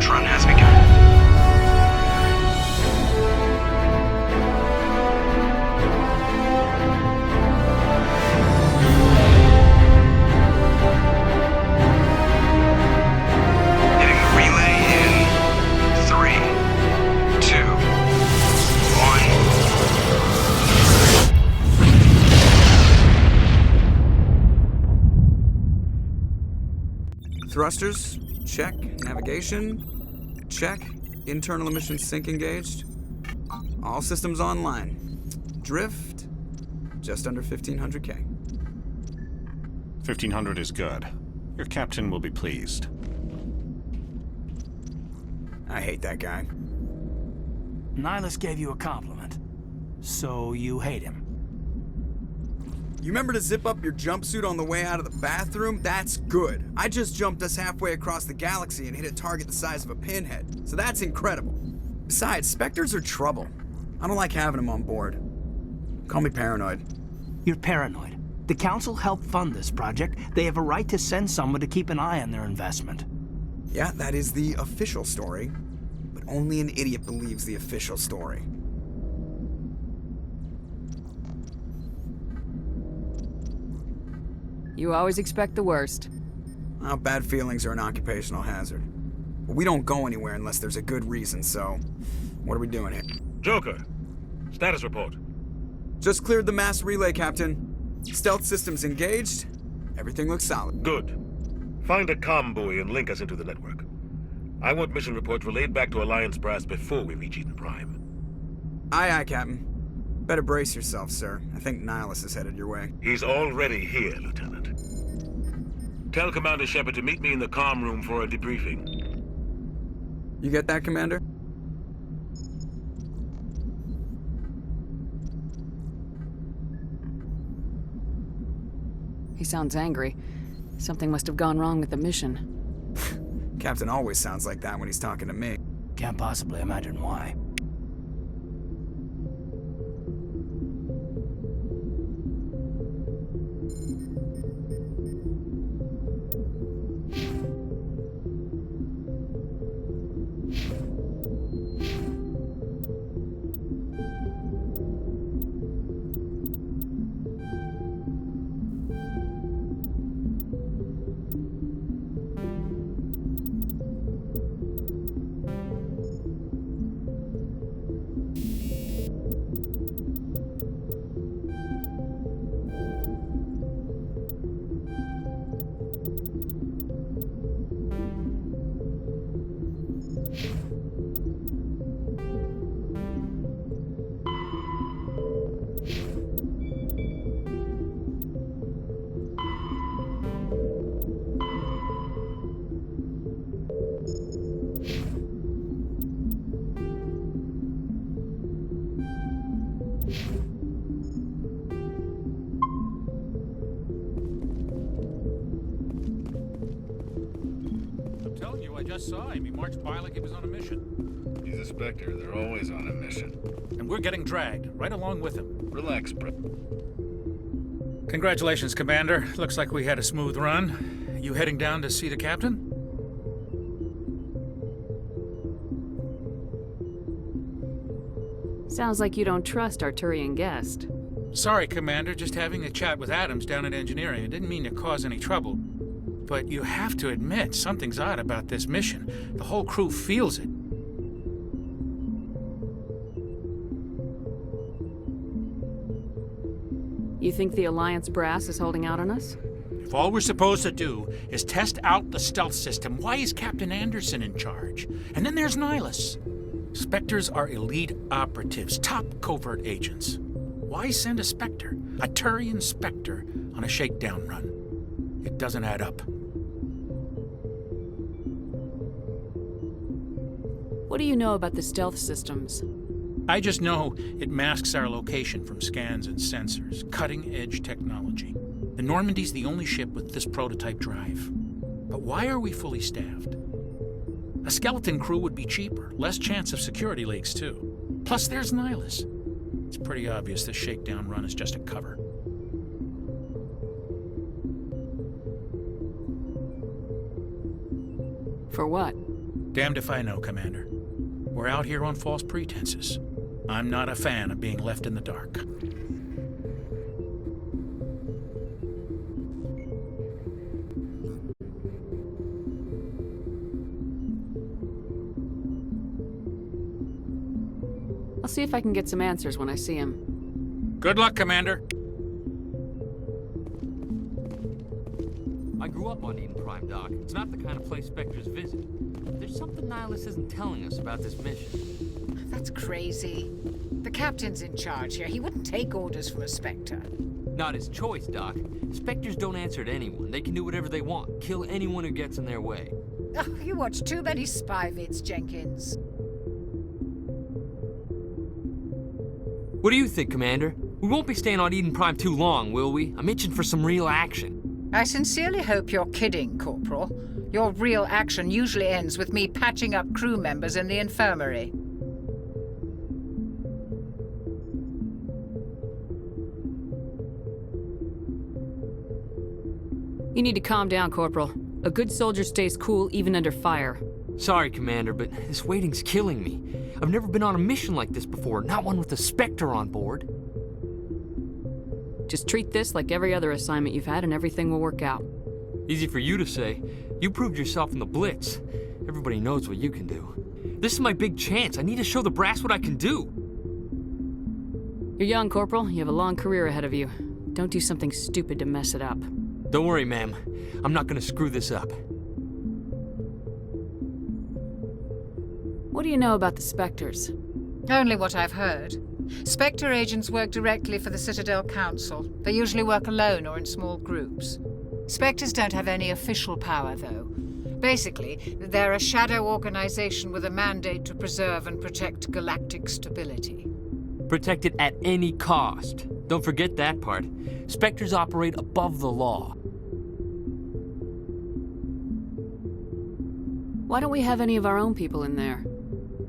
approach run has begun. Hitting the relay in 3, 2, 1. Thrusters, check. Navigation, check. Internal emission sync engaged. All systems online. Drift, just under 1500K. 1500 is good. Your captain will be pleased. I hate that guy. Nihilus gave you a compliment. So you hate him. You remember to zip up your jumpsuit on the way out of the bathroom? That's good. I just jumped us halfway across the galaxy and hit a target the size of a pinhead, so that's incredible. Besides, Spectres are trouble. I don't like having them on board. Call me paranoid. You're paranoid. The Council helped fund this project. They have a right to send someone to keep an eye on their investment. Yeah, that is the official story, but only an idiot believes the official story. You always expect the worst. Well, bad feelings are an occupational hazard. But we don't go anywhere unless there's a good reason, so what are we doing here? Joker, status report. Just cleared the mass relay, Captain. Stealth systems engaged. Everything looks solid. Good. Find a comm buoy and link us into the network. I want mission reports relayed back to Alliance brass before we reach Eden Prime. Aye, aye, Captain. Better brace yourself, sir. I think Nihilus is headed your way. He's already here, Lieutenant. Tell Commander Shepard to meet me in the comm room for a debriefing. You get that, Commander? He sounds angry. Something must have gone wrong with the mission. Captain always sounds like that when he's talking to me. Can't possibly imagine why. I just saw him. He marched by like he was on a mission. He's a Spectre. They're always on a mission. And we're getting dragged, right along with him. Relax, bro. Congratulations, Commander. Looks like we had a smooth run. You heading down to see the captain? Sounds like you don't trust Arturian guest. Sorry, Commander. Just having a chat with Adams down at engineering. I didn't mean to cause any trouble. But you have to admit, something's odd about this mission. The whole crew feels it. You think the Alliance brass is holding out on us? If all we're supposed to do is test out the stealth system, why is Captain Anderson in charge? And then there's Nihilus. Spectres are elite operatives, top covert agents. Why send a Spectre, a Turian Spectre, on a shakedown run? It doesn't add up. What do you know about the stealth systems? I just know it masks our location from scans and sensors. Cutting-edge technology. The Normandy's the only ship with this prototype drive. But why are we fully staffed? A skeleton crew would be cheaper, less chance of security leaks, too. Plus, there's Nihilus. It's pretty obvious this shakedown run is just a cover. For what? Damned if I know, Commander. We're out here on false pretenses. I'm not a fan of being left in the dark. I'll see if I can get some answers when I see him. Good luck, Commander. I grew up on Eden Prime, Doc. It's not the kind of place Spectres visit. There's something Nihilus isn't telling us about this mission. That's crazy. The captain's in charge here. He wouldn't take orders from a Spectre. Not his choice, Doc. Spectres don't answer to anyone. They can do whatever they want. Kill anyone who gets in their way. Oh, you watch too many spy vids, Jenkins. What do you think, Commander? We won't be staying on Eden Prime too long, will we? I'm itching for some real action. I sincerely hope you're kidding, Corporal. Your real action usually ends with me patching up crew members in the infirmary. You need to calm down, Corporal. A good soldier stays cool even under fire. Sorry, Commander, but this waiting's killing me. I've never been on a mission like this before, not one with a Spectre on board. Just treat this like every other assignment you've had and everything will work out. Easy for you to say. You proved yourself in the Blitz. Everybody knows what you can do. This is my big chance. I need to show the brass what I can do. You're young, Corporal. You have a long career ahead of you. Don't do something stupid to mess it up. Don't worry, ma'am. I'm not gonna screw this up. What do you know about the Spectres? Only what I've heard. Spectre agents work directly for the Citadel Council. They usually work alone or in small groups. Spectres don't have any official power, though. Basically, they're a shadow organization with a mandate to preserve and protect galactic stability. Protect it at any cost. Don't forget that part. Spectres operate above the law. Why don't we have any of our own people in there?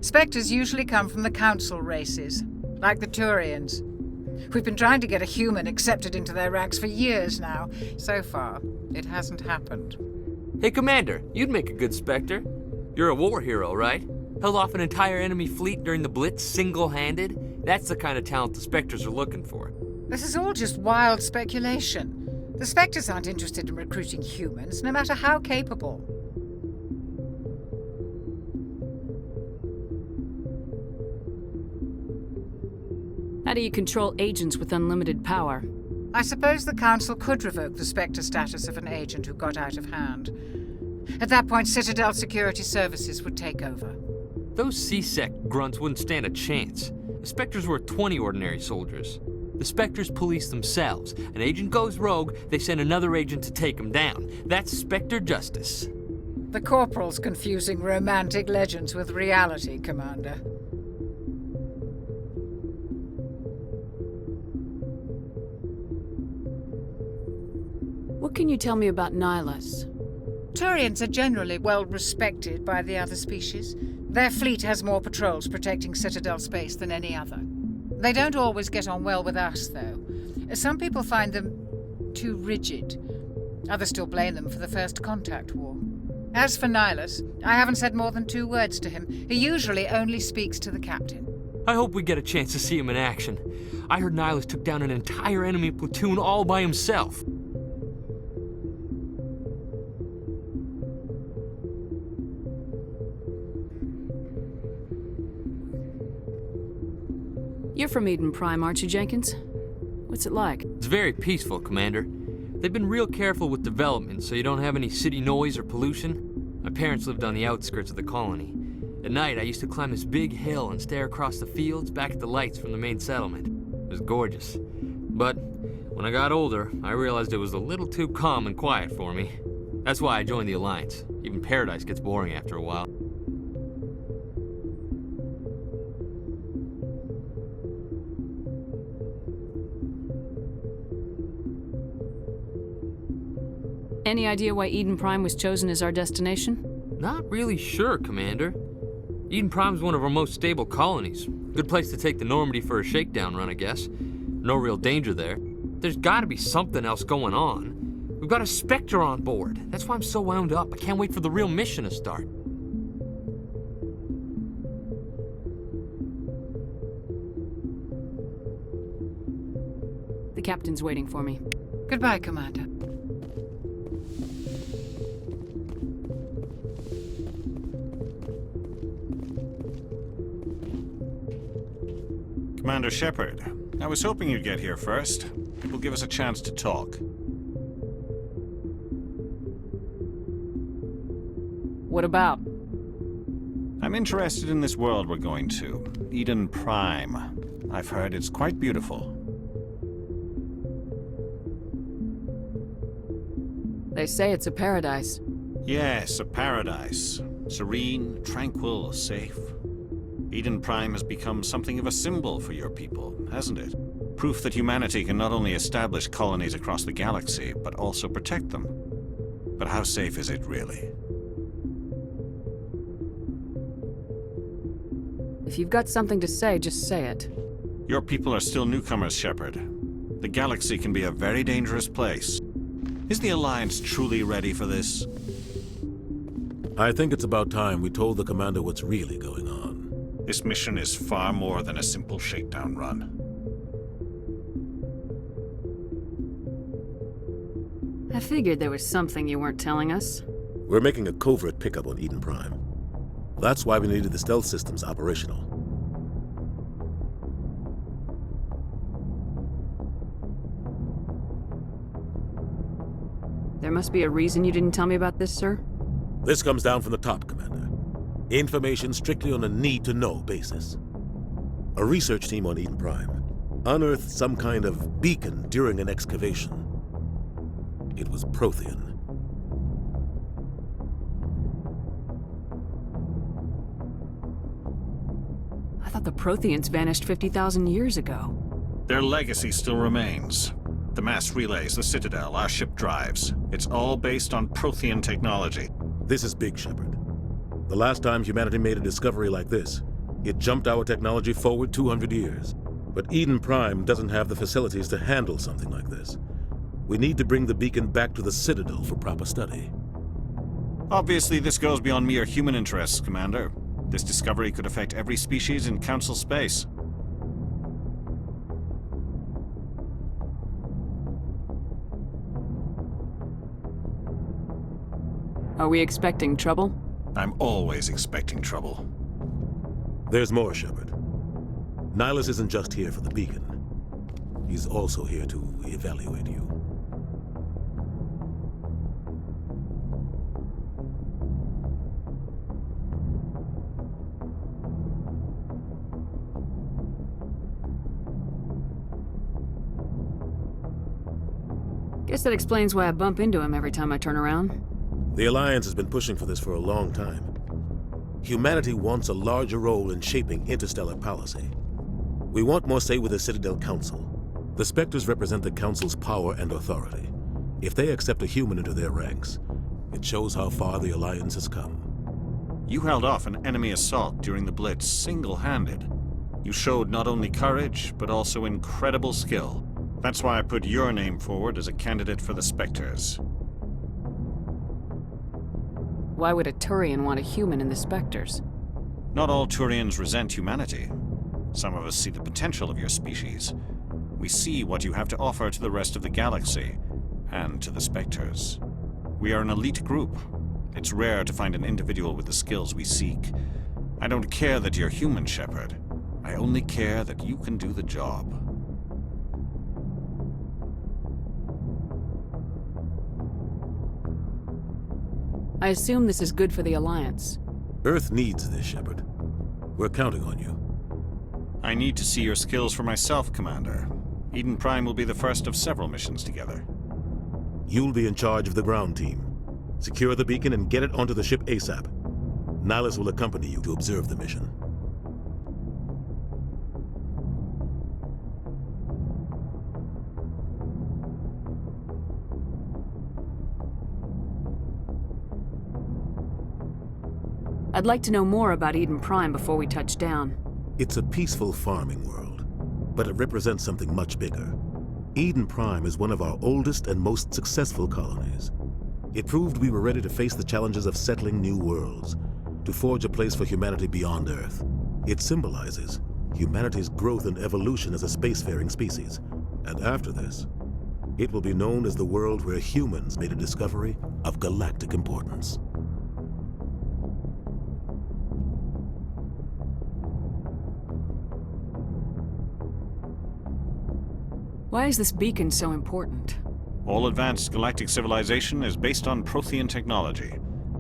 Spectres usually come from the Council races, like the Turians. We've been trying to get a human accepted into their ranks for years now. So far, it hasn't happened. Hey, Commander, you'd make a good Spectre. You're a war hero, right? Held off an entire enemy fleet during the Blitz single-handed? That's the kind of talent the Spectres are looking for. This is all just wild speculation. The Spectres aren't interested in recruiting humans, no matter how capable. How do you control agents with unlimited power? I suppose the Council could revoke the Spectre status of an agent who got out of hand. At that point, Citadel Security Services would take over. Those C-Sec grunts wouldn't stand a chance. The Spectres were 20 ordinary soldiers. The Spectres police themselves. An agent goes rogue, they send another agent to take him down. That's Spectre justice. The Corporal's confusing romantic legends with reality, Commander. What can you tell me about Nihilus? Turians are generally well respected by the other species. Their fleet has more patrols protecting Citadel space than any other. They don't always get on well with us, though. Some people find them too rigid. Others still blame them for the First Contact War. As for Nihilus, I haven't said more than 2 words to him. He usually only speaks to the captain. I hope we get a chance to see him in action. I heard Nihilus took down an entire enemy platoon all by himself. You're from Eden Prime, aren't you, Jenkins? What's it like? It's very peaceful, Commander. They've been real careful with development, so you don't have any city noise or pollution. My parents lived on the outskirts of the colony. At night, I used to climb this big hill and stare across the fields back at the lights from the main settlement. It was gorgeous. But when I got older, I realized it was a little too calm and quiet for me. That's why I joined the Alliance. Even Paradise gets boring after a while. Any idea why Eden Prime was chosen as our destination? Not really sure, Commander. Eden Prime's one of our most stable colonies. Good place to take the Normandy for a shakedown run, I guess. No real danger there. There's gotta be something else going on. We've got a Spectre on board. That's why I'm so wound up. I can't wait for the real mission to start. The captain's waiting for me. Goodbye, Commander. Commander Shepard, I was hoping you'd get here first. It will give us a chance to talk. What about? I'm interested in this world we're going to, Eden Prime. I've heard it's quite beautiful. They say it's a paradise. Yes, a paradise. Serene, tranquil, safe. Eden Prime has become something of a symbol for your people, hasn't it? Proof that humanity can not only establish colonies across the galaxy, but also protect them. But how safe is it, really? If you've got something to say, just say it. Your people are still newcomers, Shepard. The galaxy can be a very dangerous place. Is the Alliance truly ready for this? I think it's about time we told the Commander what's really going on. This mission is far more than a simple shakedown run. I figured there was something you weren't telling us. We're making a covert pickup on Eden Prime. That's why we needed the stealth systems operational. There must be a reason you didn't tell me about this, sir? This comes down from the top, Commander. Information strictly on a need-to-know basis. A research team on Eden Prime unearthed some kind of beacon during an excavation. It was Prothean. I thought the Protheans vanished 50,000 years ago. Their legacy still remains. The mass relays, the Citadel, our ship drives. It's all based on Prothean technology. This is big, Shepard. The last time humanity made a discovery like this, it jumped our technology forward 200 years. But Eden Prime doesn't have the facilities to handle something like this. We need to bring the beacon back to the Citadel for proper study. Obviously, this goes beyond mere human interests, Commander. This discovery could affect every species in Council space. Are we expecting trouble? I'm always expecting trouble. There's more, Shepard. Nihilus isn't just here for the beacon. He's also here to evaluate you. Guess that explains why I bump into him every time I turn around. The Alliance has been pushing for this for a long time. Humanity wants a larger role in shaping interstellar policy. We want more say with the Citadel Council. The Spectres represent the Council's power and authority. If they accept a human into their ranks, it shows how far the Alliance has come. You held off an enemy assault during the Blitz single-handed. You showed not only courage, but also incredible skill. That's why I put your name forward as a candidate for the Spectres. Why would a Turian want a human in the Spectres? Not all Turians resent humanity. Some of us see the potential of your species. We see what you have to offer to the rest of the galaxy, and to the Spectres. We are an elite group. It's rare to find an individual with the skills we seek. I don't care that you're human, Shepard. I only care that you can do the job. I assume this is good for the Alliance. Earth needs this, Shepard. We're counting on you. I need to see your skills for myself, Commander. Eden Prime will be the first of several missions together. You'll be in charge of the ground team. Secure the beacon and get it onto the ship ASAP. Nihilus will accompany you to observe the mission. I'd like to know more about Eden Prime before we touch down. It's a peaceful farming world, but it represents something much bigger. Eden Prime is one of our oldest and most successful colonies. It proved we were ready to face the challenges of settling new worlds, to forge a place for humanity beyond Earth. It symbolizes humanity's growth and evolution as a spacefaring species, And after this, it will be known as the world where humans made a discovery of galactic importance. Why is this beacon so important? All advanced galactic civilization is based on Prothean technology,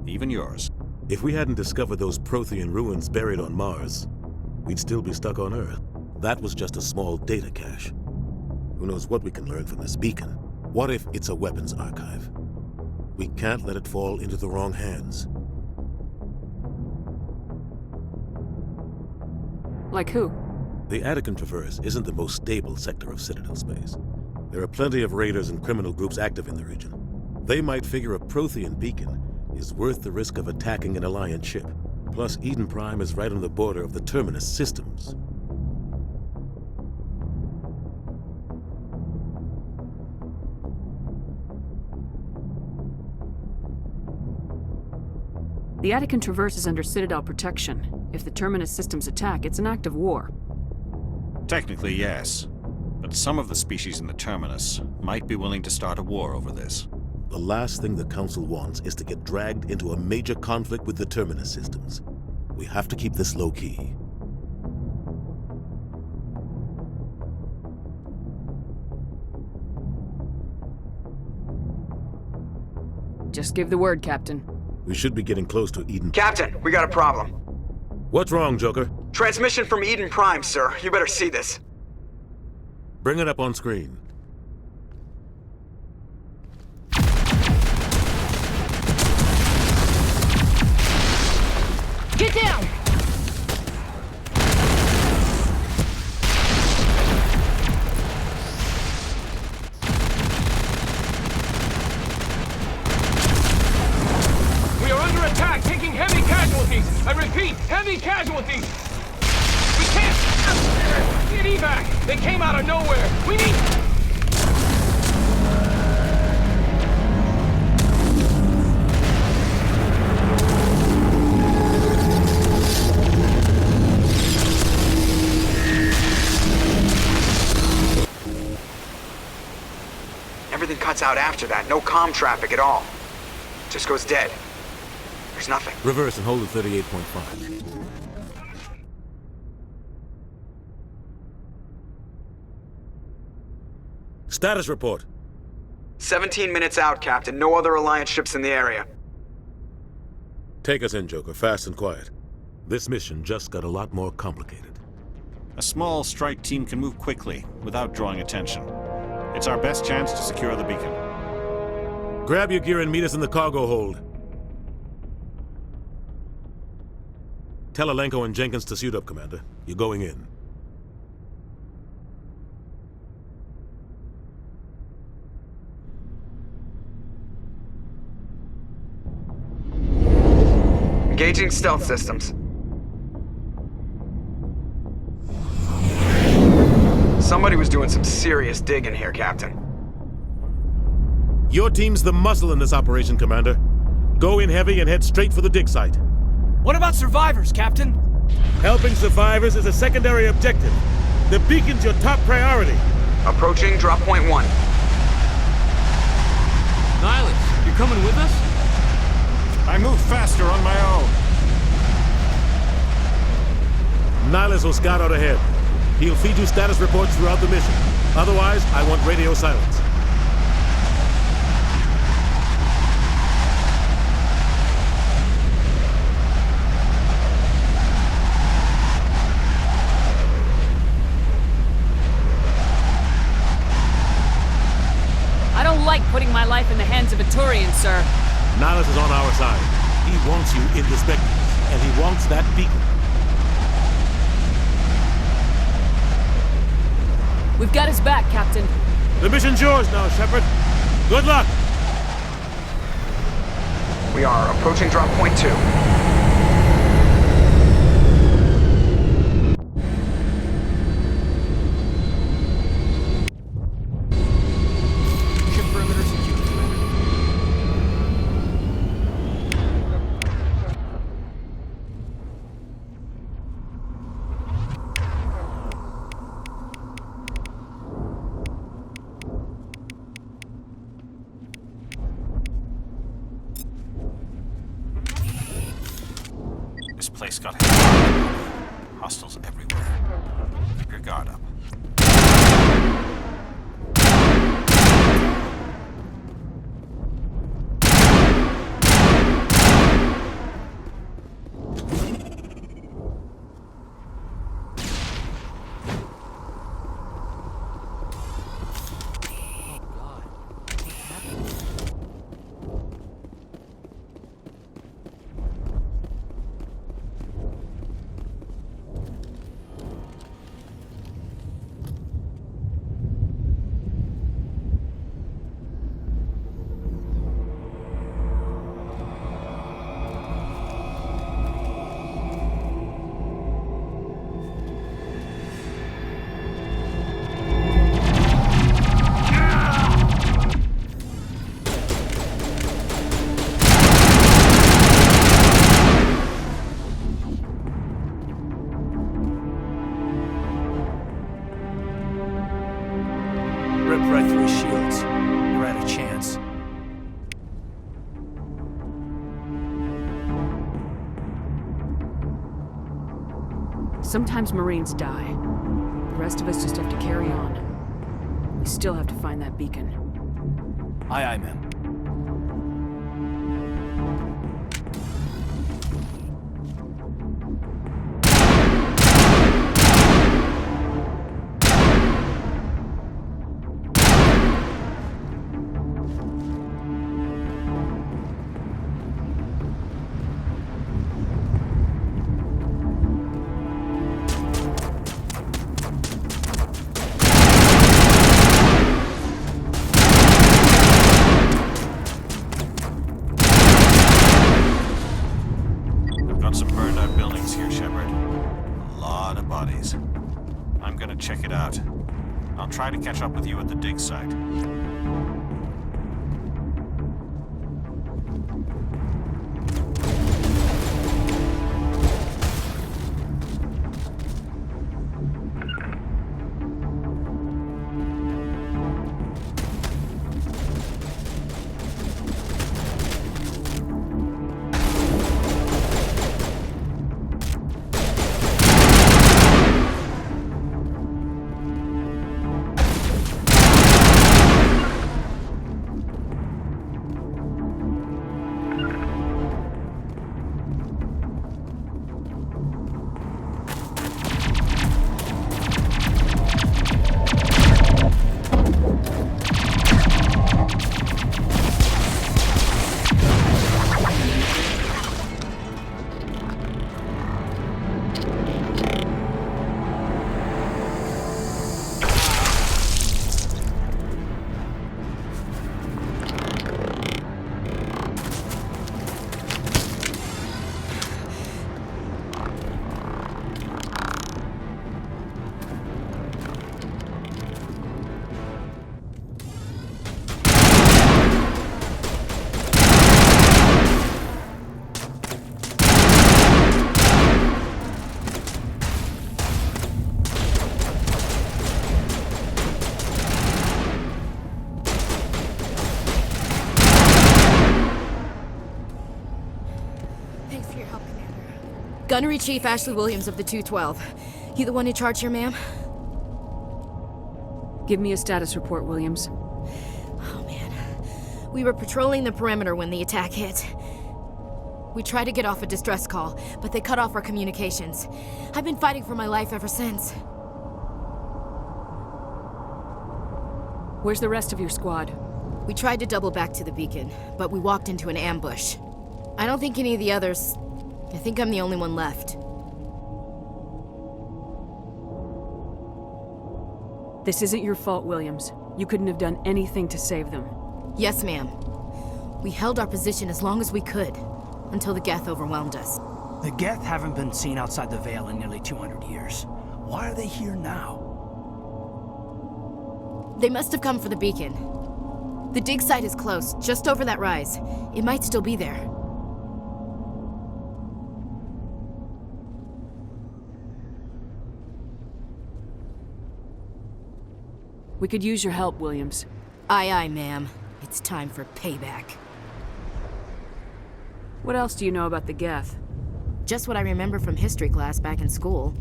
even yours. If we hadn't discovered those Prothean ruins buried on Mars, we'd still be stuck on Earth. That was just a small data cache. Who knows what we can learn from this beacon? What if it's a weapons archive? We can't let it fall into the wrong hands. Like who? The Attican Traverse isn't the most stable sector of Citadel space. There are plenty of raiders and criminal groups active in the region. They might figure a Prothean beacon is worth the risk of attacking an Alliance ship. Plus, Eden Prime is right on the border of the Terminus systems. The Attican Traverse is under Citadel protection. If the Terminus systems attack, it's an act of war. Technically, yes. But some of the species in the Terminus might be willing to start a war over this. The last thing the Council wants is to get dragged into a major conflict with the Terminus systems. We have to keep this low-key. Just give the word, Captain. We should be getting close to Eden. Captain, we got a problem. What's wrong, Joker? Transmission from Eden Prime, sir. You better see this. Bring it up on screen. Get down! We are under attack, taking heavy casualties. I repeat, heavy casualties. We can't get evac. They came out of nowhere. We need... Everything cuts out after that. No comm traffic at all. Just goes dead. There's nothing. Reverse and hold at 38.5. Status report. 17 minutes out, Captain. No other Alliance ships in the area. Take us in, Joker, fast and quiet. This mission just got a lot more complicated. A small strike team can move quickly, without drawing attention. It's our best chance to secure the beacon. Grab your gear and meet us in the cargo hold. Tell Alenko and Jenkins to suit up, Commander. You're going in. Engaging stealth systems. Somebody was doing some serious digging here, Captain. Your team's the muscle in this operation, Commander. Go in heavy and head straight for the dig site. What about survivors, Captain? Helping survivors is a secondary objective. The beacon's your top priority. Approaching drop point 1. Nihilus, you're coming with us? I move faster on my own. Nihilus will scout out ahead. He'll feed you status reports throughout the mission. Otherwise, I want radio silence. I don't like putting my life in the hands of a Turian, sir. Nihilus is on our side. He wants you in the Spectres, and he wants that beacon. We've got his back, Captain. The mission's yours now, Shepard. Good luck! We are approaching drop point 2. Ship perimeter secure. This place got hit. Hostiles everywhere. Keep your guard up. Rip right through his shields. You're at a chance. Sometimes Marines die. The rest of us just have to carry on. We still have to find that beacon. Aye, aye, ma'am. Some burned out buildings here, Shepard. A lot of bodies. I'm gonna check it out. I'll try to catch up with you at the dig site. Gunnery Chief Ashley Williams of the 212. You the one in charge here, ma'am? Give me a status report, Williams. Oh, man. We were patrolling the perimeter when the attack hit. We tried to get off a distress call, but they cut off our communications. I've been fighting for my life ever since. Where's the rest of your squad? We tried to double back to the beacon, but we walked into an ambush. I don't think any of the others... I think I'm the only one left. This isn't your fault, Williams. You couldn't have done anything to save them. Yes, ma'am. We held our position as long as we could, until the Geth overwhelmed us. The Geth haven't been seen outside the Veil in nearly 200 years. Why are they here now? They must have come for the beacon. The dig site is close, just over that rise. It might still be there. We could use your help, Williams. Aye, aye, ma'am. It's time for payback. What else do you know about the Geth? Just what I remember from history class back in school.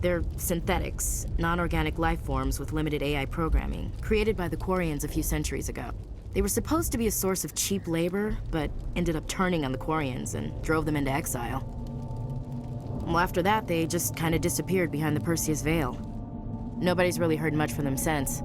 They're synthetics, non-organic life forms with limited AI programming, created by the Quarians a few centuries ago. They were supposed to be a source of cheap labor, but ended up turning on the Quarians and drove them into exile. Well, after that, they just kind of disappeared behind the Perseus Veil. Nobody's really heard much from them since.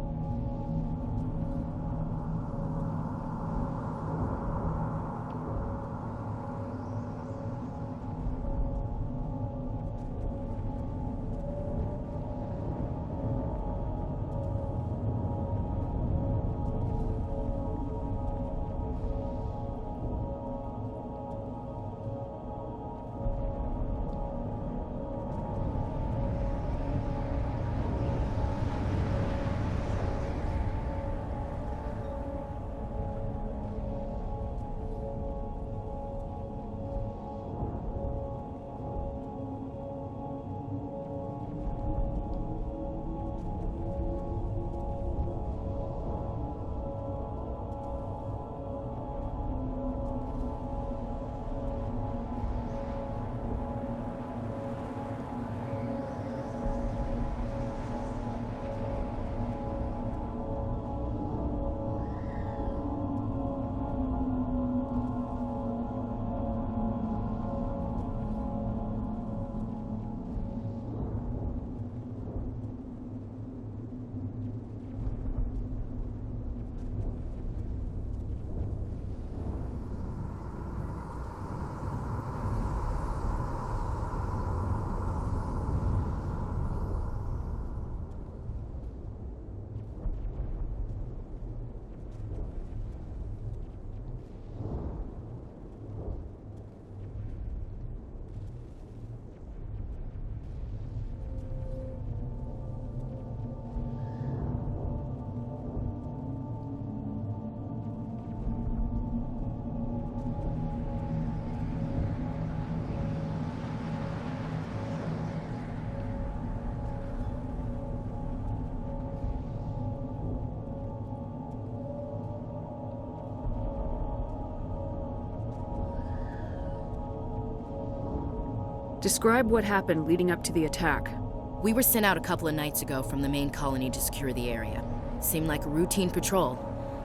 Describe what happened leading up to the attack. We were sent out a couple of nights ago from the main colony to secure the area. Seemed like a routine patrol,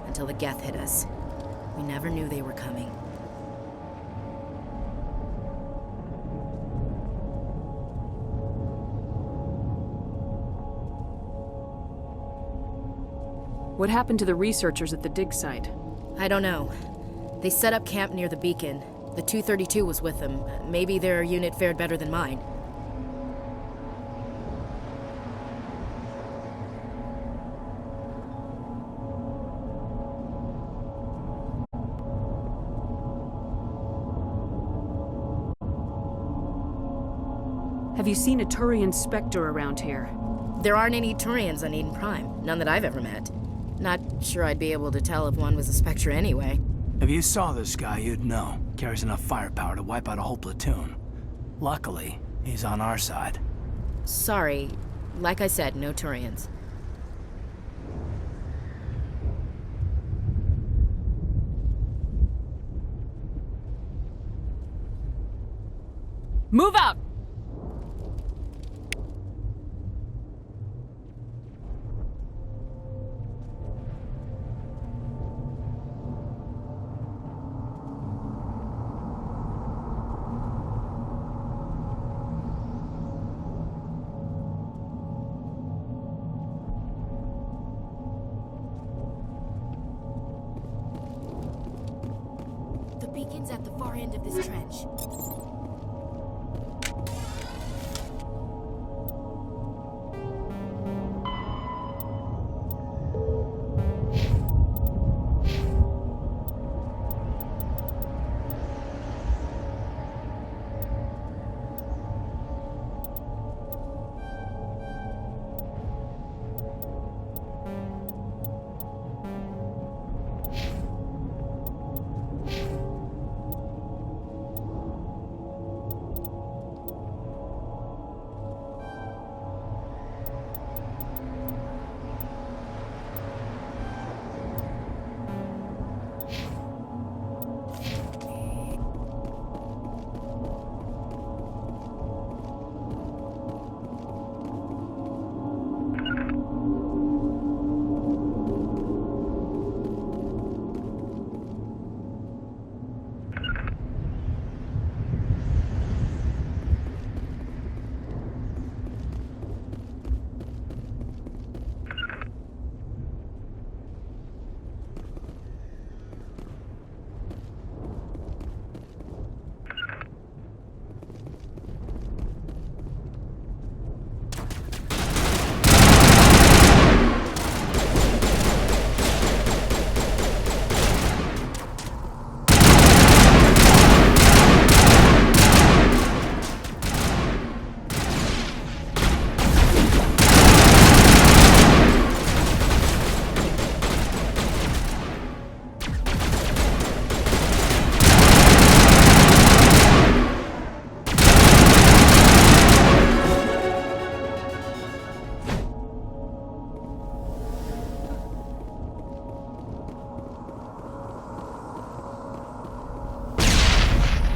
until the Geth hit us. We never knew they were coming. What happened to the researchers at the dig site? I don't know. They set up camp near the beacon. The 232 was with them. Maybe their unit fared better than mine. Have you seen a Turian Spectre around here? There aren't any Turians on Eden Prime. None that I've ever met. Not sure I'd be able to tell if one was a Spectre anyway. If you saw this guy, you'd know. Carries enough firepower to wipe out a whole platoon. Luckily, he's on our side. Sorry. Like I said, no Turians. Move out! The beacon's at the far end of this trench.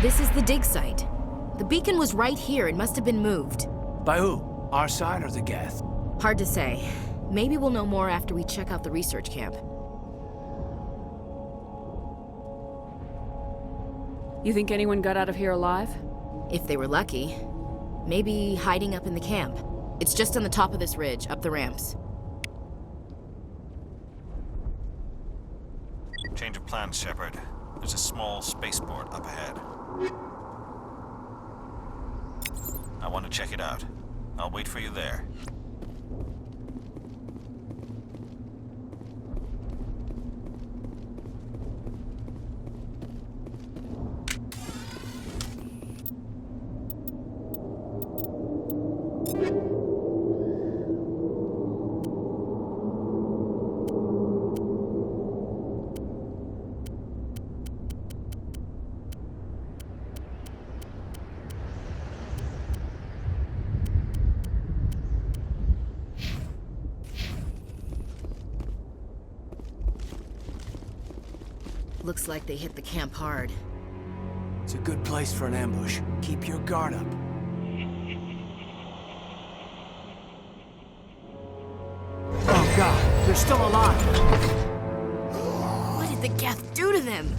This is the dig site. The beacon was right here. It must have been moved. By who? Our side or the Geth? Hard to say. Maybe we'll know more after we check out the research camp. You think anyone got out of here alive? If they were lucky. Maybe hiding up in the camp. It's just on the top of this ridge, up the ramps. Change of plans, Shepard. There's a small spaceport up ahead. I want to check it out. I'll wait for you there. Looks like they hit the camp hard. It's a good place for an ambush. Keep your guard up. Oh god, they're still alive! What did the Geth do to them?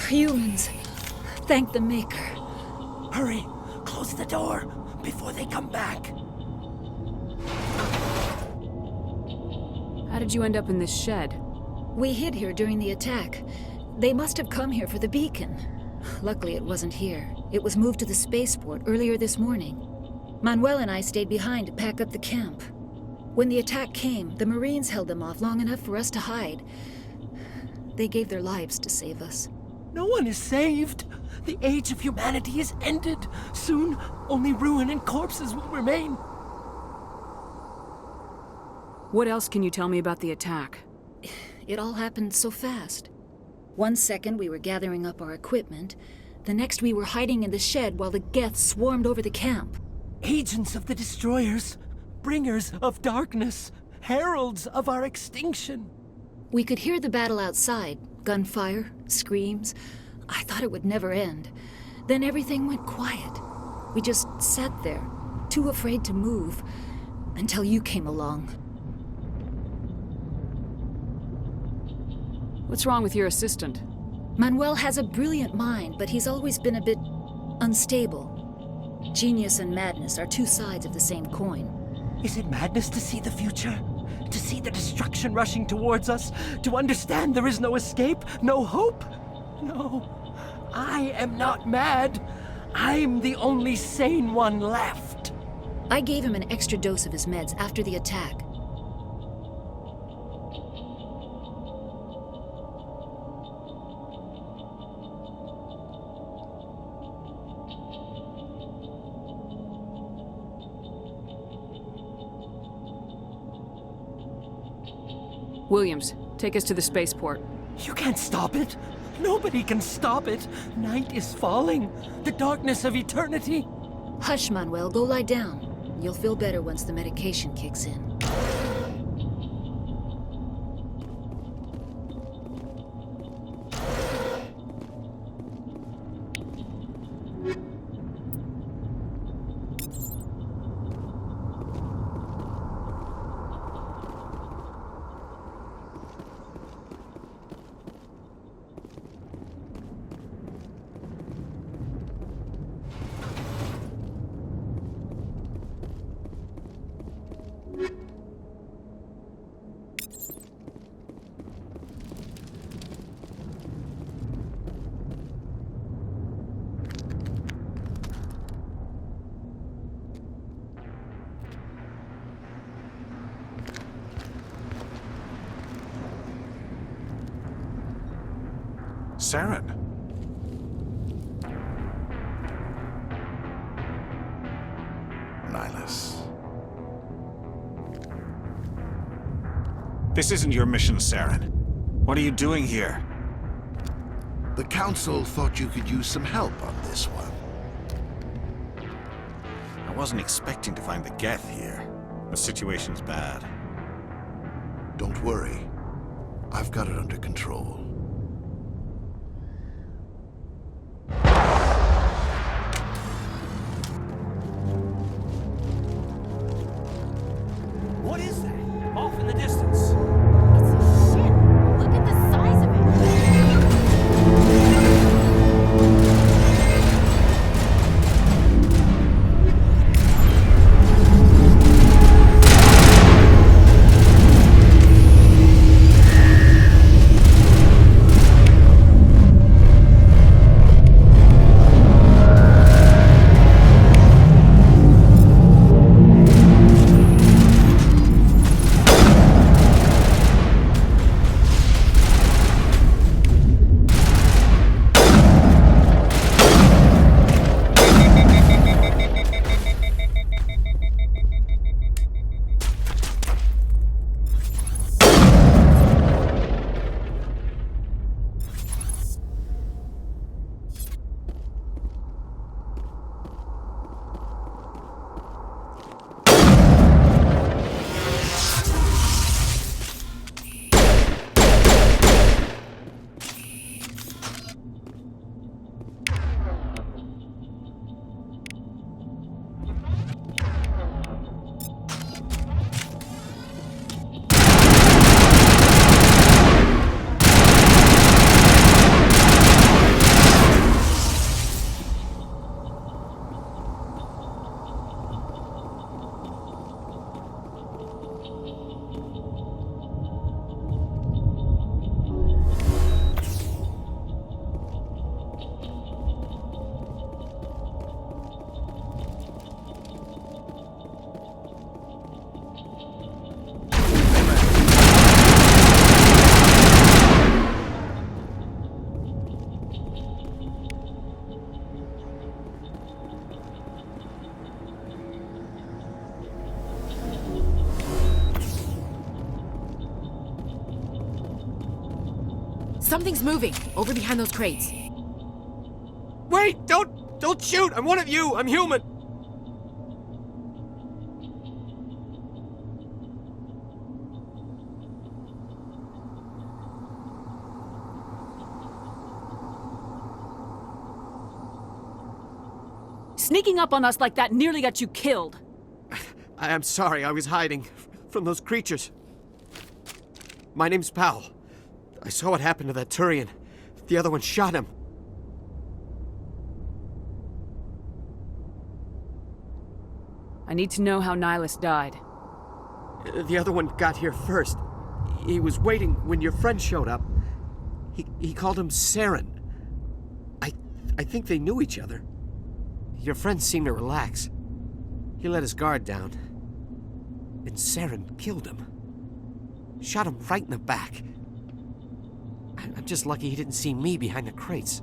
Humans. Thank the Maker. Hurry! Close the door before they come back. How did you end up in this shed? We hid here during the attack. They must have come here for the beacon. Luckily, it wasn't here. It was moved to the spaceport earlier this morning. Manuel and I stayed behind to pack up the camp. When the attack came, the Marines held them off long enough for us to hide. They gave their lives to save us. No one is saved. The age of humanity is ended. Soon, only ruin and corpses will remain. What else can you tell me about the attack? It all happened so fast. 1 second we were gathering up our equipment. The next we were hiding in the shed while the Geth swarmed over the camp. Agents of the Destroyers. Bringers of darkness. Heralds of our extinction. We could hear the battle outside. Gunfire, screams. I thought it would never end. Then everything went quiet. We just sat there, too afraid to move, until you came along. What's wrong with your assistant? Manuel has a brilliant mind, but he's always been a bit unstable. Genius and madness are two sides of the same coin. Is it madness to see the future? To see the destruction rushing towards us? To understand there is no escape? No hope? No. I am not mad. I'm the only sane one left. I gave him an extra dose of his meds after the attack. Williams, take us to the spaceport. You can't stop it. Nobody can stop it. Night is falling. The darkness of eternity. Hush, Manuel. Go lie down. You'll feel better once the medication kicks in. Saren. Nihilus. This isn't your mission, Saren. What are you doing here? The Council thought you could use some help on this one. I wasn't expecting to find the Geth here. The situation's bad. Don't worry. I've got it under control. What is that? Off in the distance. It's a ship. Look at the size of it. Something's moving over behind those crates. Wait! Don't shoot! I'm one of you! I'm human! Sneaking up on us like that nearly got you killed. I'm sorry, I was hiding from those creatures. My name's Powell. I saw what happened to that Turian. The other one shot him. I need to know how Nihilus died. The other one got here first. He was waiting when your friend showed up. He called him Saren. I think they knew each other. Your friend seemed to relax. He let his guard down. And Saren killed him. Shot him right in the back. I'm just lucky he didn't see me behind the crates.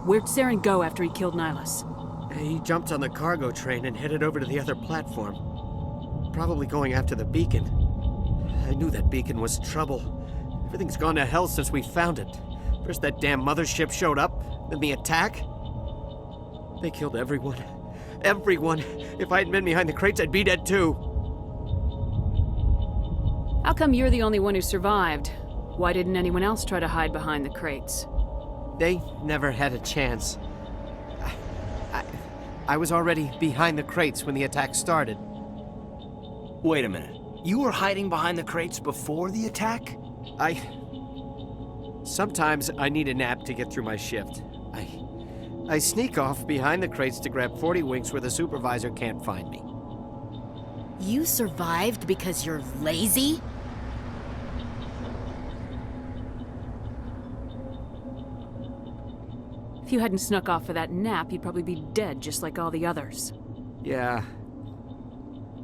Where'd Saren go after he killed Nihilus? He jumped on the cargo train and headed over to the other platform. Probably going after the beacon. I knew that beacon was trouble. Everything's gone to hell since we found it. First that damn mothership showed up, then the attack. They killed everyone. Everyone. If I hadn't been behind the crates, I'd be dead too. How come you're the only one who survived? Why didn't anyone else try to hide behind the crates? They never had a chance. I was already behind the crates when the attack started. Wait a minute. You were hiding behind the crates before the attack? Sometimes I need a nap to get through my shift. I sneak off behind the crates to grab 40 winks where the supervisor can't find me. You survived because you're lazy? If you hadn't snuck off for that nap, you'd probably be dead just like all the others. Yeah,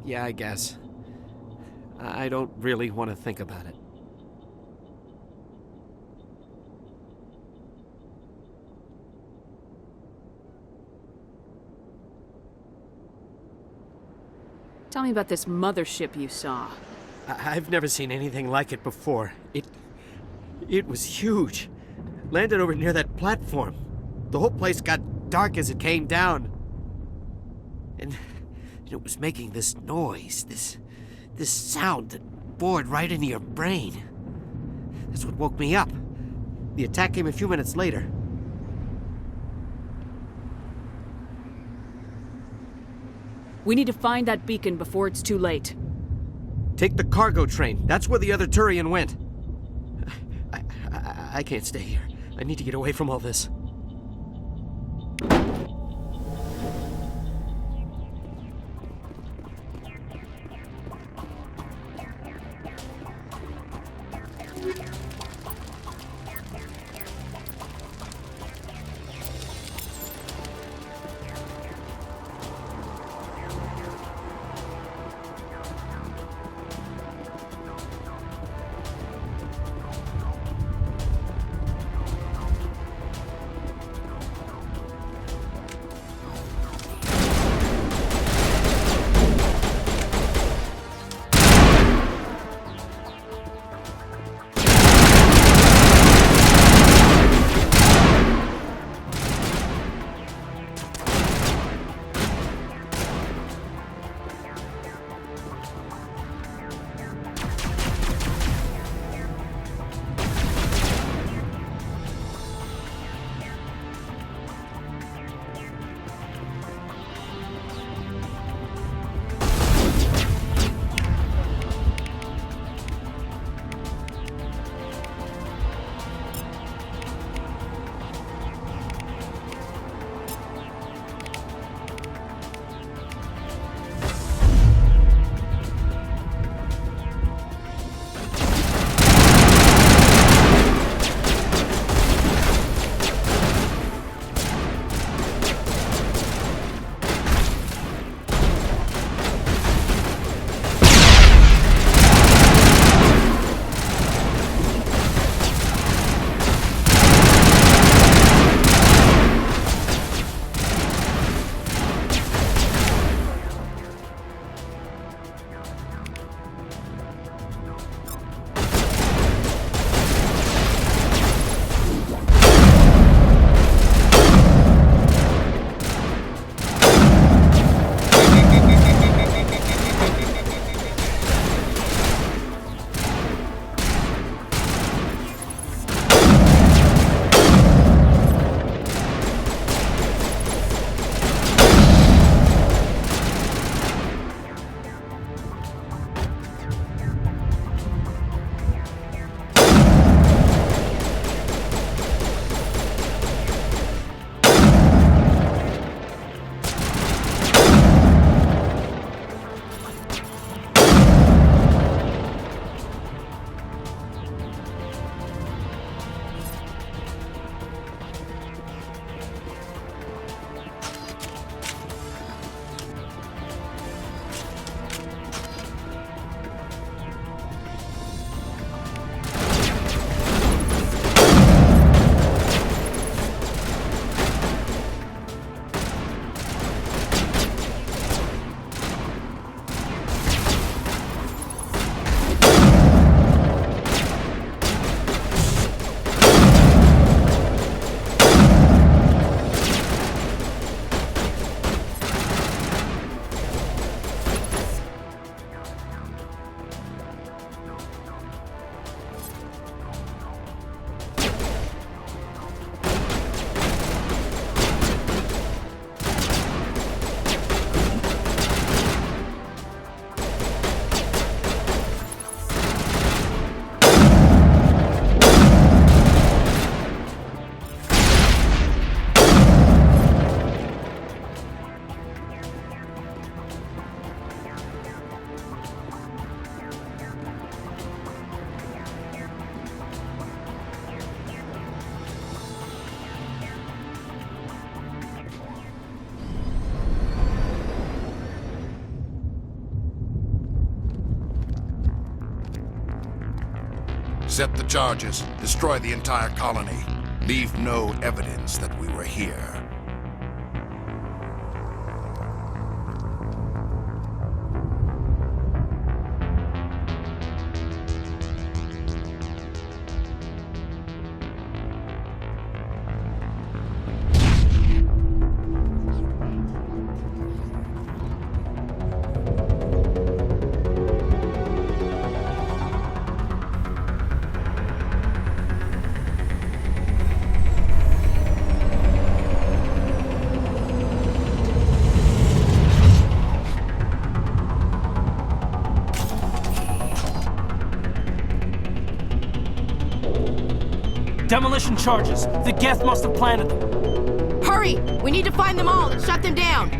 I guess. I don't really want to think about it. Tell me about this mothership you saw. I've never seen anything like it before. It was huge. Landed over near that platform. The whole place got dark as it came down. And it was making this noise, this sound that bored right into your brain. That's what woke me up. The attack came a few minutes later. We need to find that beacon before it's too late. Take the cargo train. That's where the other Turian went. I can't stay here. I need to get away from all this. Set the charges. Destroy the entire colony. Leave no evidence that we were here. Demolition charges. The Geth must have planted them. Hurry! We need to find them all and shut them down.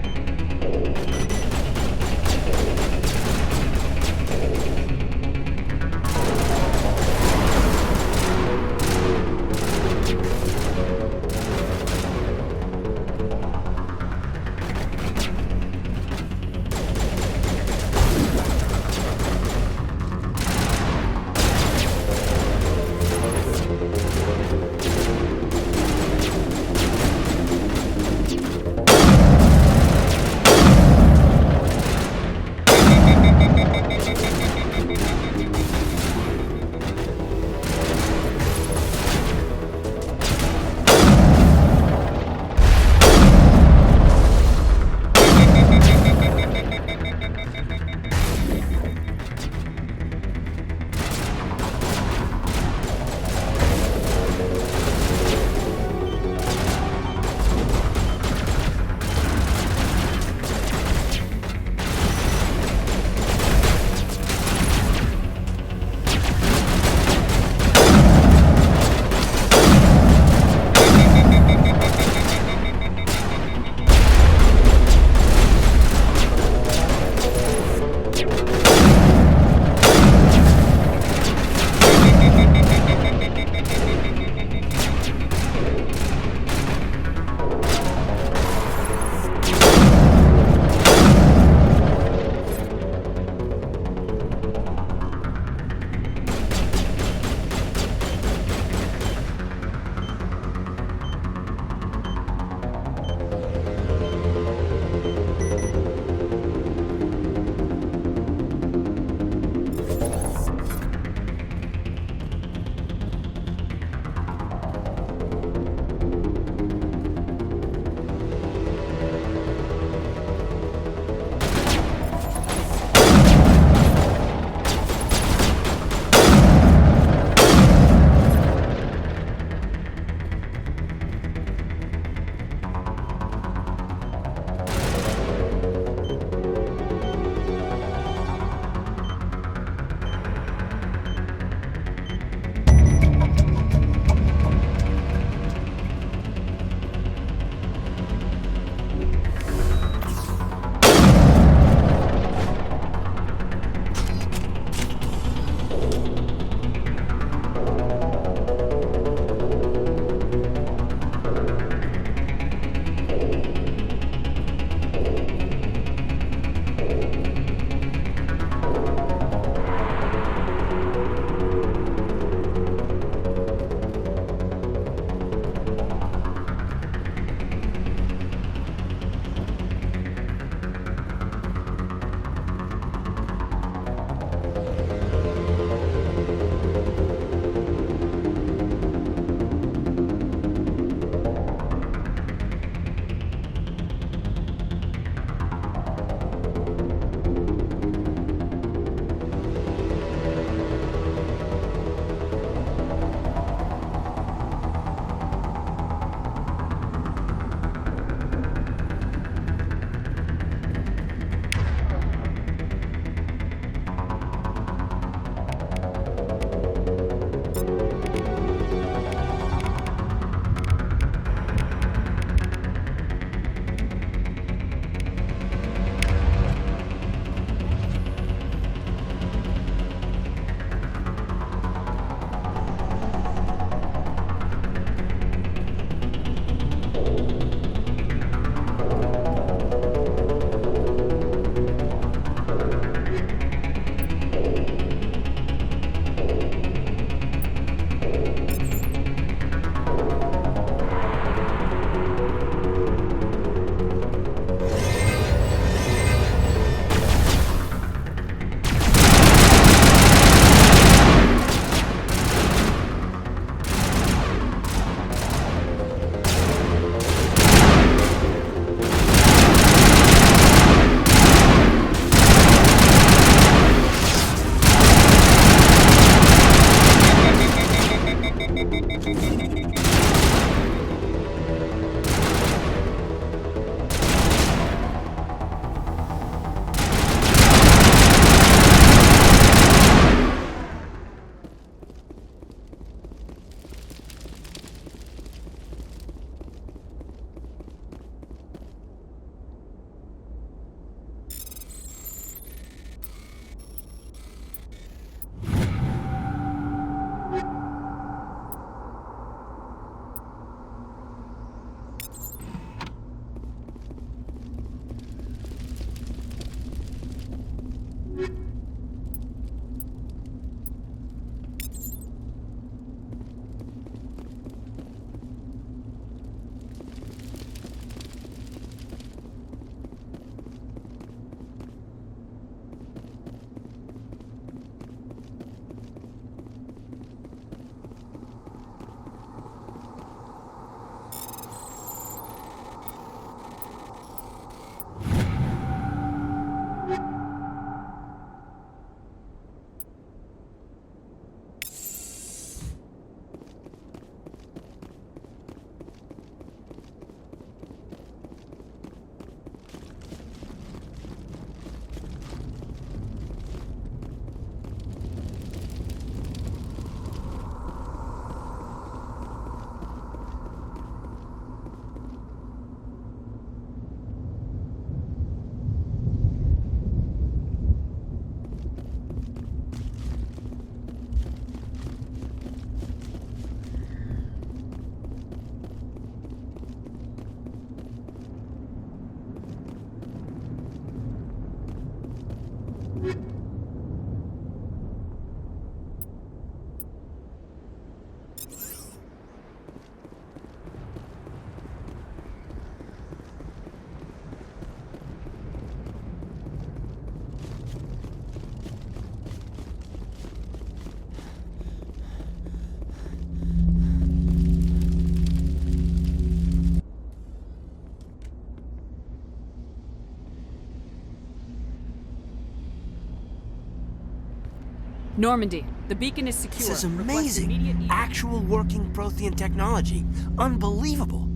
Normandy, the beacon is secure. This is Request amazing. immediate Actual working Prothean technology. Unbelievable.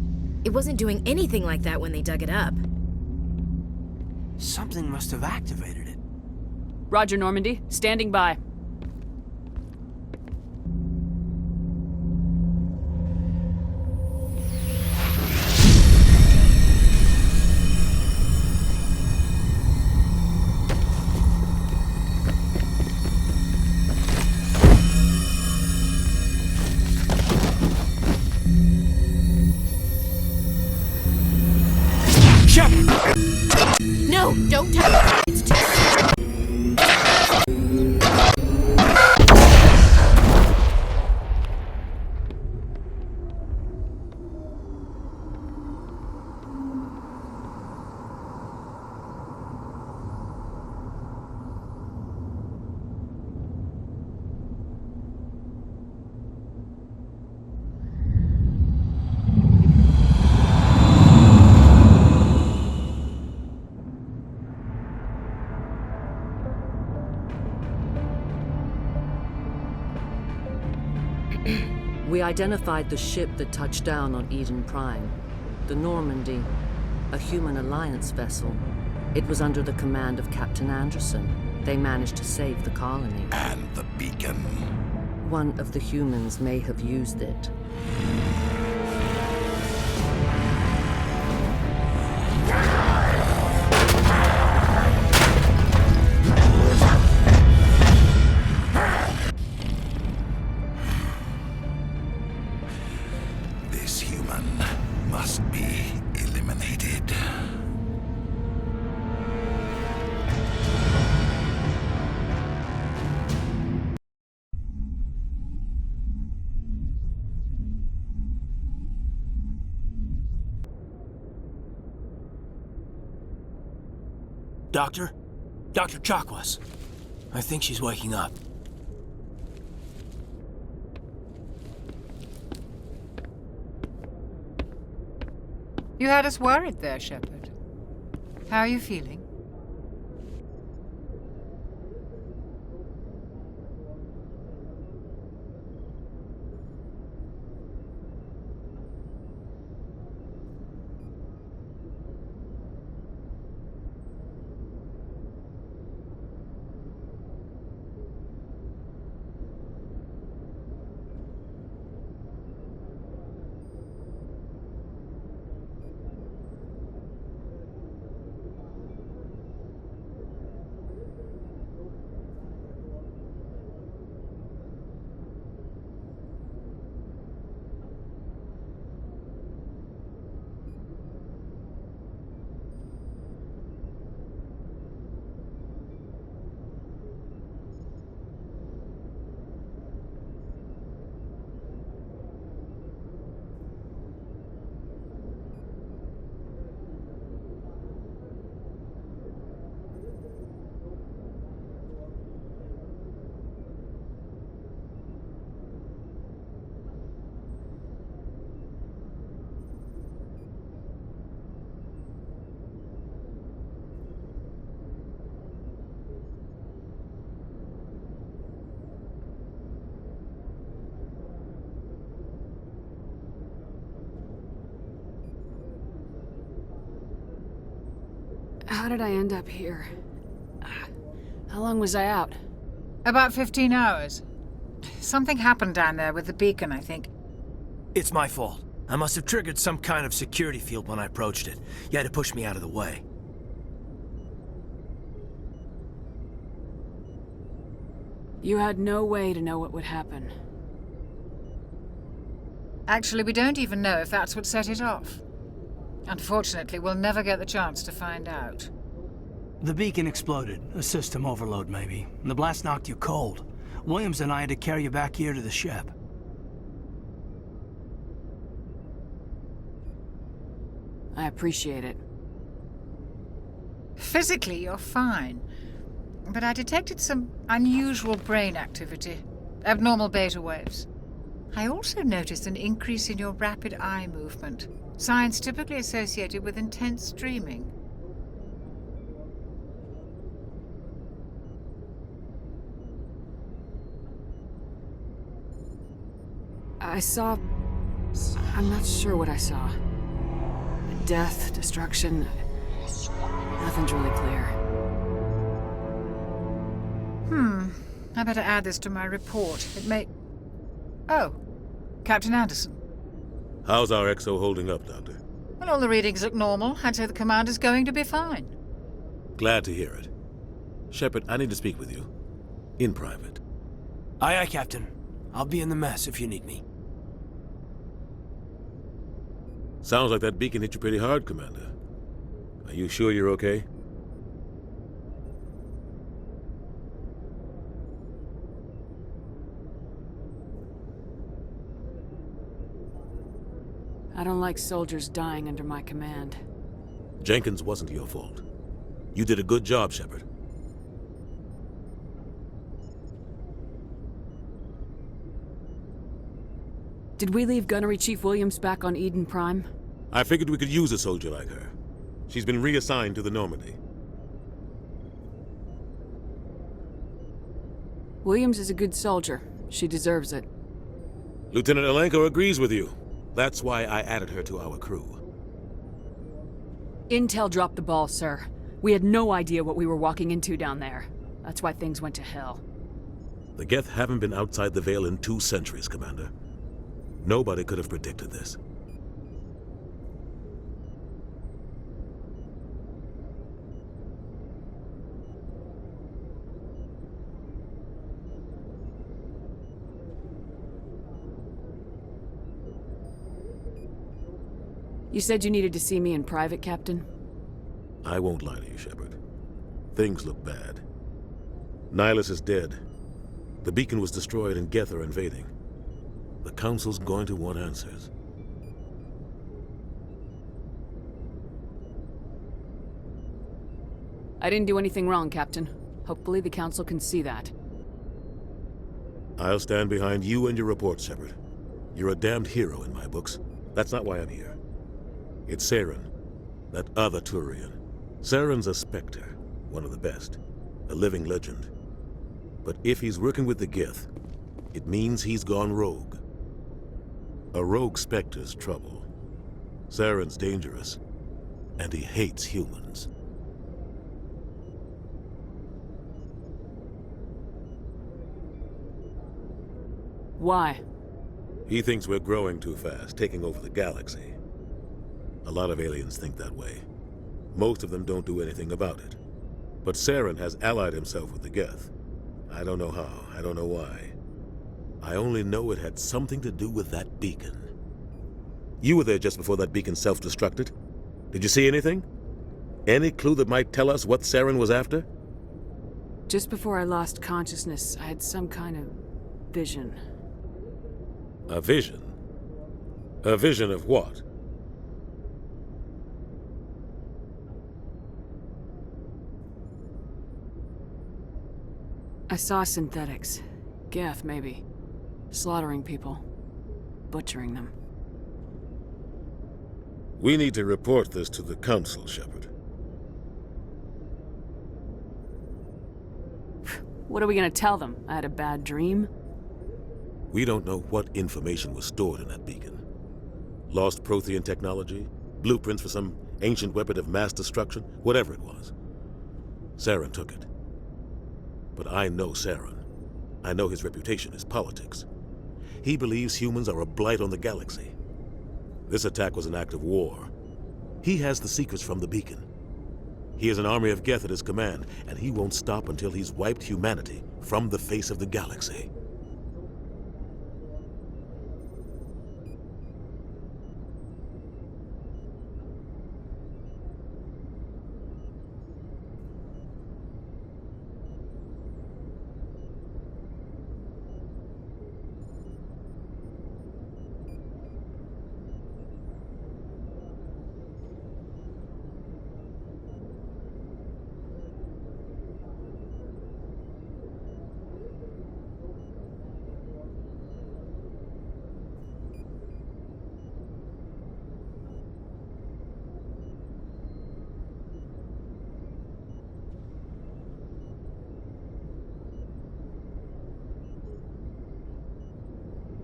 It wasn't doing anything like that when they dug it up. Something must have activated it. Roger, Normandy. Standing by. No, don't touch it. It's too... We identified the ship that touched down on Eden Prime. The Normandy, a human alliance vessel. It was under the command of Captain Anderson. They managed to save the colony. And the beacon. One of the humans may have used it. This human must be eliminated. Doctor? Dr. Chakwas. I think she's waking up. You had us worried there, Shepard. How are you feeling? How did I end up here? How long was I out? About 15 hours. Something happened down there with the beacon, I think. It's my fault. I must have triggered some kind of security field when I approached it. You had to push me out of the way. You had no way to know what would happen. Actually, we don't even know if that's what set it off. Unfortunately, we'll never get the chance to find out. The beacon exploded. A system overload, maybe. The blast knocked you cold. Williams and I had to carry you back here to the ship. I appreciate it. Physically, you're fine. But I detected some unusual brain activity. Abnormal beta waves. I also noticed an increase in your rapid eye movement. Signs typically associated with intense dreaming. I saw... I'm not sure what I saw. Death, destruction... Nothing's really clear. I better add this to my report. It may... Oh, Captain Anderson. How's our XO holding up, Doctor? Well, all the readings look normal. I'd say the commander's going to be fine. Glad to hear it. Shepard, I need to speak with you. In private. Aye, aye, Captain. I'll be in the mess if you need me. Sounds like that beacon hit you pretty hard, Commander. Are you sure you're okay? I don't like soldiers dying under my command. Jenkins wasn't your fault. You did a good job, Shepard. Did we leave Gunnery Chief Williams back on Eden Prime? I figured we could use a soldier like her. She's been reassigned to the Normandy. Williams is a good soldier. She deserves it. Lieutenant Alenko agrees with you. That's why I added her to our crew. Intel dropped the ball, sir. We had no idea what we were walking into down there. That's why things went to hell. The Geth haven't been outside the Veil in 2 centuries, Commander. Nobody could have predicted this. You said you needed to see me in private, Captain? I won't lie to you, Shepard. Things look bad. Nihilus is dead. The beacon was destroyed and Geth are invading. The Council's going to want answers. I didn't do anything wrong, Captain. Hopefully the Council can see that. I'll stand behind you and your report, Shepard. You're a damned hero in my books. That's not why I'm here. It's Saren, that other Turian. Saren's a Spectre, one of the best, a living legend. But if he's working with the Geth, it means he's gone rogue. A rogue Spectre's trouble. Saren's dangerous, and he hates humans. Why? He thinks we're growing too fast, taking over the galaxy. A lot of aliens think that way. Most of them don't do anything about it. But Saren has allied himself with the Geth. I don't know how, I don't know why. I only know it had something to do with that beacon. You were there just before that beacon self-destructed. Did you see anything? Any clue that might tell us what Saren was after? Just before I lost consciousness, I had some kind of vision. A vision? A vision of what? I saw synthetics. Geth, maybe. Slaughtering people. Butchering them. We need to report this to the Council, Shepard. What are we gonna tell them? I had a bad dream? We don't know what information was stored in that beacon. Lost Prothean technology? Blueprints for some ancient weapon of mass destruction? Whatever it was. Saren took it. But I know Saren. I know his reputation is politics. He believes humans are a blight on the galaxy. This attack was an act of war. He has the secrets from the beacon. He has an army of Geth at his command, and he won't stop until he's wiped humanity from the face of the galaxy.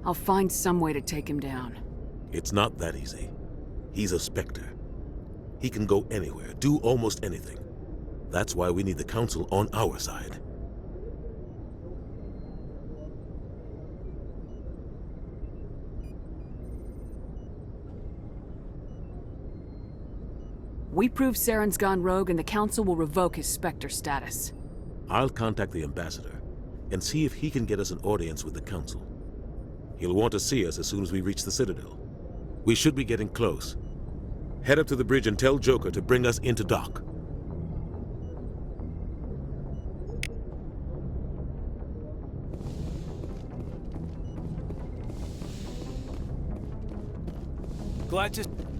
I'll find some way to take him down. It's not that easy. He's a Spectre. He can go anywhere, do almost anything. That's why we need the Council on our side. We prove Saren's gone rogue and the Council will revoke his Spectre status. I'll contact the Ambassador and see if he can get us an audience with the Council. He'll want to see us as soon as we reach the Citadel. We should be getting close. Head up to the bridge and tell Joker to bring us into dock.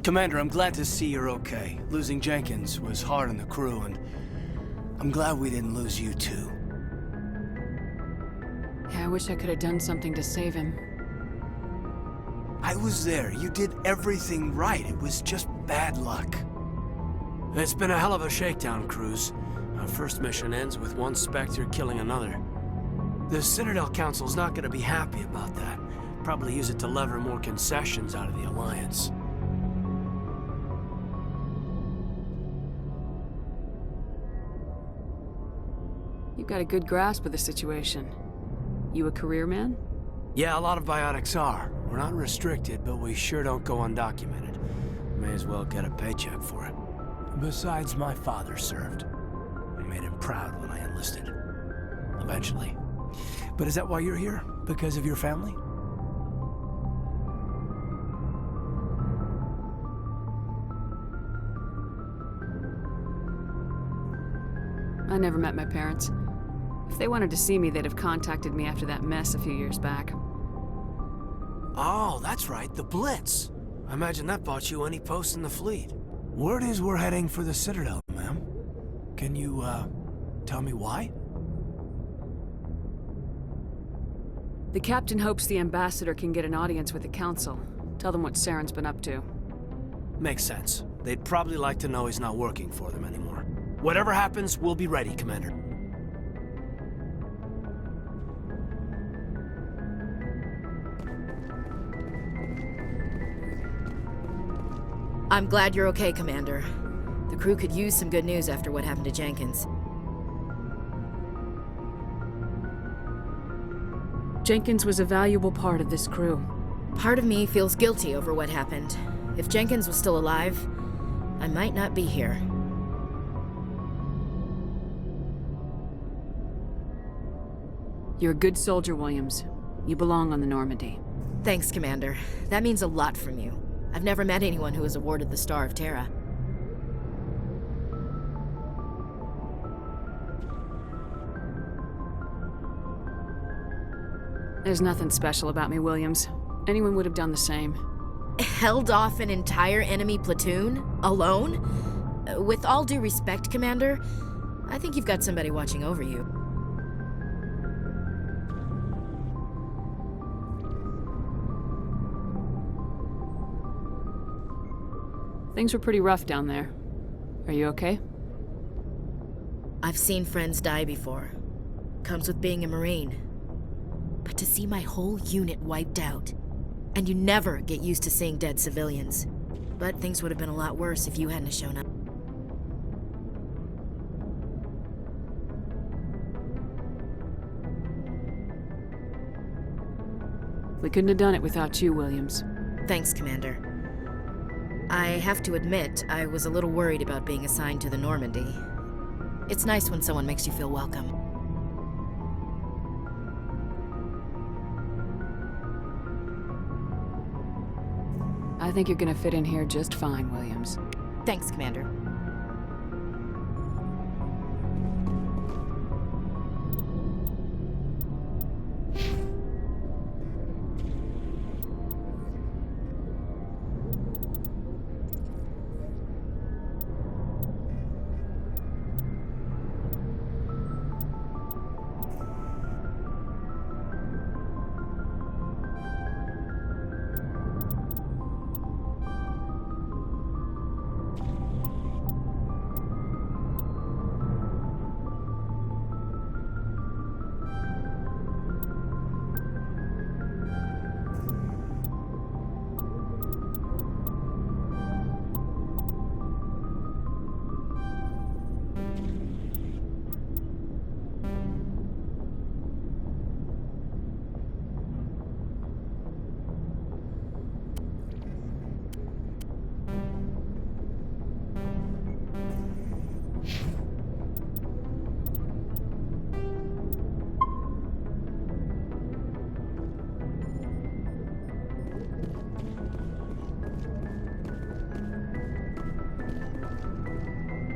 Commander, I'm glad to see you're okay. Losing Jenkins was hard on the crew, and I'm glad we didn't lose you too. Yeah, I wish I could have done something to save him. I was there. You did everything right. It was just bad luck. It's been a hell of a shakedown, Cruz. Our first mission ends with one Spectre killing another. The Citadel Council's not gonna be happy about that. Probably use it to lever more concessions out of the Alliance. You've got a good grasp of the situation. You a career man? Yeah, a lot of biotics are. We're not restricted, but we sure don't go undocumented. May as well get a paycheck for it. Besides, my father served. I made him proud when I enlisted. Eventually. But is that why you're here? Because of your family? I never met my parents. If they wanted to see me, they'd have contacted me after that mess a few years back. Oh, that's right, the Blitz. I imagine that bought you any post in the fleet. Word is we're heading for the Citadel, ma'am. Can you, tell me why? The captain hopes the Ambassador can get an audience with the Council. Tell them what Saren's been up to. Makes sense. They'd probably like to know he's not working for them anymore. Whatever happens, we'll be ready, Commander. I'm glad you're okay, Commander. The crew could use some good news after what happened to Jenkins. Jenkins was a valuable part of this crew. Part of me feels guilty over what happened. If Jenkins was still alive, I might not be here. You're a good soldier, Williams. You belong on the Normandy. Thanks, Commander. That means a lot from you. I've never met anyone who was awarded the Star of Terra. There's nothing special about me, Williams. Anyone would have done the same. Held off an entire enemy platoon? Alone? With all due respect, Commander, I think you've got somebody watching over you. Things were pretty rough down there. Are you okay? I've seen friends die before. Comes with being a Marine. But to see my whole unit wiped out, and you never get used to seeing dead civilians. But things would have been a lot worse if you hadn't shown up. We couldn't have done it without you, Williams. Thanks, Commander. I have to admit, I was a little worried about being assigned to the Normandy. It's nice when someone makes you feel welcome. I think you're gonna fit in here just fine, Williams. Thanks, Commander.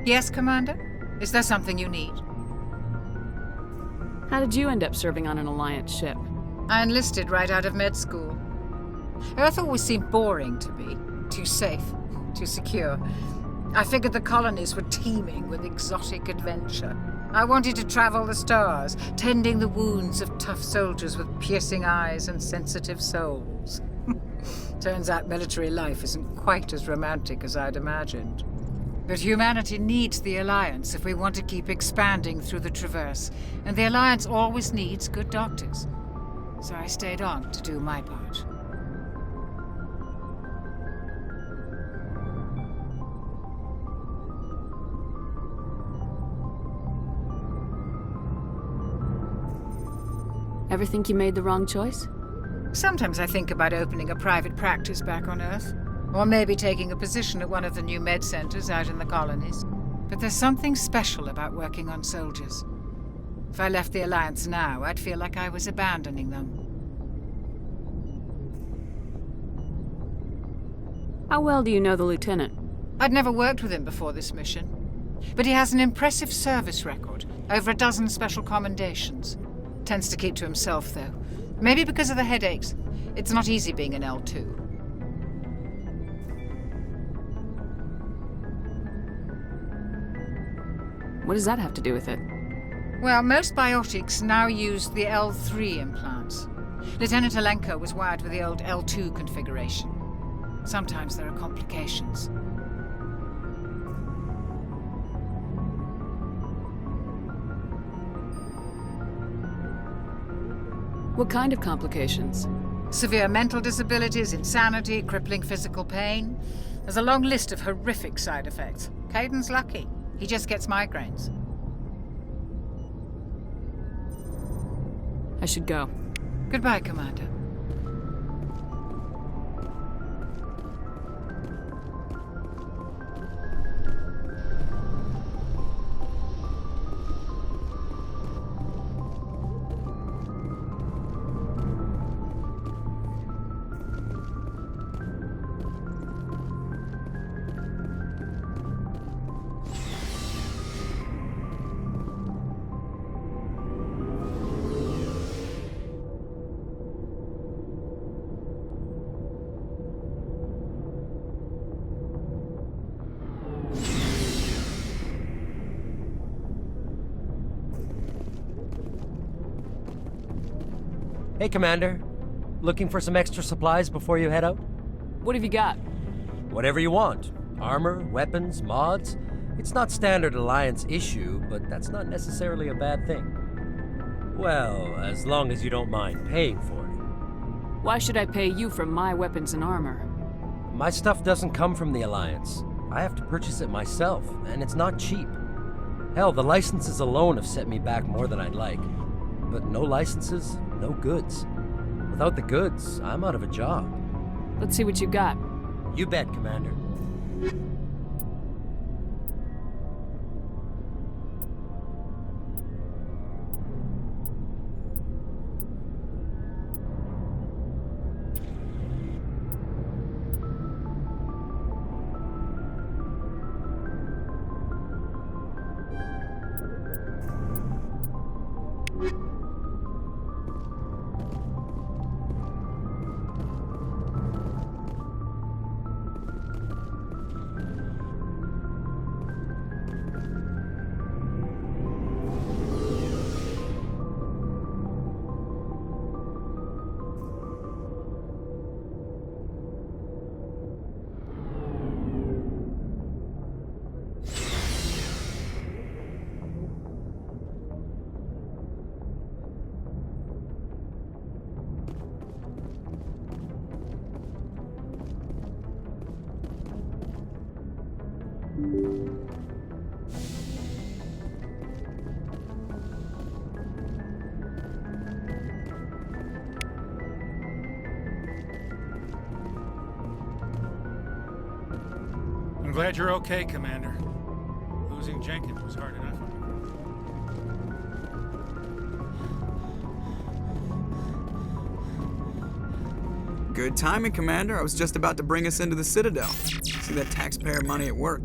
Yes, Commander? Is there something you need? How did you end up serving on an Alliance ship? I enlisted right out of med school. Earth always seemed boring to me. Too safe, too secure. I figured the colonies were teeming with exotic adventure. I wanted to travel the stars, tending the wounds of tough soldiers with piercing eyes and sensitive souls. Turns out military life isn't quite as romantic as I'd imagined. But humanity needs the Alliance if we want to keep expanding through the Traverse, and the Alliance always needs good doctors. So I stayed on to do my part. Ever think you made the wrong choice? Sometimes I think about opening a private practice back on Earth, or maybe taking a position at one of the new med centers out in the colonies. But there's something special about working on soldiers. If I left the Alliance now, I'd feel like I was abandoning them. How well do you know the Lieutenant? I'd never worked with him before this mission, but he has an impressive service record, over a dozen special commendations. Tends to keep to himself, though. Maybe because of the headaches. It's not easy being an L2. What does that have to do with it? Well, most biotics now use the L3 implants. Lieutenant Alenko was wired with the old L2 configuration. Sometimes there are complications. What kind of complications? Severe mental disabilities, insanity, crippling physical pain. There's a long list of horrific side effects. Caden's lucky. He just gets migraines. I should go. Goodbye, Commander. Hey, Commander. Looking for some extra supplies before you head out? What have you got? Whatever you want. Armor, weapons, mods. It's not standard Alliance issue, but that's not necessarily a bad thing. Well, as long as you don't mind paying for it. Why should I pay you for my weapons and armor? My stuff doesn't come from the Alliance. I have to purchase it myself, and it's not cheap. Hell, the licenses alone have set me back more than I'd like. But no licenses, no goods. Without the goods, I'm out of a job. Let's see what you got. You bet, Commander. I'm glad you're okay, Commander. Losing Jenkins was hard enough. Good timing, Commander. I was just about to bring us into the Citadel. See that taxpayer money at work.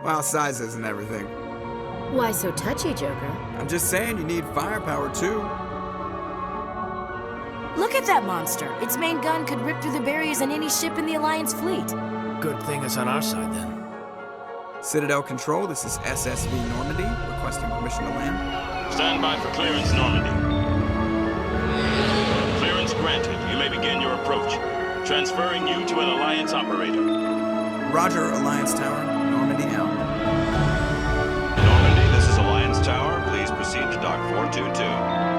Well, sizes and everything. Why so touchy, Joker? I'm just saying you need firepower, too. Look at that monster. Its main gun could rip through the barriers in any ship in the Alliance fleet. Good thing it's on our side, then. Citadel Control, this is SSV Normandy, requesting permission to land. Stand by for clearance, Normandy. Clearance granted. You may begin your approach. Transferring you to an Alliance operator. Roger, Alliance Tower. Normandy out. Normandy, this is Alliance Tower. Please proceed to Dock 422.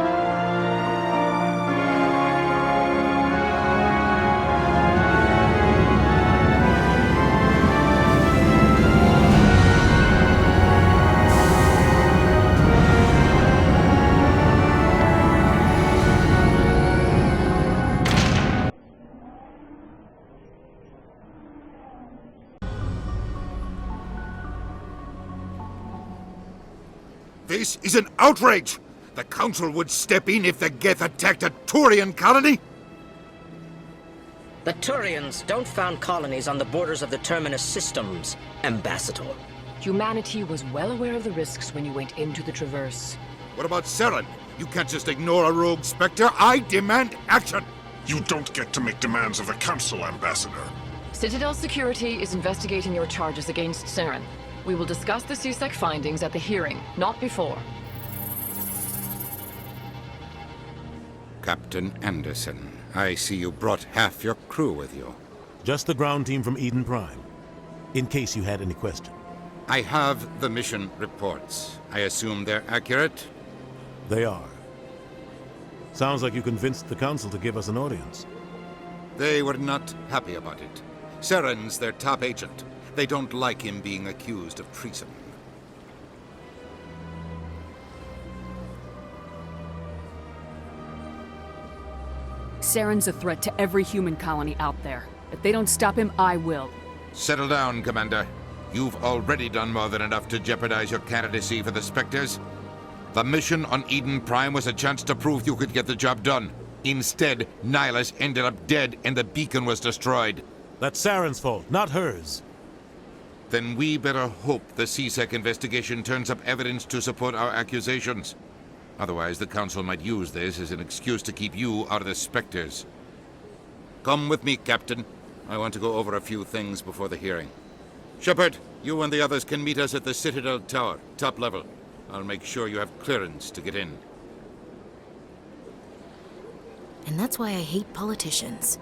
This is an outrage! The Council would step in if the Geth attacked a Turian colony? The Turians don't found colonies on the borders of the Terminus systems, Ambassador. Humanity was well aware of the risks when you went into the Traverse. What about Saren? You can't just ignore a rogue Spectre. I demand action! You don't get to make demands of the Council, Ambassador. Citadel Security is investigating your charges against Saren. We will discuss the CSEC findings at the hearing, not before. Captain Anderson, I see you brought half your crew with you. Just the ground team from Eden Prime, in case you had any question. I have the mission reports. I assume they're accurate? They are. Sounds like you convinced the Council to give us an audience. They were not happy about it. Saren's their top agent. They don't like him being accused of treason. Saren's a threat to every human colony out there. If they don't stop him, I will. Settle down, Commander. You've already done more than enough to jeopardize your candidacy for the Spectres. The mission on Eden Prime was a chance to prove you could get the job done. Instead, Nihilus ended up dead and the beacon was destroyed. That's Saren's fault, not hers. Then we better hope the CSEC investigation turns up evidence to support our accusations. Otherwise, the Council might use this as an excuse to keep you out of the Spectres. Come with me, Captain. I want to go over a few things before the hearing. Shepard, you and the others can meet us at the Citadel Tower, top level. I'll make sure you have clearance to get in. And that's why I hate politicians.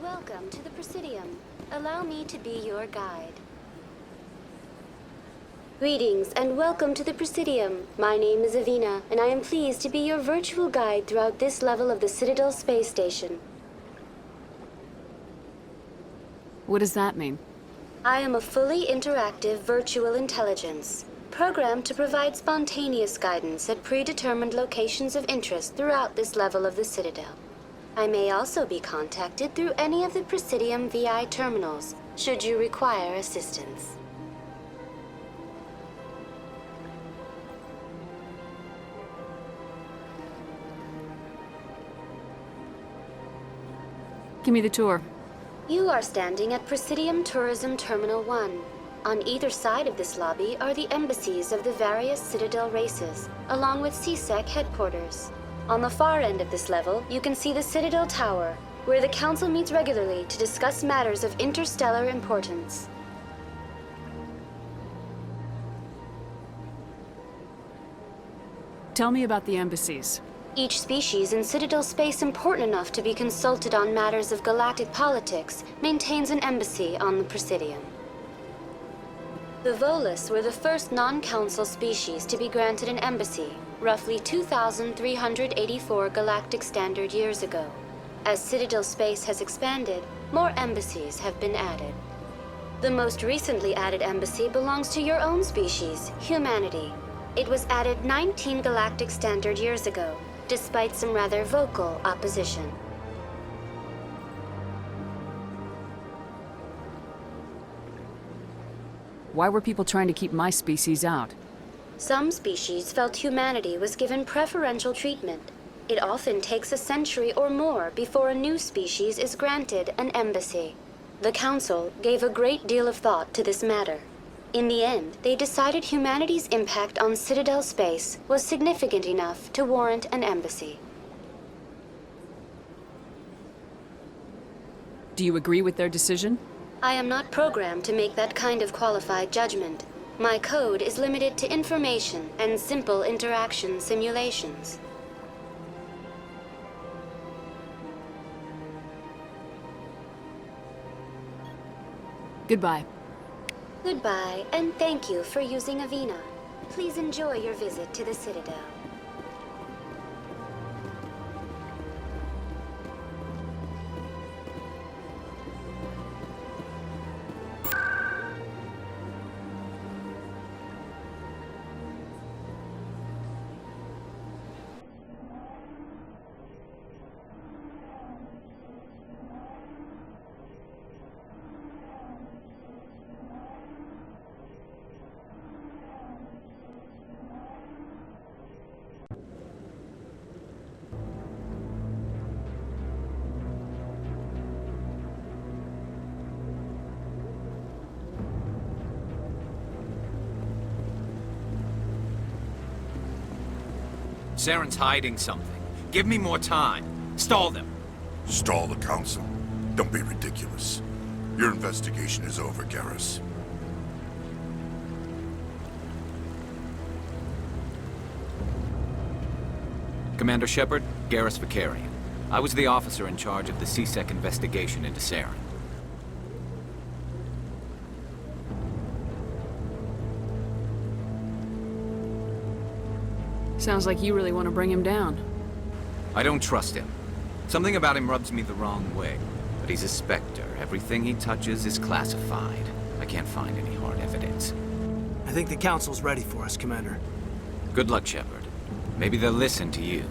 Welcome to the Presidium. Allow me to be your guide. Greetings and welcome to the Presidium. My name is Avina, and I am pleased to be your virtual guide throughout this level of the Citadel space station. What does that mean? I am a fully interactive virtual intelligence, programmed to provide spontaneous guidance at predetermined locations of interest throughout this level of the Citadel. I may also be contacted through any of the Presidium VI terminals, should you require assistance. Give me the tour. You are standing at Presidium Tourism Terminal 1. On either side of this lobby are the embassies of the various Citadel races, along with CSEC headquarters. On the far end of this level, you can see the Citadel Tower, where the Council meets regularly to discuss matters of interstellar importance. Tell me about the embassies. Each species in Citadel space important enough to be consulted on matters of galactic politics maintains an embassy on the Presidium. The Volus were the first non-Council species to be granted an embassy, roughly 2,384 galactic standard years ago. As Citadel space has expanded, more embassies have been added. The most recently added embassy belongs to your own species, humanity. It was added 19 galactic standard years ago, despite some rather vocal opposition. Why were people trying to keep my species out? Some species felt humanity was given preferential treatment. It often takes a century or more before a new species is granted an embassy. The Council gave a great deal of thought to this matter. In the end, they decided humanity's impact on Citadel space was significant enough to warrant an embassy. Do you agree with their decision? I am not programmed to make that kind of qualified judgment. My code is limited to information and simple interaction simulations. Goodbye. Goodbye, and thank you for using Avina. Please enjoy your visit to the Citadel. Saren's hiding something. Give me more time. Stall them. Stall the Council? Don't be ridiculous. Your investigation is over, Garrus. Commander Shepard, Garrus Vicarian. I was the officer in charge of the CSEC investigation into Saren. Sounds like you really want to bring him down. I don't trust him. Something about him rubs me the wrong way. But he's a Spectre. Everything he touches is classified. I can't find any hard evidence. I think the Council's ready for us, Commander. Good luck, Shepard. Maybe they'll listen to you.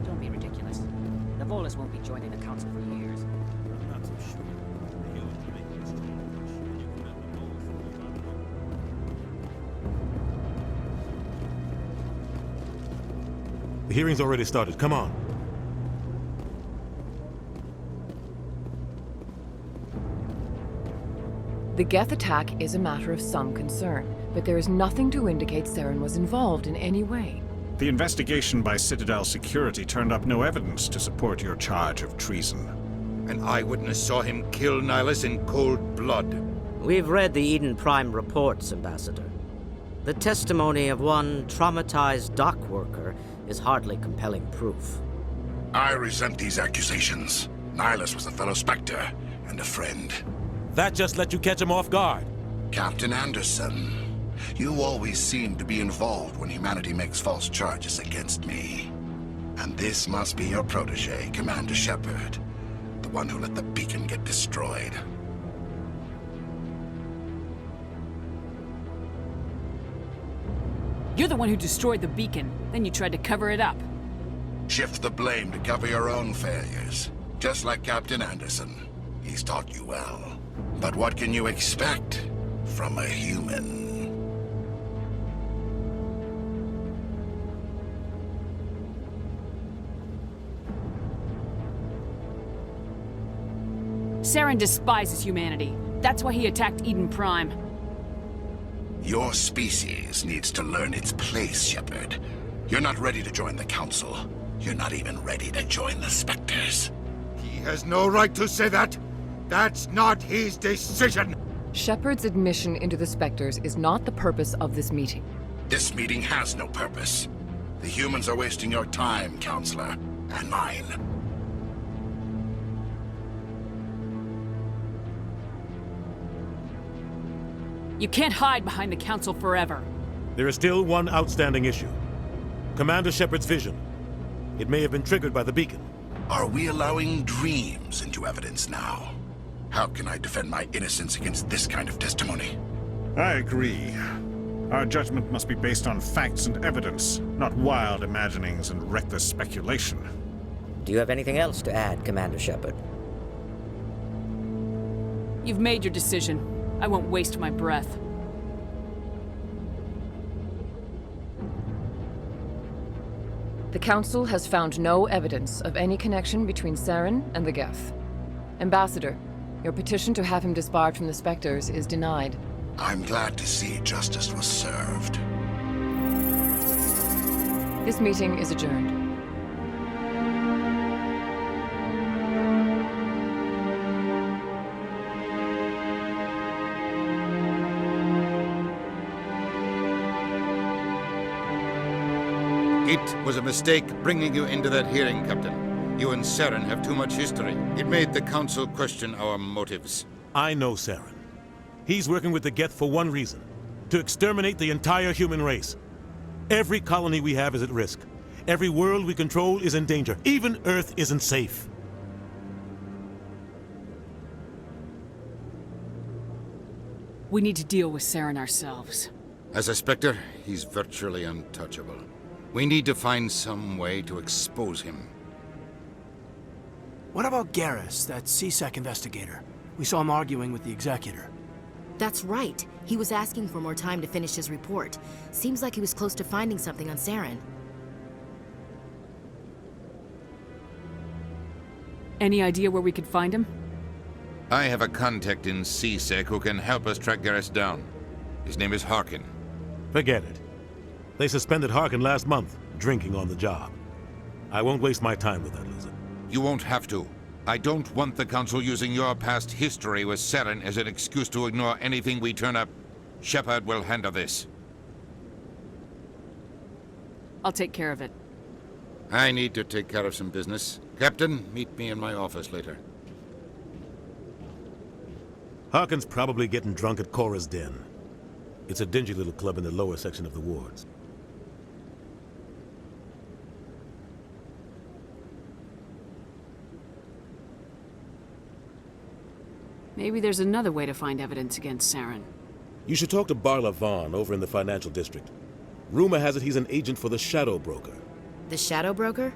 Don't be ridiculous. The Volus won't be joining the Council for years. I'm not so sure. The hearing's already started. Come on. The Geth attack is a matter of some concern, but there is nothing to indicate Saren was involved in any way. The investigation by Citadel Security turned up no evidence to support your charge of treason. An eyewitness saw him kill Nihilus in cold blood. We've read the Eden Prime reports, Ambassador. The testimony of one traumatized dock worker is hardly compelling proof. I resent these accusations. Nihilus was a fellow Spectre and a friend. That just let you catch him off guard. Captain Anderson, you always seem to be involved when humanity makes false charges against me. And this must be your protege, Commander Shepard, the one who let the beacon get destroyed. You're the one who destroyed the beacon, then you tried to cover it up. Shift the blame to cover your own failures. Just like Captain Anderson. He's taught you well. But what can you expect from a human? Saren despises humanity. That's why he attacked Eden Prime. Your species needs to learn its place, Shepard. You're not ready to join the Council. You're not even ready to join the Spectres. He has no right to say that. That's not his decision. Shepard's admission into the Spectres is not the purpose of this meeting. This meeting has no purpose. The humans are wasting your time, Counselor, and mine. You can't hide behind the Council forever. There is still one outstanding issue. Commander Shepard's vision. It may have been triggered by the beacon. Are we allowing dreams into evidence now? How can I defend my innocence against this kind of testimony? I agree. Our judgment must be based on facts and evidence, not wild imaginings and reckless speculation. Do you have anything else to add, Commander Shepard? You've made your decision. I won't waste my breath. The Council has found no evidence of any connection between Saren and the Geth. Ambassador, your petition to have him disbarred from the Spectres is denied. I'm glad to see justice was served. This meeting is adjourned. It was a mistake bringing you into that hearing, Captain. You and Saren have too much history. It made the Council question our motives. I know Saren. He's working with the Geth for one reason. To exterminate the entire human race. Every colony we have is at risk. Every world we control is in danger. Even Earth isn't safe. We need to deal with Saren ourselves. As a Spectre, he's virtually untouchable. We need to find some way to expose him. What about Garrus, that CSEC investigator? We saw him arguing with the Executor. That's right. He was asking for more time to finish his report. Seems like he was close to finding something on Saren. Any idea where we could find him? I have a contact in CSEC who can help us track Garrus down. His name is Harkin. Forget it. They suspended Harkin last month, drinking on the job. I won't waste my time with that loser. You won't have to. I don't want the Council using your past history with Saren as an excuse to ignore anything we turn up. Shepard will handle this. I'll take care of it. I need to take care of some business. Captain, meet me in my office later. Harkin's probably getting drunk at Cora's Den. It's a dingy little club in the lower section of the wards. Maybe there's another way to find evidence against Saren. You should talk to Barla Vaughn over in the financial district. Rumor has it he's an agent for the Shadow Broker. The Shadow Broker?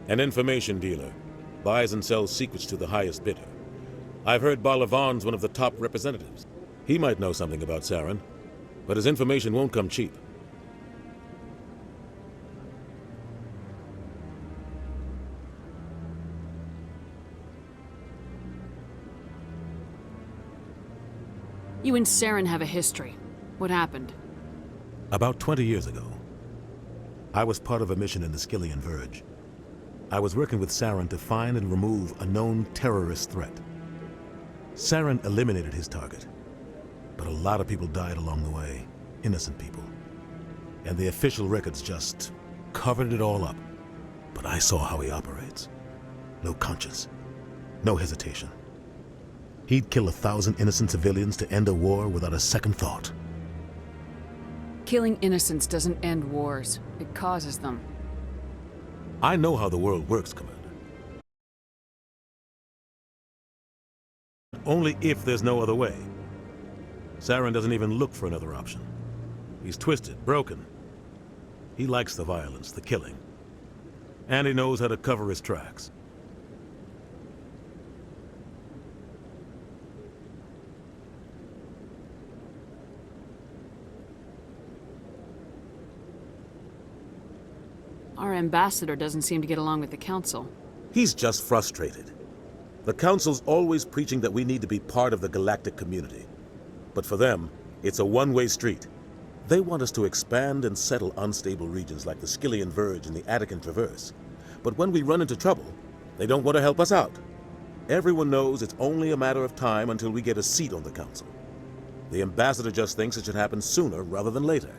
An information dealer. Buys and sells secrets to the highest bidder. I've heard Barla Vaughn's one of the top representatives. He might know something about Saren, but his information won't come cheap. You and Saren have a history. What happened? About 20 years ago, I was part of a mission in the Skillian Verge. I was working with Saren to find and remove a known terrorist threat. Saren eliminated his target, but a lot of people died along the way, innocent people. And the official records just covered it all up. But I saw how he operates. No conscience, no hesitation. He'd kill 1,000 innocent civilians to end a war without a second thought. Killing innocents doesn't end wars. It causes them. I know how the world works, Commander. Only if there's no other way. Saren doesn't even look for another option. He's twisted, broken. He likes the violence, the killing. And he knows how to cover his tracks. Our ambassador doesn't seem to get along with the council. He's just frustrated. The Council's always preaching that we need to be part of the galactic community. But for them, it's a one-way street. They want us to expand and settle unstable regions like the Skillian Verge and the Attican Traverse. But when we run into trouble, they don't want to help us out. Everyone knows it's only a matter of time until we get a seat on the Council. The ambassador just thinks it should happen sooner rather than later.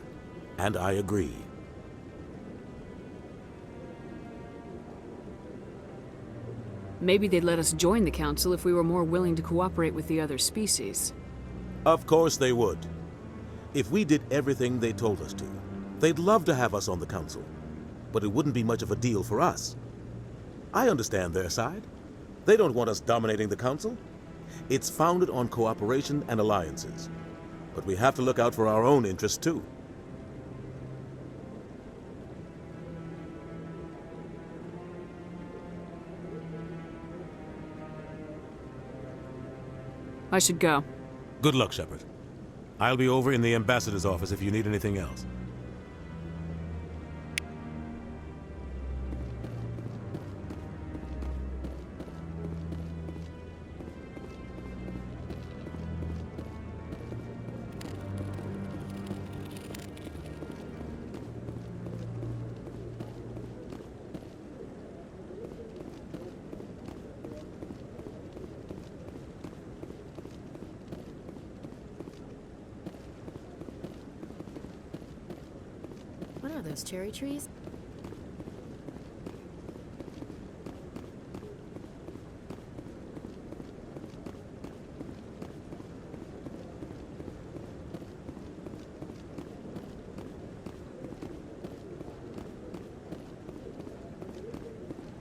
And I agree. Maybe they'd let us join the council if we were more willing to cooperate with the other species. Of course they would. If we did everything they told us to, they'd love to have us on the Council. But it wouldn't be much of a deal for us. I understand their side. They don't want us dominating the Council. It's founded on cooperation and alliances. But we have to look out for our own interests too. I should go. Good luck, Shepard. I'll be over in the ambassador's office if you need anything else. What are those, cherry trees?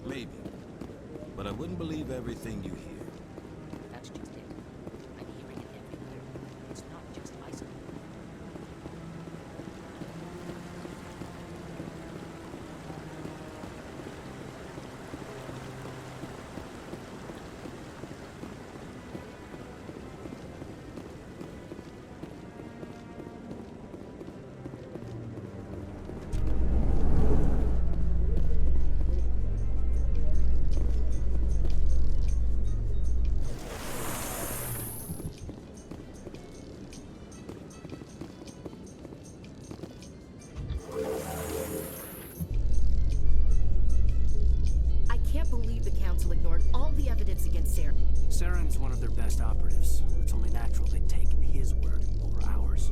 Maybe. But I wouldn't believe everything you hear. That's just it. I'm hearing it everywhere. It's not just isolated. Saren's one of their best operatives. It's only natural they take his word over ours.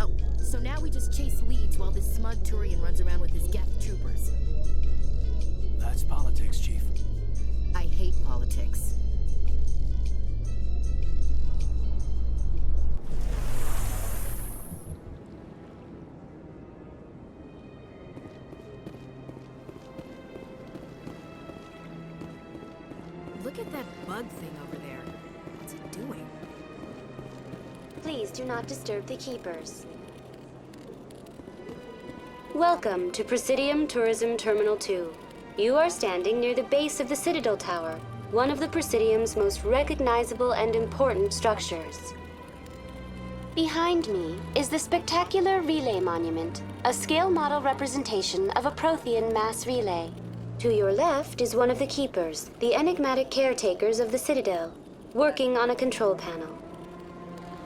Oh, so now we just chase leads while this smug Turian runs around with his Geth troopers. That's politics, Chief. I hate politics. Look at that bug thing over there. What's it doing? Please do not disturb the keepers. Welcome to Presidium Tourism Terminal 2. You are standing near the base of the Citadel Tower, one of the Presidium's most recognizable and important structures. Behind me is the spectacular Relay Monument, a scale model representation of a Prothean mass relay. To your left is one of the keepers, the enigmatic caretakers of the Citadel, working on a control panel.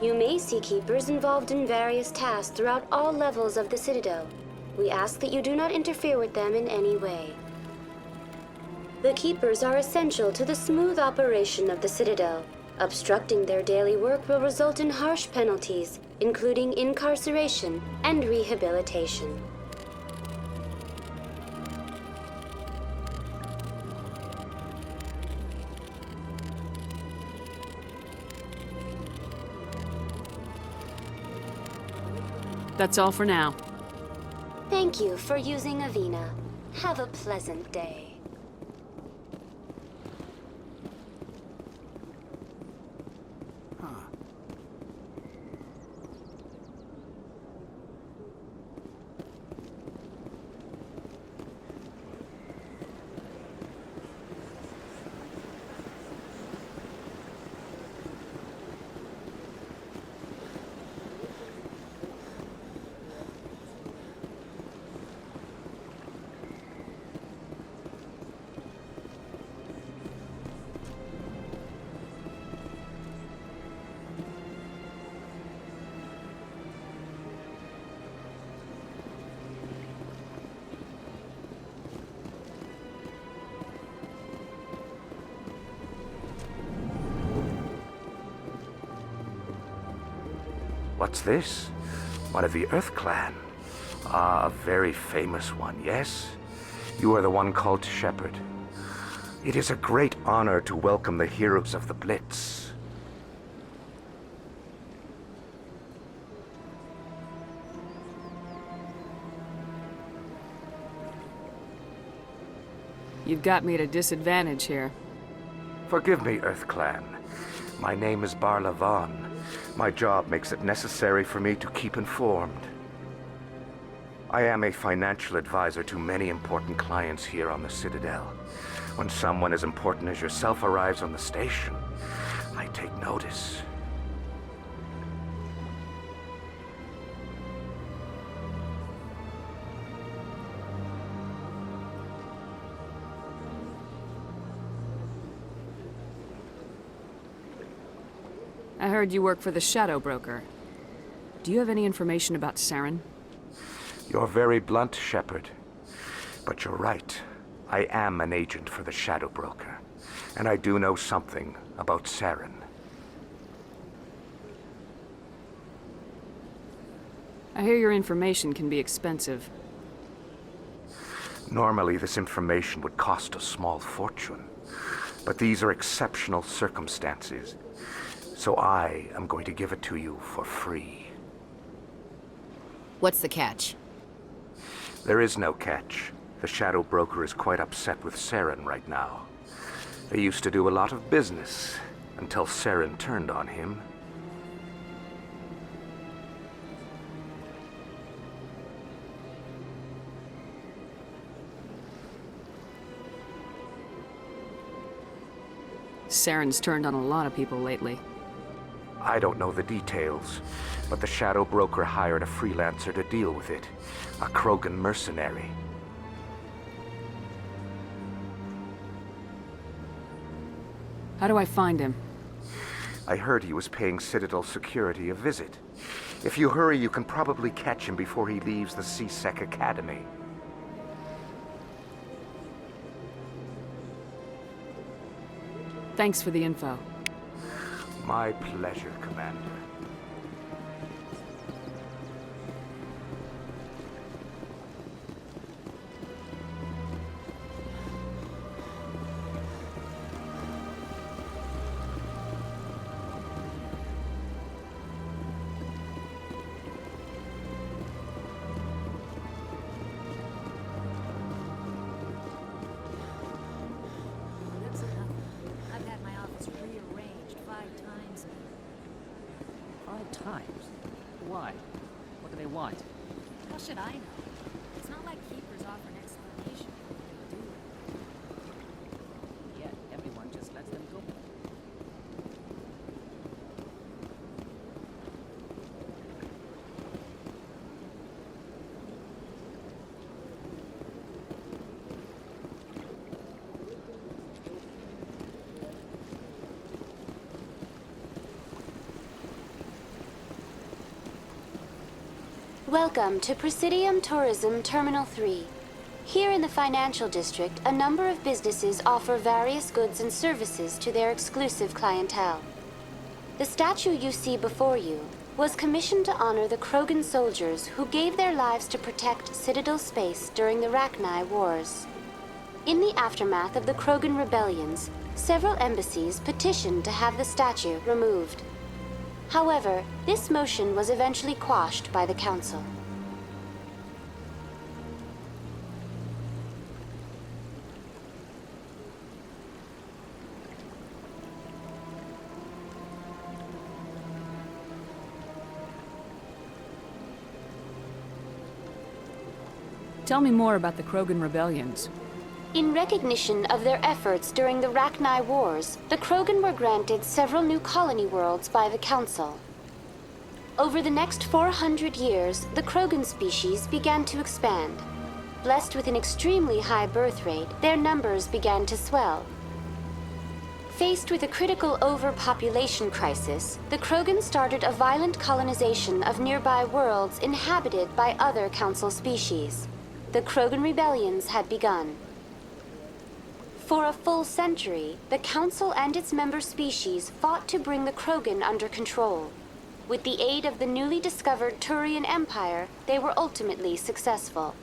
You may see keepers involved in various tasks throughout all levels of the Citadel. We ask that you do not interfere with them in any way. The keepers are essential to the smooth operation of the Citadel. Obstructing their daily work will result in harsh penalties, including incarceration and rehabilitation. That's all for now. Thank you for using Avina. Have a pleasant day. What's this? One of the Earth Clan. Ah, a very famous one, yes? You are the one called Shepard. It is a great honor to welcome the heroes of the Blitz. You've got me at a disadvantage here. Forgive me, Earth Clan. My name is Barla Vaughn. My job makes it necessary for me to keep informed. I am a financial advisor to many important clients here on the Citadel. When someone as important as yourself arrives on the station, I take notice. I heard you work for the Shadow Broker. Do you have any information about Saren? You're very blunt, Shepard. But you're right. I am an agent for the Shadow Broker. And I do know something about Saren. I hear your information can be expensive. Normally, this information would cost a small fortune. But these are exceptional circumstances. So I am going to give it to you for free. What's the catch? There is no catch. The Shadow Broker is quite upset with Saren right now. They used to do a lot of business until Saren turned on him. Saren's turned on a lot of people lately. I don't know the details, but the Shadow Broker hired a freelancer to deal with it. A Krogan mercenary. How do I find him? I heard he was paying Citadel security a visit. If you hurry, you can probably catch him before he leaves the C-Sec Academy. Thanks for the info. My pleasure, Commander. Why? What do they want? How should I know? It's not like keepers offer an explanation for what they do. Yet everyone just lets them go. Welcome to Presidium Tourism Terminal 3. Here in the financial district, a number of businesses offer various goods and services to their exclusive clientele. The statue you see before you was commissioned to honor the Krogan soldiers who gave their lives to protect Citadel space during the Rachni Wars. In the aftermath of the Krogan Rebellions, several embassies petitioned to have the statue removed. However, this motion was eventually quashed by the Council. Tell me more about the Krogan Rebellions. In recognition of their efforts during the Rachni Wars, the Krogan were granted several new colony worlds by the Council. Over the next 400 years, the Krogan species began to expand. Blessed with an extremely high birth rate, their numbers began to swell. Faced with a critical overpopulation crisis, the Krogan started a violent colonization of nearby worlds inhabited by other Council species. The Krogan Rebellions had begun. For a full century, the Council and its member species fought to bring the Krogan under control. With the aid of the newly discovered Turian Empire, they were ultimately successful.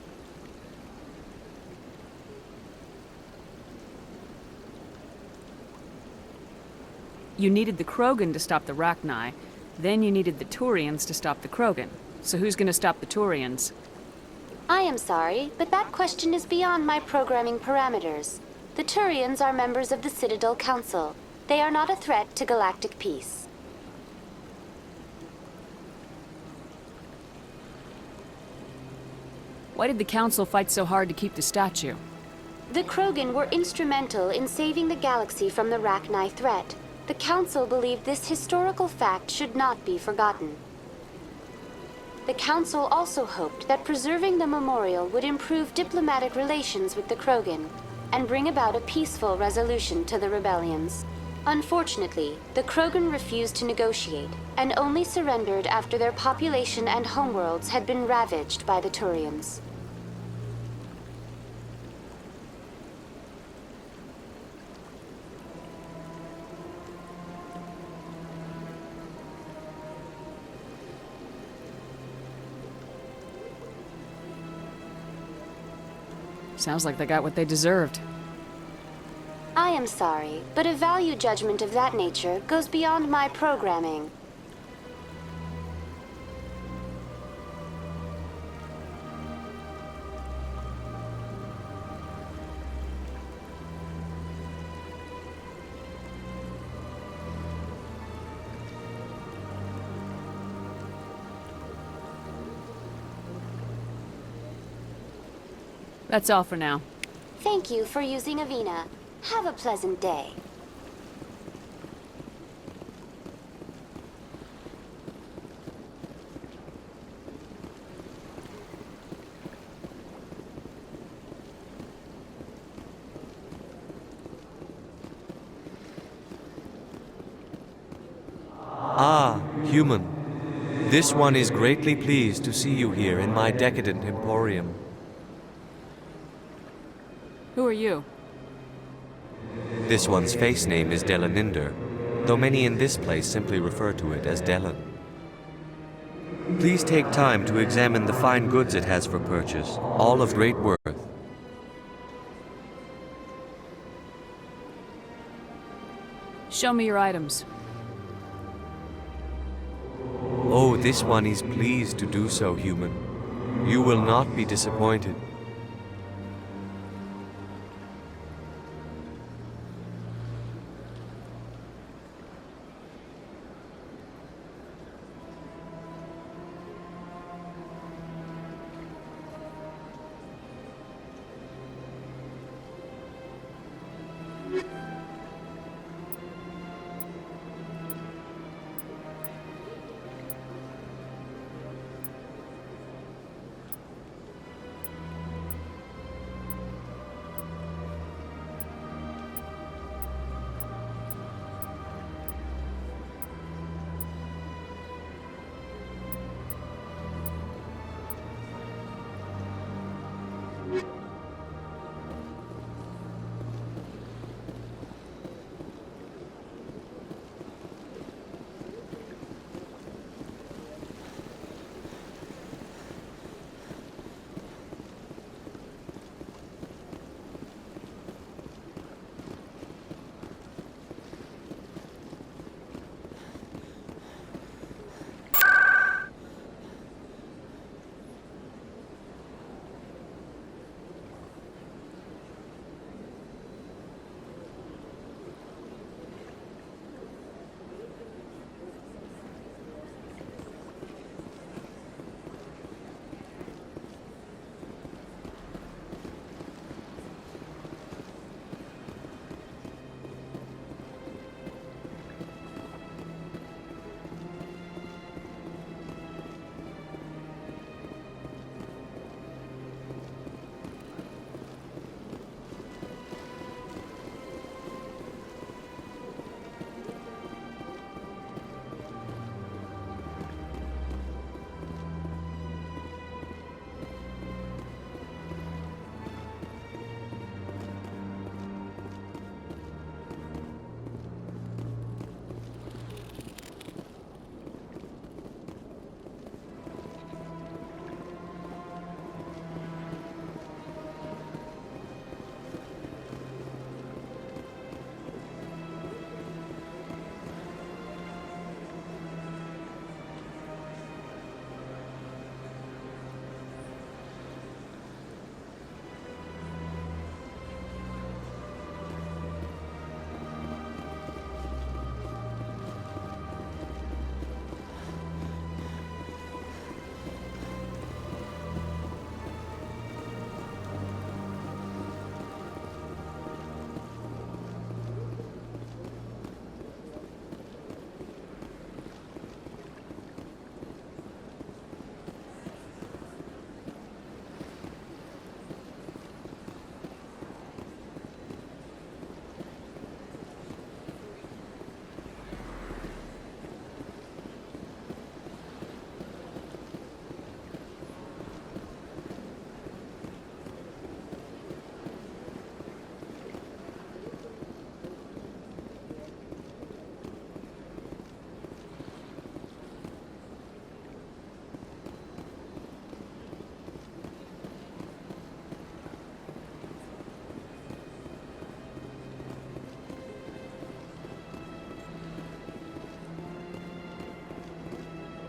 You needed the Krogan to stop the Rachni, then you needed the Turians to stop the Krogan. So who's gonna stop the Turians? I am sorry, but that question is beyond my programming parameters. The Turians are members of the Citadel Council. They are not a threat to galactic peace. Why did the Council fight so hard to keep the statue? The Krogan were instrumental in saving the galaxy from the Rachni threat. The Council believed this historical fact should not be forgotten. The Council also hoped that preserving the memorial would improve diplomatic relations with the Krogan and bring about a peaceful resolution to the rebellions. Unfortunately, the Krogan refused to negotiate and only surrendered after their population and homeworlds had been ravaged by the Turians. Sounds like they got what they deserved. I am sorry, but a value judgment of that nature goes beyond my programming. That's all for now. Thank you for using Avina. Have a pleasant day. Ah, human. This one is greatly pleased to see you here in my decadent emporium. Who are you? This one's face name is Delaninder, though many in this place simply refer to it as Delan. Please take time to examine the fine goods it has for purchase, all of great worth. Show me your items. Oh, this one is pleased to do so, human. You will not be disappointed.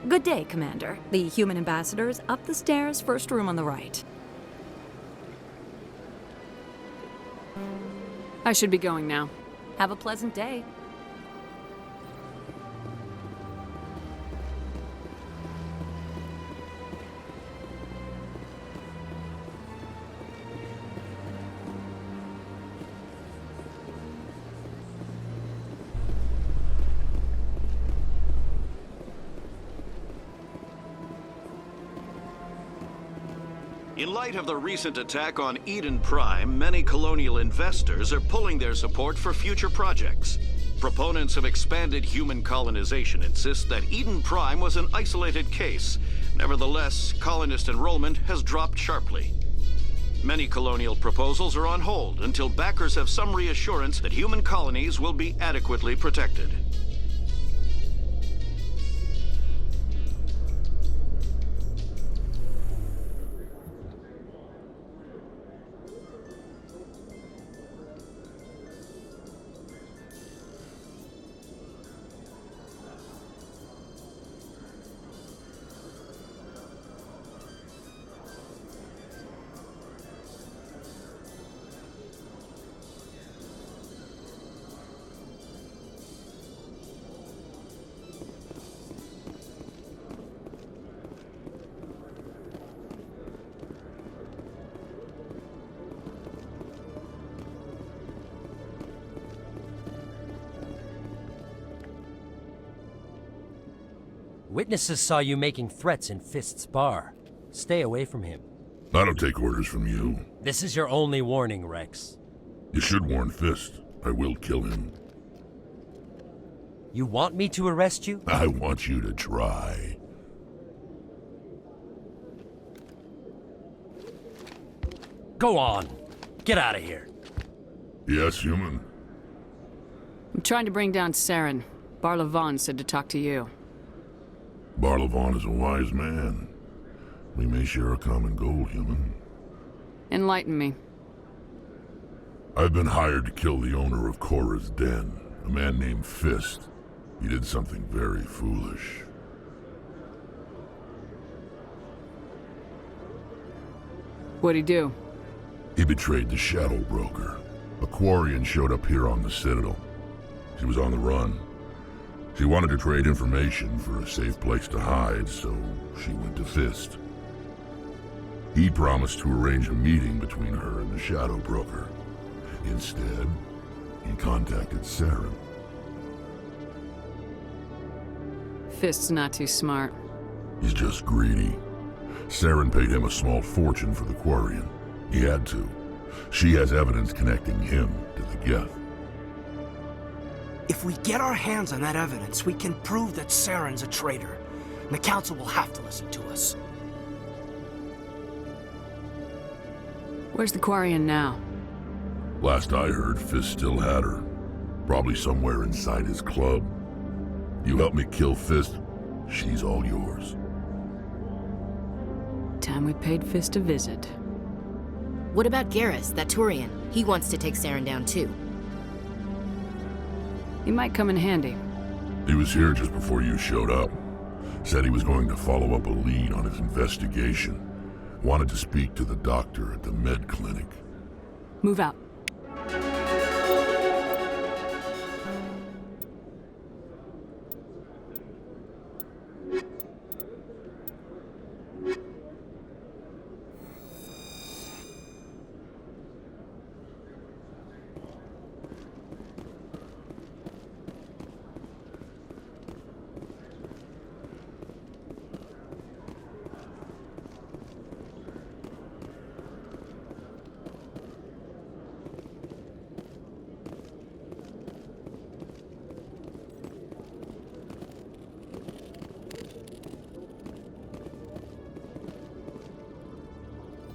Good day, Commander. The human ambassador is up the stairs, first room on the right. I should be going now. Have a pleasant day. In light of the recent attack on Eden Prime, many colonial investors are pulling their support for future projects. Proponents of expanded human colonization insist that Eden Prime was an isolated case. Nevertheless, colonist enrollment has dropped sharply. Many colonial proposals are on hold until backers have some reassurance that human colonies will be adequately protected. Witnesses saw you making threats in Fist's bar. Stay away from him. I don't take orders from you. This is your only warning, Rex. You should warn Fist. I will kill him. You want me to arrest you? I want you to try. Go on. Get out of here. Yes, human. I'm trying to bring down Saren. Barla Vaughn said to talk to you. Barla Vaughn is a wise man. We may share a common goal, human. Enlighten me. I've been hired to kill the owner of Korra's Den, a man named Fist. He did something very foolish. What'd he do? He betrayed the Shadow Broker. A Quarian showed up here on the Citadel. She was on the run. She wanted to trade information for a safe place to hide, so she went to Fist. He promised to arrange a meeting between her and the Shadow Broker. Instead, he contacted Saren. Fist's not too smart. He's just greedy. Saren paid him a small fortune for the Quarian. He had to. She has evidence connecting him to the Geth. If we get our hands on that evidence, we can prove that Saren's a traitor. And the Council will have to listen to us. Where's the Quarian now? Last I heard, Fist still had her. Probably somewhere inside his club. You help me kill Fist, she's all yours. Time we paid Fist a visit. What about Garrus, that Turian? He wants to take Saren down too. He might come in handy. He was here just before you showed up. Said he was going to follow up a lead on his investigation. Wanted to speak to the doctor at the med clinic. Move out.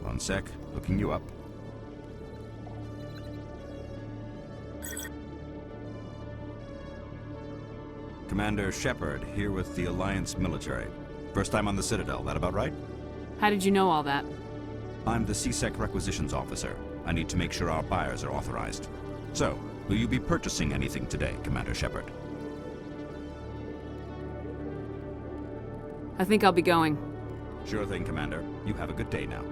One sec, looking you up. Commander Shepard, here with the Alliance military. First time on the Citadel, that about right? How did you know all that? I'm the CSEC requisitions officer. I need to make sure our buyers are authorized. So, will you be purchasing anything today, Commander Shepard? I think I'll be going. Sure thing, Commander. You have a good day now.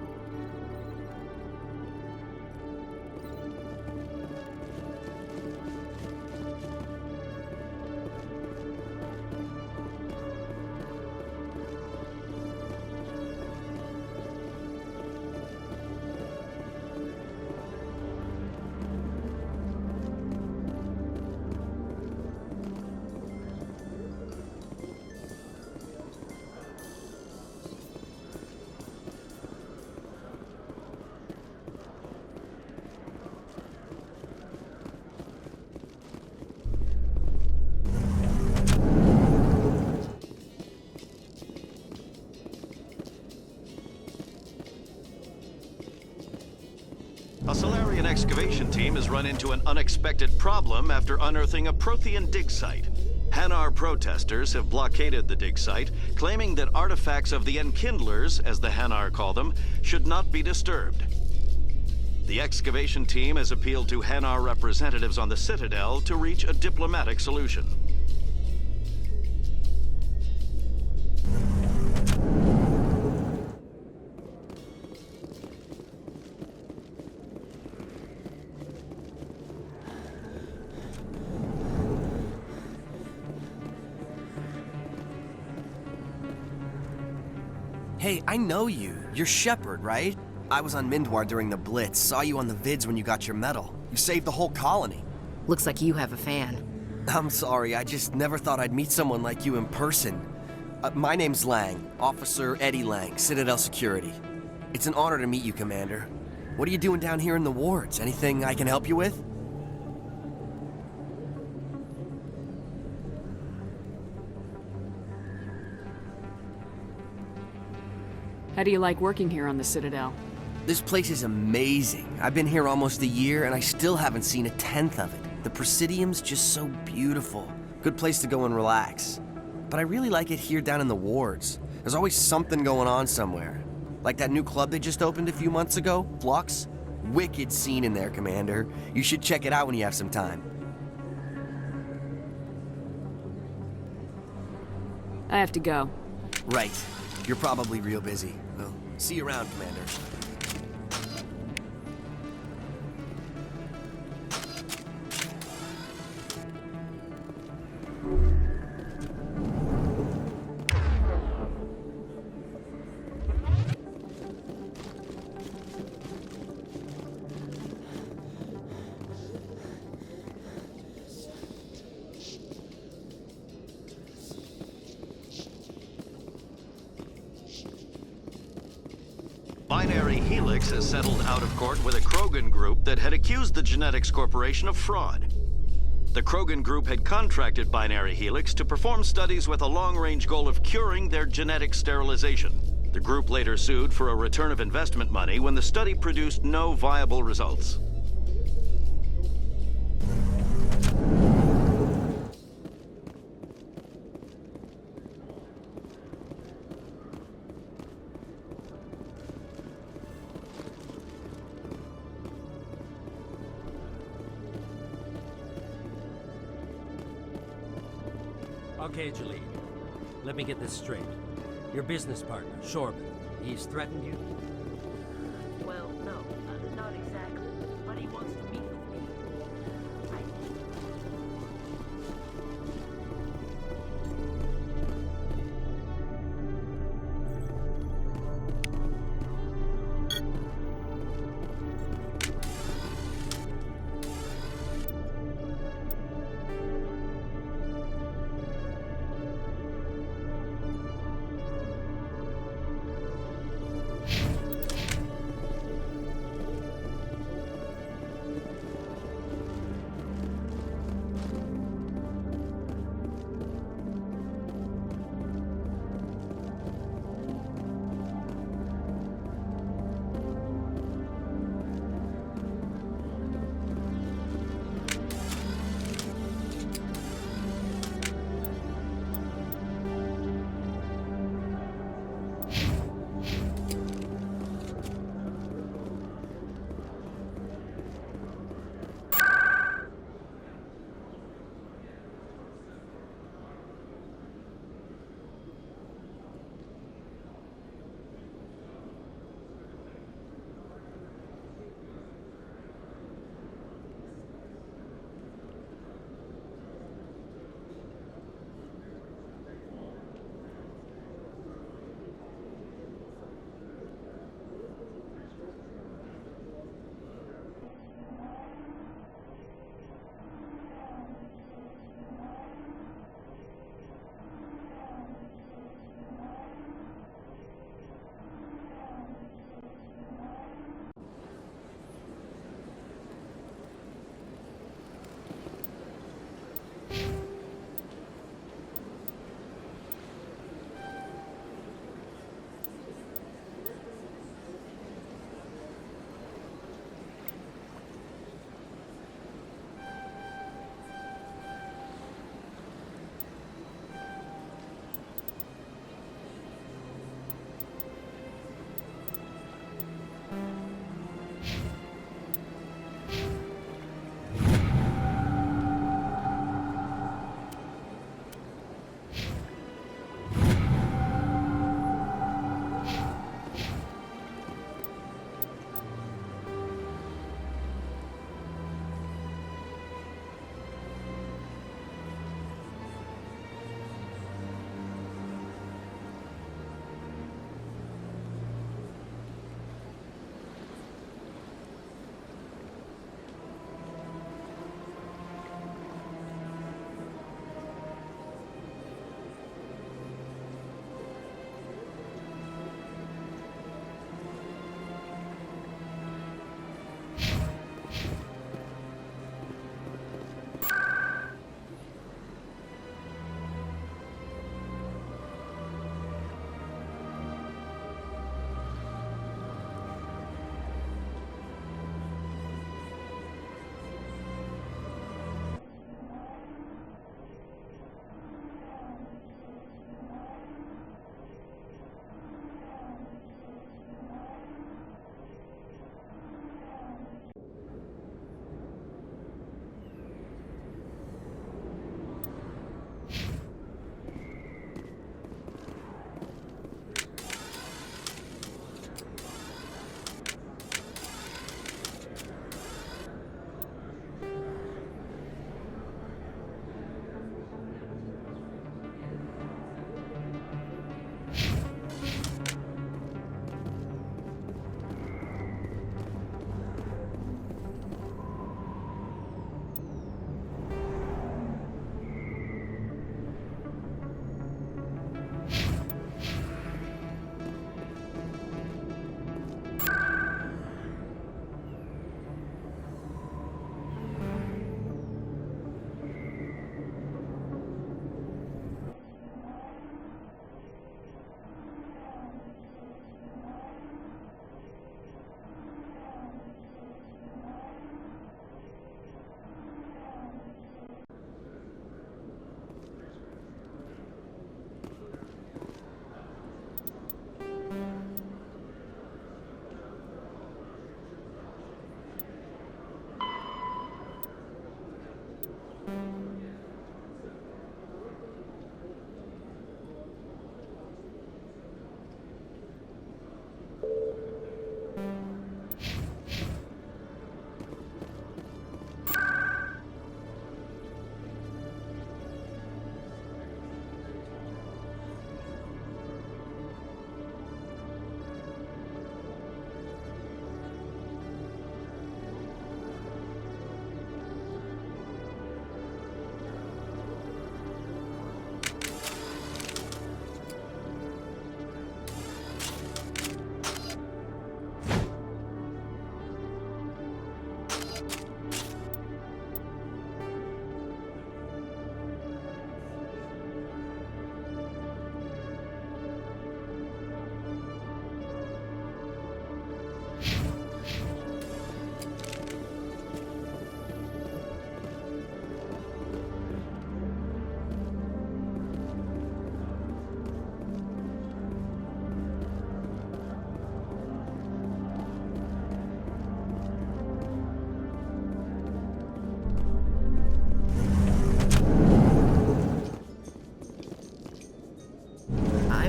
A Solarian excavation team has run into an unexpected problem after unearthing a Prothean dig site. Hanar protesters have blockaded the dig site, claiming that artifacts of the Enkindlers, as the Hanar call them, should not be disturbed. The excavation team has appealed to Hanar representatives on the Citadel to reach a diplomatic solution. Hey, I know you. You're Shepard, right? I was on Mindwar during the Blitz, saw you on the vids when you got your medal. You saved the whole colony. Looks like you have a fan. I'm sorry, I just never thought I'd meet someone like you in person. My name's Lang, Officer Eddie Lang, Citadel Security. It's an honor to meet you, Commander. What are you doing down here in the wards? Anything I can help you with? How do you like working here on the Citadel? This place is amazing. I've been here almost a year, and I still haven't seen a tenth of it. The Presidium's just so beautiful. Good place to go and relax. But I really like it here down in the wards. There's always something going on somewhere. Like that new club they just opened a few months ago, Flux. Wicked scene in there, Commander. You should check it out when you have some time. I have to go. Right. You're probably real busy. Well, see you around, Commander. Binary Helix has settled out of court with a Krogan group that had accused the Genetics Corporation of fraud. The Krogan group had contracted Binary Helix to perform studies with a long-range goal of curing their genetic sterilization. The group later sued for a return of investment money when the study produced no viable results. Okay, Jalid. Let me get this straight. Your business partner, Shorban, he's threatened you? Well, no, not exactly. But he wants to meet with me.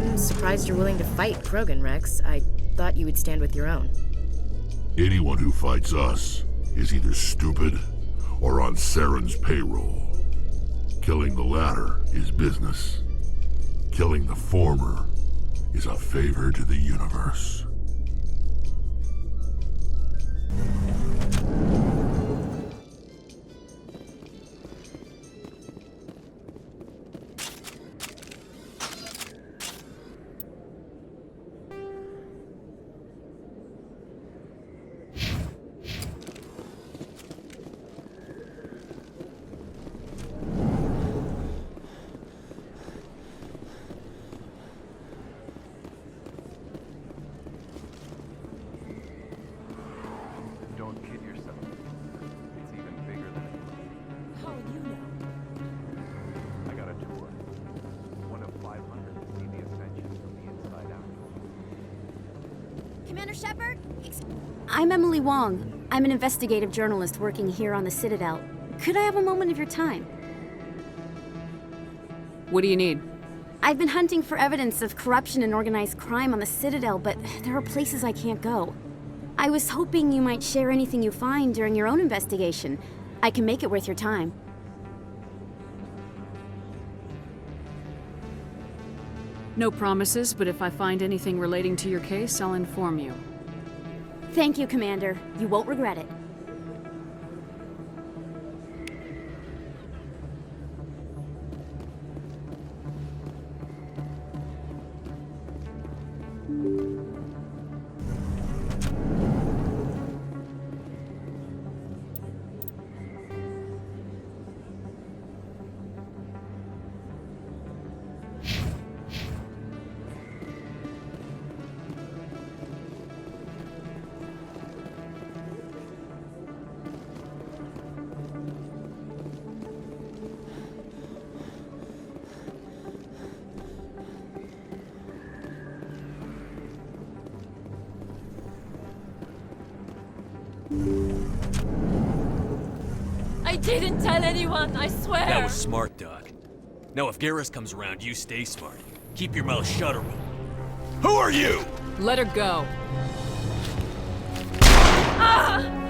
I'm surprised you're willing to fight Krogan, Rex. I thought you would stand with your own. Anyone who fights us is either stupid or on Saren's payroll. Killing the latter is business. Killing the former is a favor to the universe. Commander Shepard? I'm Emily Wong. I'm an investigative journalist working here on the Citadel. Could I have a moment of your time? What do you need? I've been hunting for evidence of corruption and organized crime on the Citadel, but there are places I can't go. I was hoping you might share anything you find during your own investigation. I can make it worth your time. No promises, but if I find anything relating to your case, I'll inform you. Thank you, Commander. You won't regret it. I didn't tell anyone, I swear! That was smart, Doc. Now if Garrus comes around, you stay smart. Keep your mouth shut or we'll... Who are you? Let her go. Ah!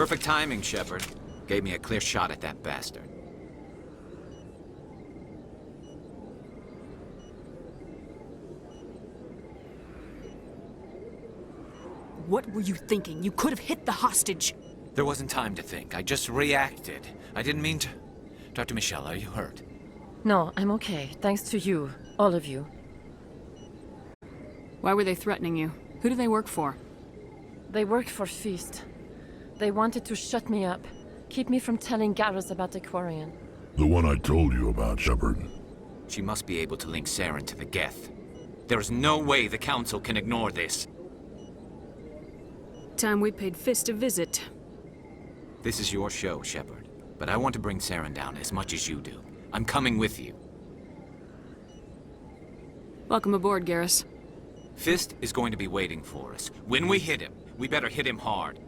Perfect timing, Shepard. Gave me a clear shot at that bastard. What were you thinking? You could have hit the hostage. There wasn't time to think. I just reacted. I didn't mean to... Dr. Michelle, are you hurt? No, I'm okay. Thanks to you. All of you. Why were they threatening you? Who do they work for? They work for Feast. They wanted to shut me up. Keep me from telling Garrus about the Quarian. The one I told you about, Shepard. She must be able to link Saren to the Geth. There is no way the Council can ignore this. Time we paid Fist a visit. This is your show, Shepard. But I want to bring Saren down as much as you do. I'm coming with you. Welcome aboard, Garrus. Fist is going to be waiting for us. When we hit him, we better hit him hard.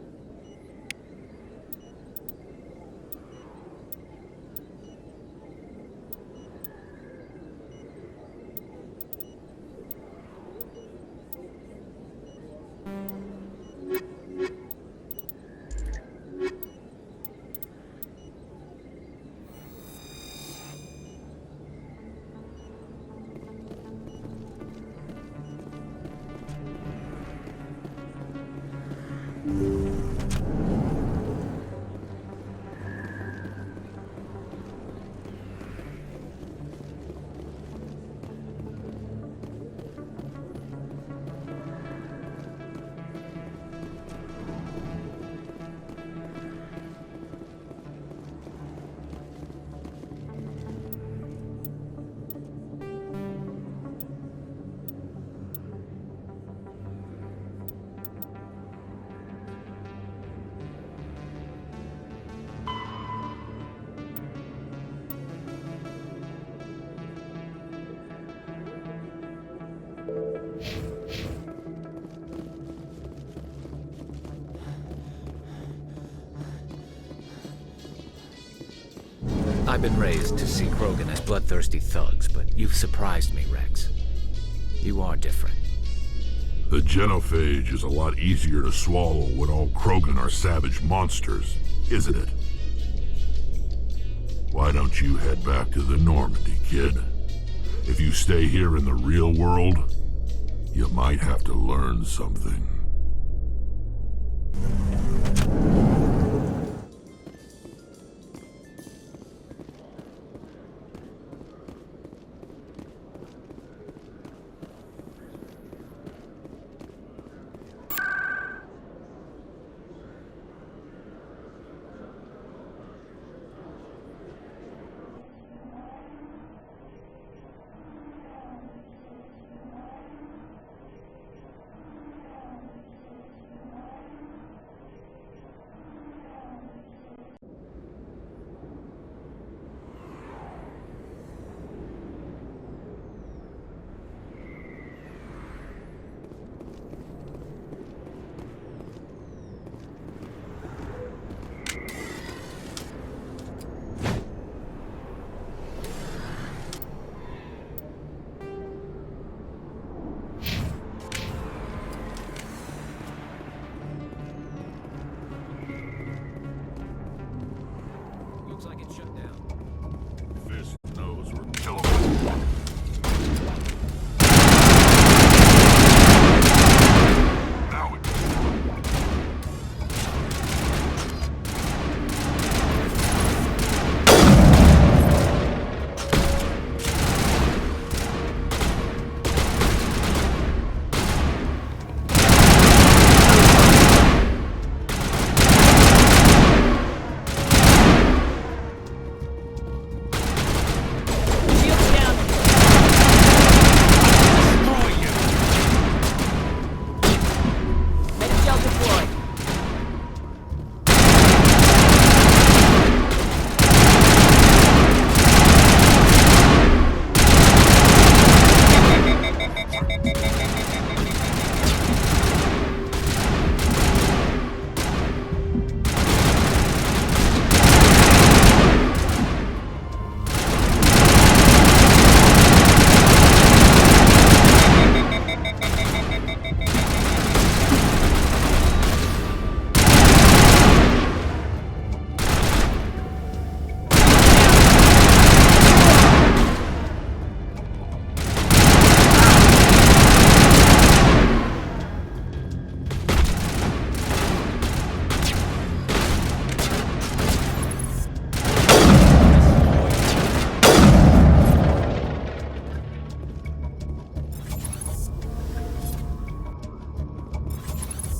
I've been raised to see Krogan as bloodthirsty thugs, but you've surprised me, Rex. You are different. The genophage is a lot easier to swallow when all Krogan are savage monsters, isn't it? Why don't you head back to the Normandy, kid? If you stay here in the real world, you might have to learn something.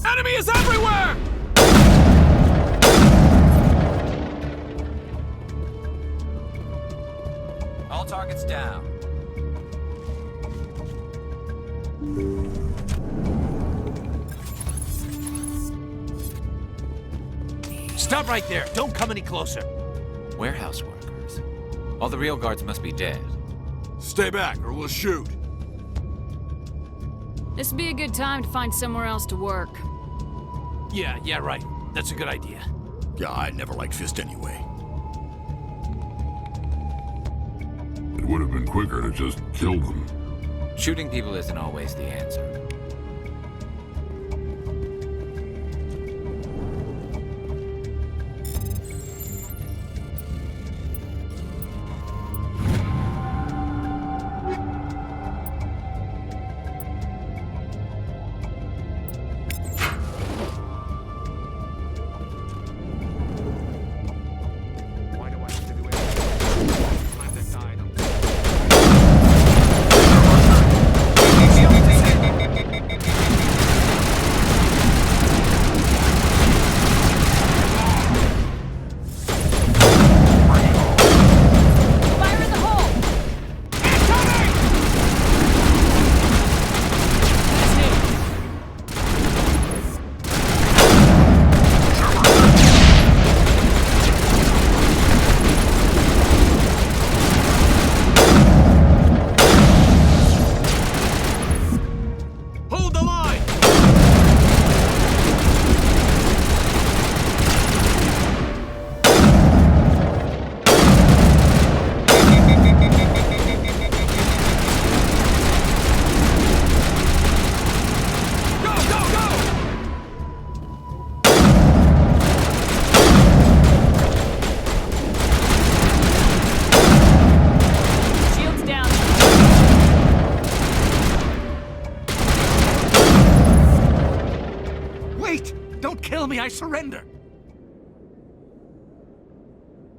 Enemy is everywhere! All targets down. Stop right there. Don't come any closer. Warehouse workers. All the real guards must be dead. Stay back or we'll shoot. This would be a good time to find somewhere else to work. Yeah, right. That's a good idea. Yeah, I never liked Fist anyway. It would have been quicker to just kill them. Shooting people isn't always the answer. kill me, I surrender.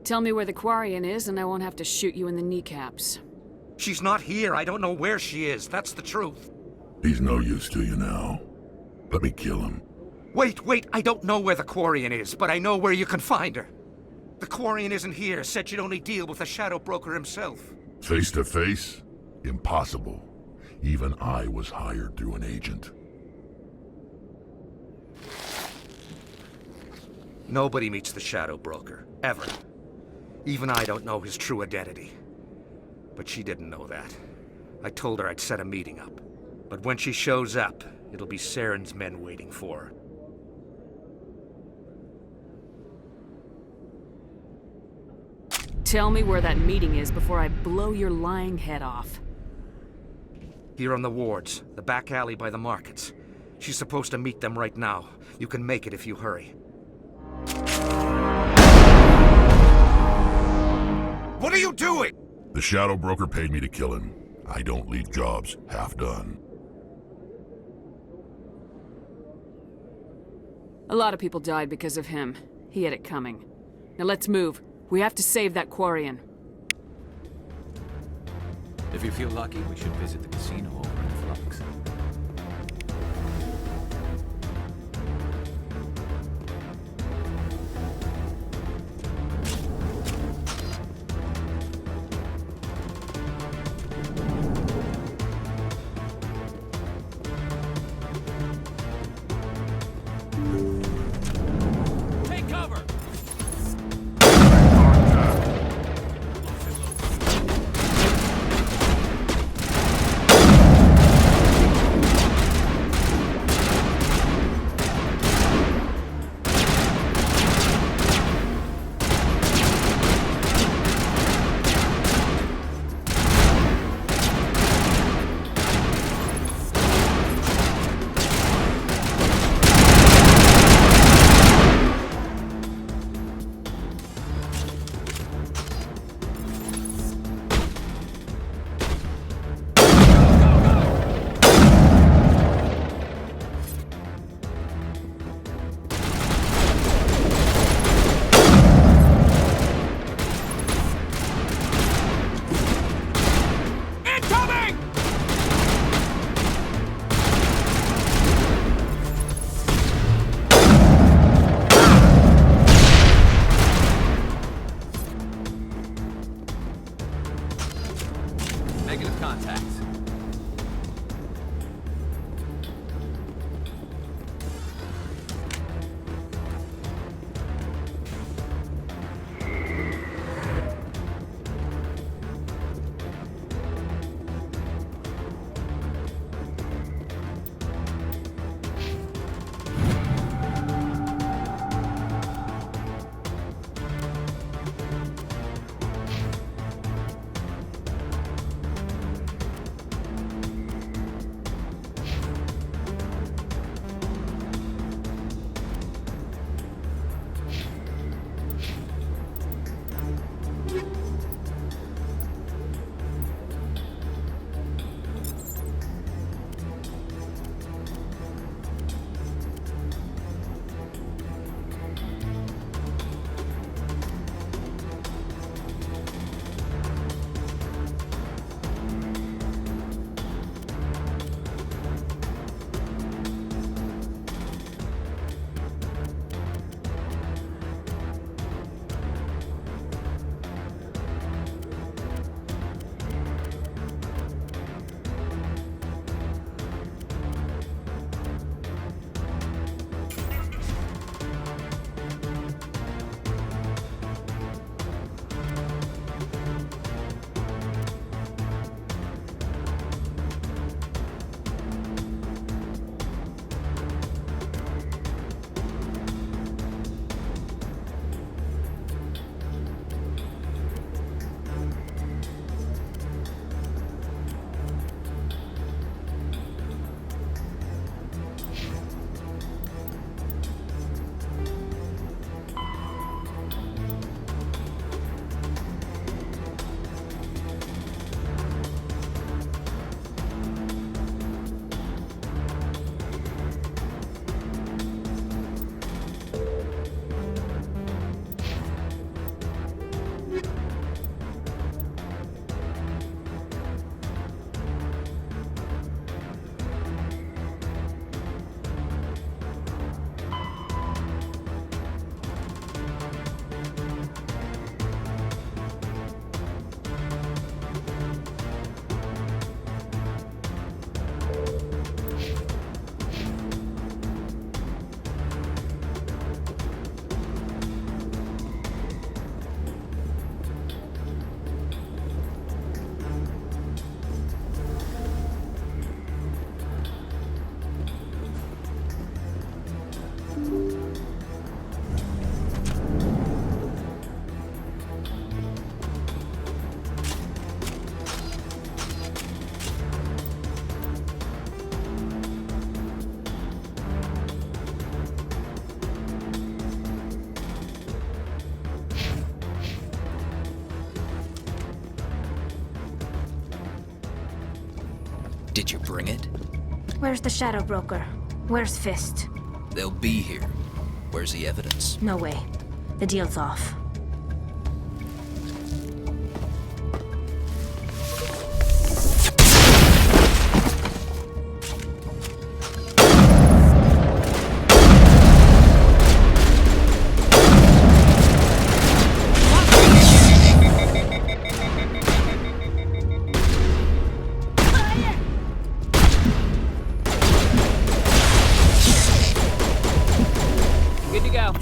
Tell me where the Quarian is, and I won't have to shoot you in the kneecaps. She's not here. I don't know where she is. That's the truth. He's no use to you now. Let me kill him. Wait. I don't know where the Quarian is, but I know where you can find her. The Quarian isn't here. Said she'd only deal with the Shadow Broker himself. Face to face? Impossible. Even I was hired through an agent. Nobody meets the Shadow Broker. Ever. Even I don't know his true identity. But she didn't know that. I told her I'd set a meeting up. But when she shows up, it'll be Saren's men waiting for her. Tell me where that meeting is before I blow your lying head off. Here on the wards, the back alley by the markets. She's supposed to meet them right now. You can make it if you hurry. What are you doing? The Shadow Broker paid me to kill him. I don't leave jobs half done. A lot of people died because of him. He had it coming. Now let's move. We have to save that Quarian. If you feel lucky, we should visit the casino over in Flux. Take cover! Did you bring it? Where's the Shadow Broker? Where's Fist? They'll be here. Where's the evidence? No way. The deal's off. Good to go.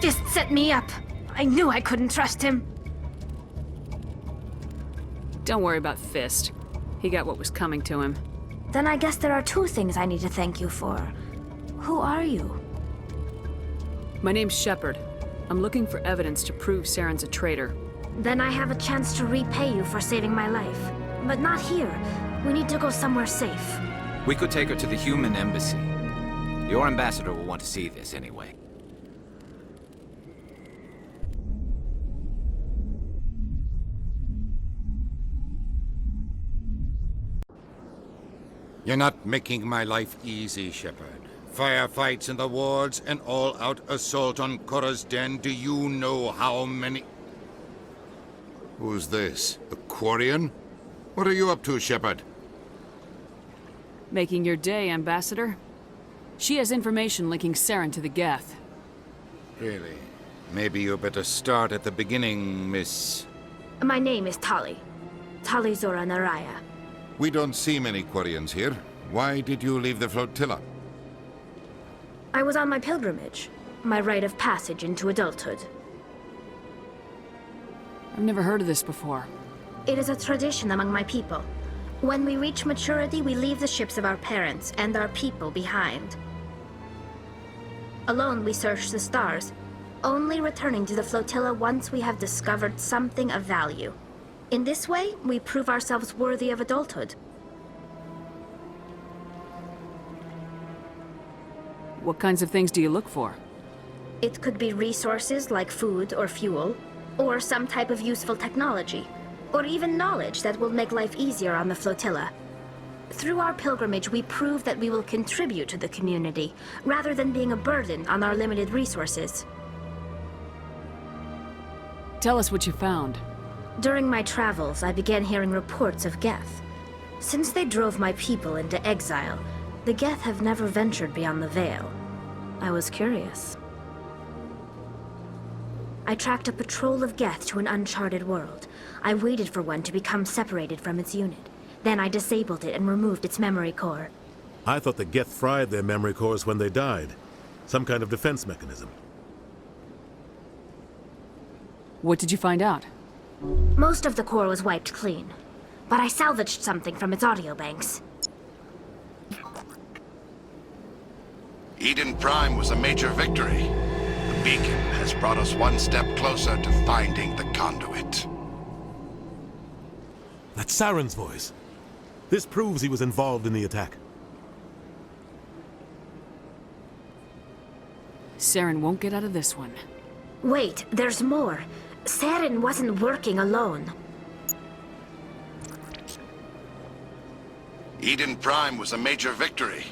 Just set me up. I knew I couldn't trust him. Don't worry about Fist. He got what was coming to him. Then I guess there are two things I need to thank you for. Who are you? My name's Shepard. I'm looking for evidence to prove Saren's a traitor. Then I have a chance to repay you for saving my life. But not here. We need to go somewhere safe. We could take her to the human embassy. Your ambassador will want to see this anyway. You're not making my life easy, Shepard. Firefights in the wards, an all-out assault on Korra's den. Do you know how many... Who's this? The Quarian? What are you up to, Shepard? Making your day, Ambassador. She has information linking Saren to the Geth. Really? Maybe you better start at the beginning, Miss... My name is Tali. Tali Zora Naraya. We don't see many Quarians here. Why did you leave the flotilla? I was on my pilgrimage. My rite of passage into adulthood. I've never heard of this before. It is a tradition among my people. When we reach maturity, we leave the ships of our parents and our people behind. Alone, we search the stars, only returning to the flotilla once we have discovered something of value. In this way, we prove ourselves worthy of adulthood. What kinds of things do you look for? It could be resources like food or fuel, or some type of useful technology, or even knowledge that will make life easier on the flotilla. Through our pilgrimage, we prove that we will contribute to the community, rather than being a burden on our limited resources. Tell us what you found. During my travels, I began hearing reports of Geth. Since they drove my people into exile, the Geth have never ventured beyond the Veil. I was curious. I tracked a patrol of Geth to an uncharted world. I waited for one to become separated from its unit. Then I disabled it and removed its memory core. I thought the Geth fried their memory cores when they died. Some kind of defense mechanism. What did you find out? Most of the core was wiped clean, but I salvaged something from its audio banks. Eden Prime was a major victory. The beacon has brought us one step closer to finding the conduit. That's Saren's voice. This proves he was involved in the attack. Saren won't get out of this one. Wait, there's more. Saren wasn't working alone. Eden Prime was a major victory.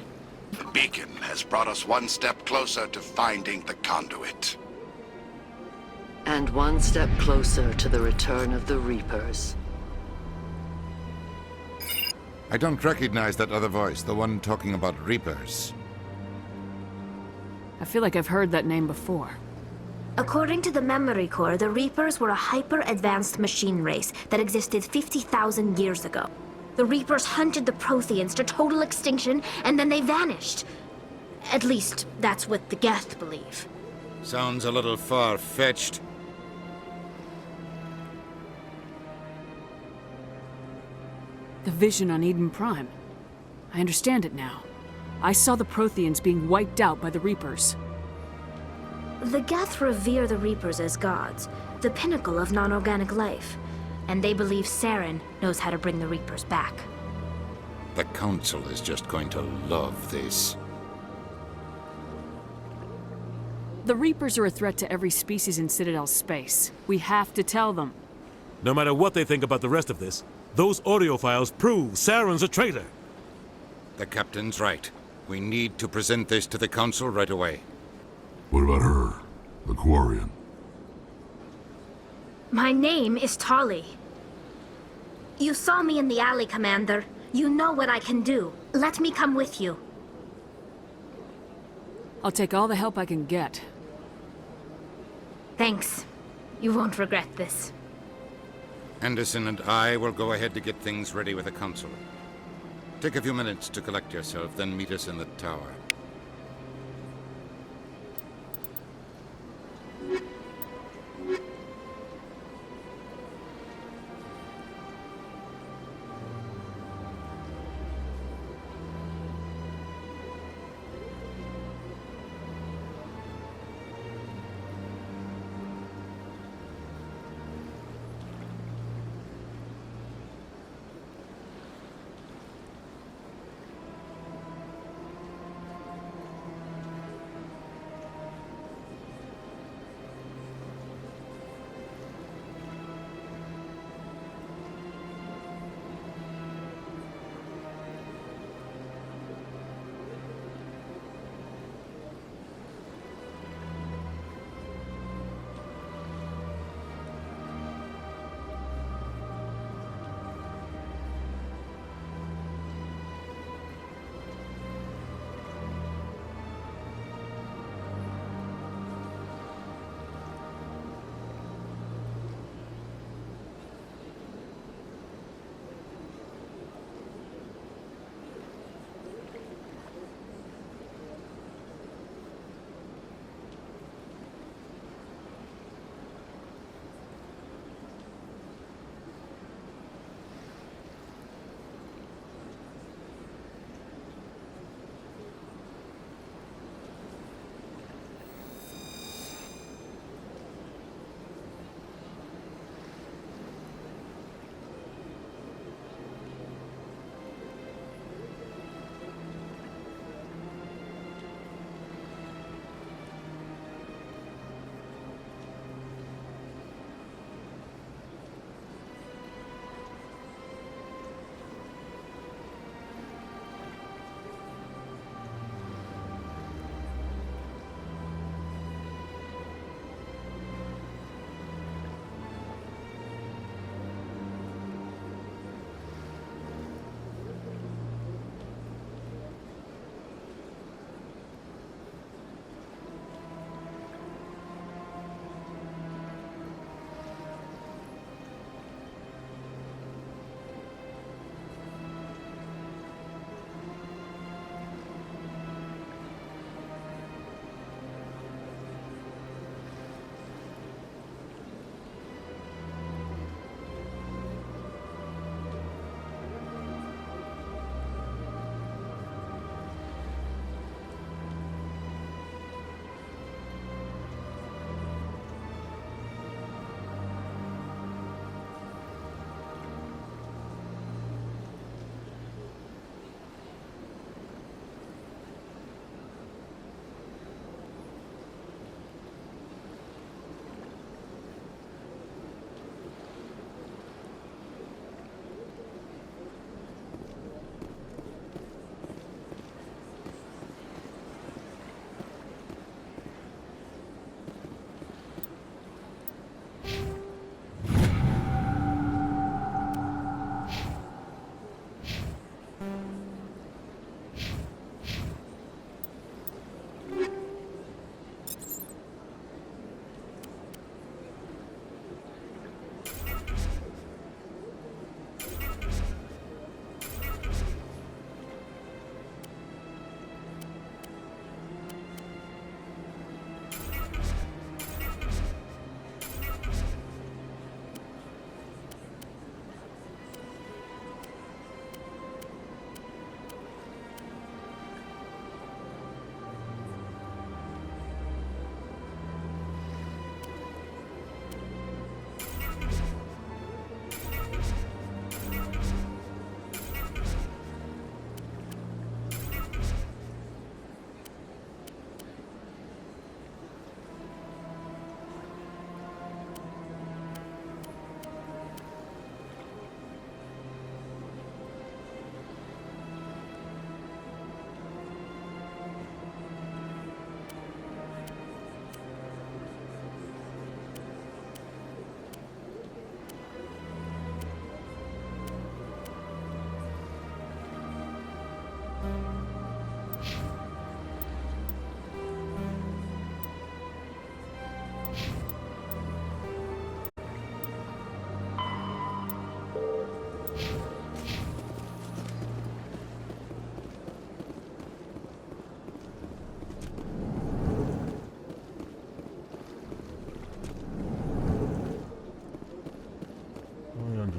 The beacon has brought us one step closer to finding the conduit. And one step closer to the return of the Reapers. I don't recognize that other voice, the one talking about Reapers. I feel like I've heard that name before. According to the memory core, the Reapers were a hyper-advanced machine race that existed 50,000 years ago. The Reapers hunted the Protheans to total extinction, and then they vanished. At least, that's what the Geth believe. Sounds a little far-fetched. The vision on Eden Prime. I understand it now. I saw the Protheans being wiped out by the Reapers. The Geth revere the Reapers as gods, the pinnacle of non-organic life. And they believe Saren knows how to bring the Reapers back. The Council is just going to love this. The Reapers are a threat to every species in Citadel space. We have to tell them. No matter what they think about the rest of this, those audio files prove Saren's a traitor. The Captain's right. We need to present this to the Council right away. What about her? The Quarian? My name is Tali. You saw me in the alley, Commander. You know what I can do. Let me come with you. I'll take all the help I can get. Thanks. You won't regret this. Anderson and I will go ahead to get things ready with the Council. Take a few minutes to collect yourself, then meet us in the tower.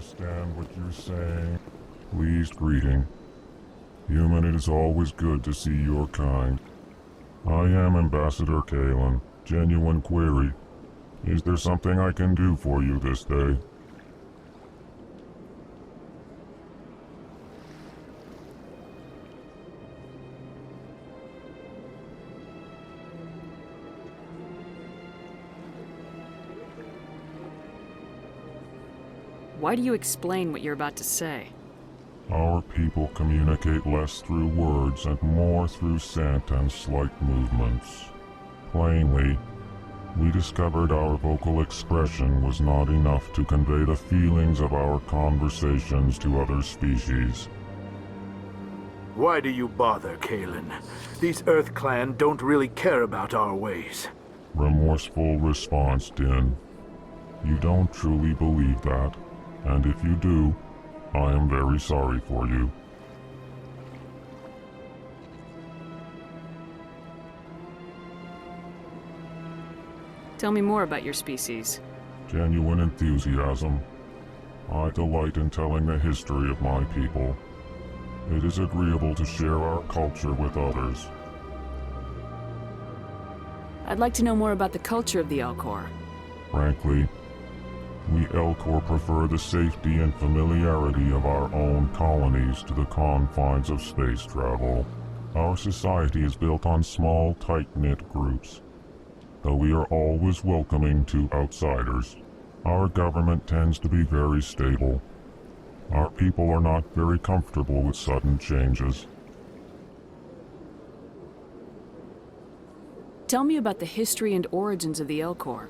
understand what you're saying. Pleased greeting. Human, it is always good to see your kind. I am Ambassador Kalen. Genuine query. Is there something I can do for you this day? Why do you explain what you're about to say? Our people communicate less through words and more through scent and slight movements. Plainly, we discovered our vocal expression was not enough to convey the feelings of our conversations to other species. Why do you bother, Kalen? These Earth Clan don't really care about our ways. Remorseful response, Din. You don't truly believe that, and if you do, I am very sorry for you. Tell me more about your species. Genuine enthusiasm. I delight in telling the history of my people. It is agreeable to share our culture with others. I'd like to know more about the culture of the Elcor. Frankly, we Elcor prefer the safety and familiarity of our own colonies to the confines of space travel. Our society is built on small, tight-knit groups, though we are always welcoming to outsiders. Our government tends to be very stable. Our people are not very comfortable with sudden changes. Tell me about the history and origins of the Elcor.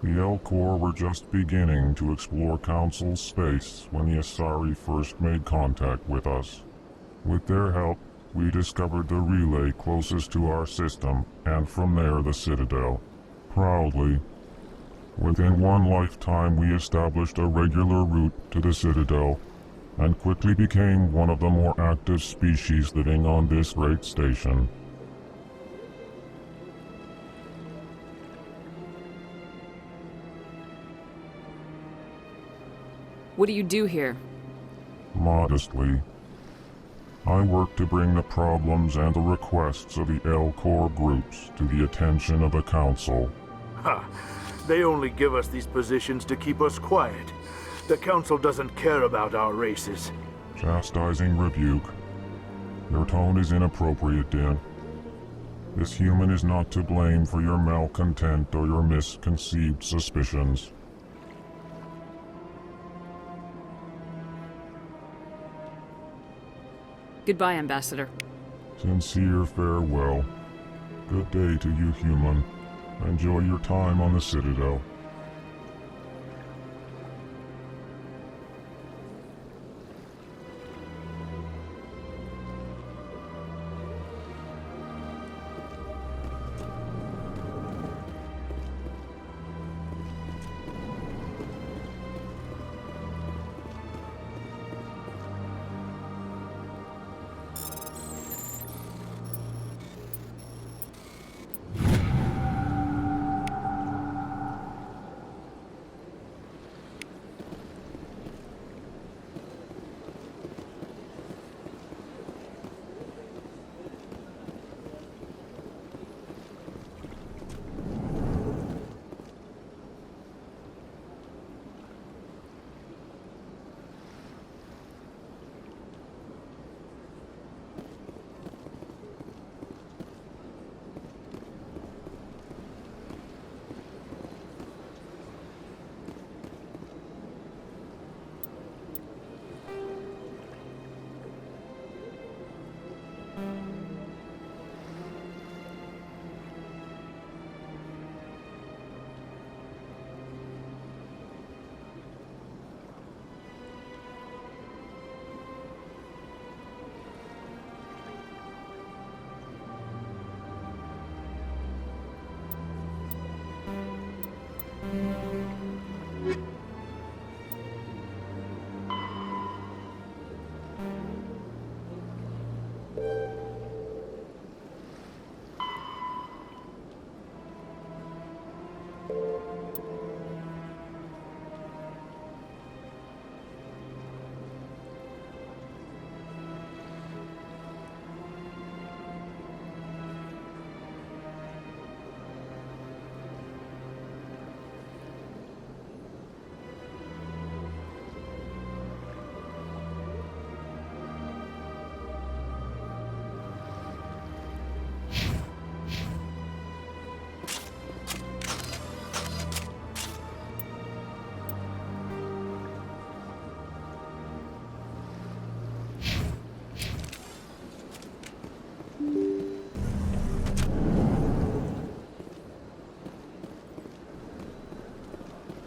The Elcor were just beginning to explore Council space when the Asari first made contact with us. With their help, we discovered the relay closest to our system, and from there the Citadel. Proudly, within one lifetime we established a regular route to the Citadel, and quickly became one of the more active species living on this great station. What do you do here? Modestly, I work to bring the problems and the requests of the Elcor groups to the attention of the Council. Ha! They only give us these positions to keep us quiet. The Council doesn't care about our races. Chastising rebuke. Your tone is inappropriate, Din. This human is not to blame for your malcontent or your misconceived suspicions. Goodbye, Ambassador. Sincere farewell. Good day to you, human. Enjoy your time on the Citadel.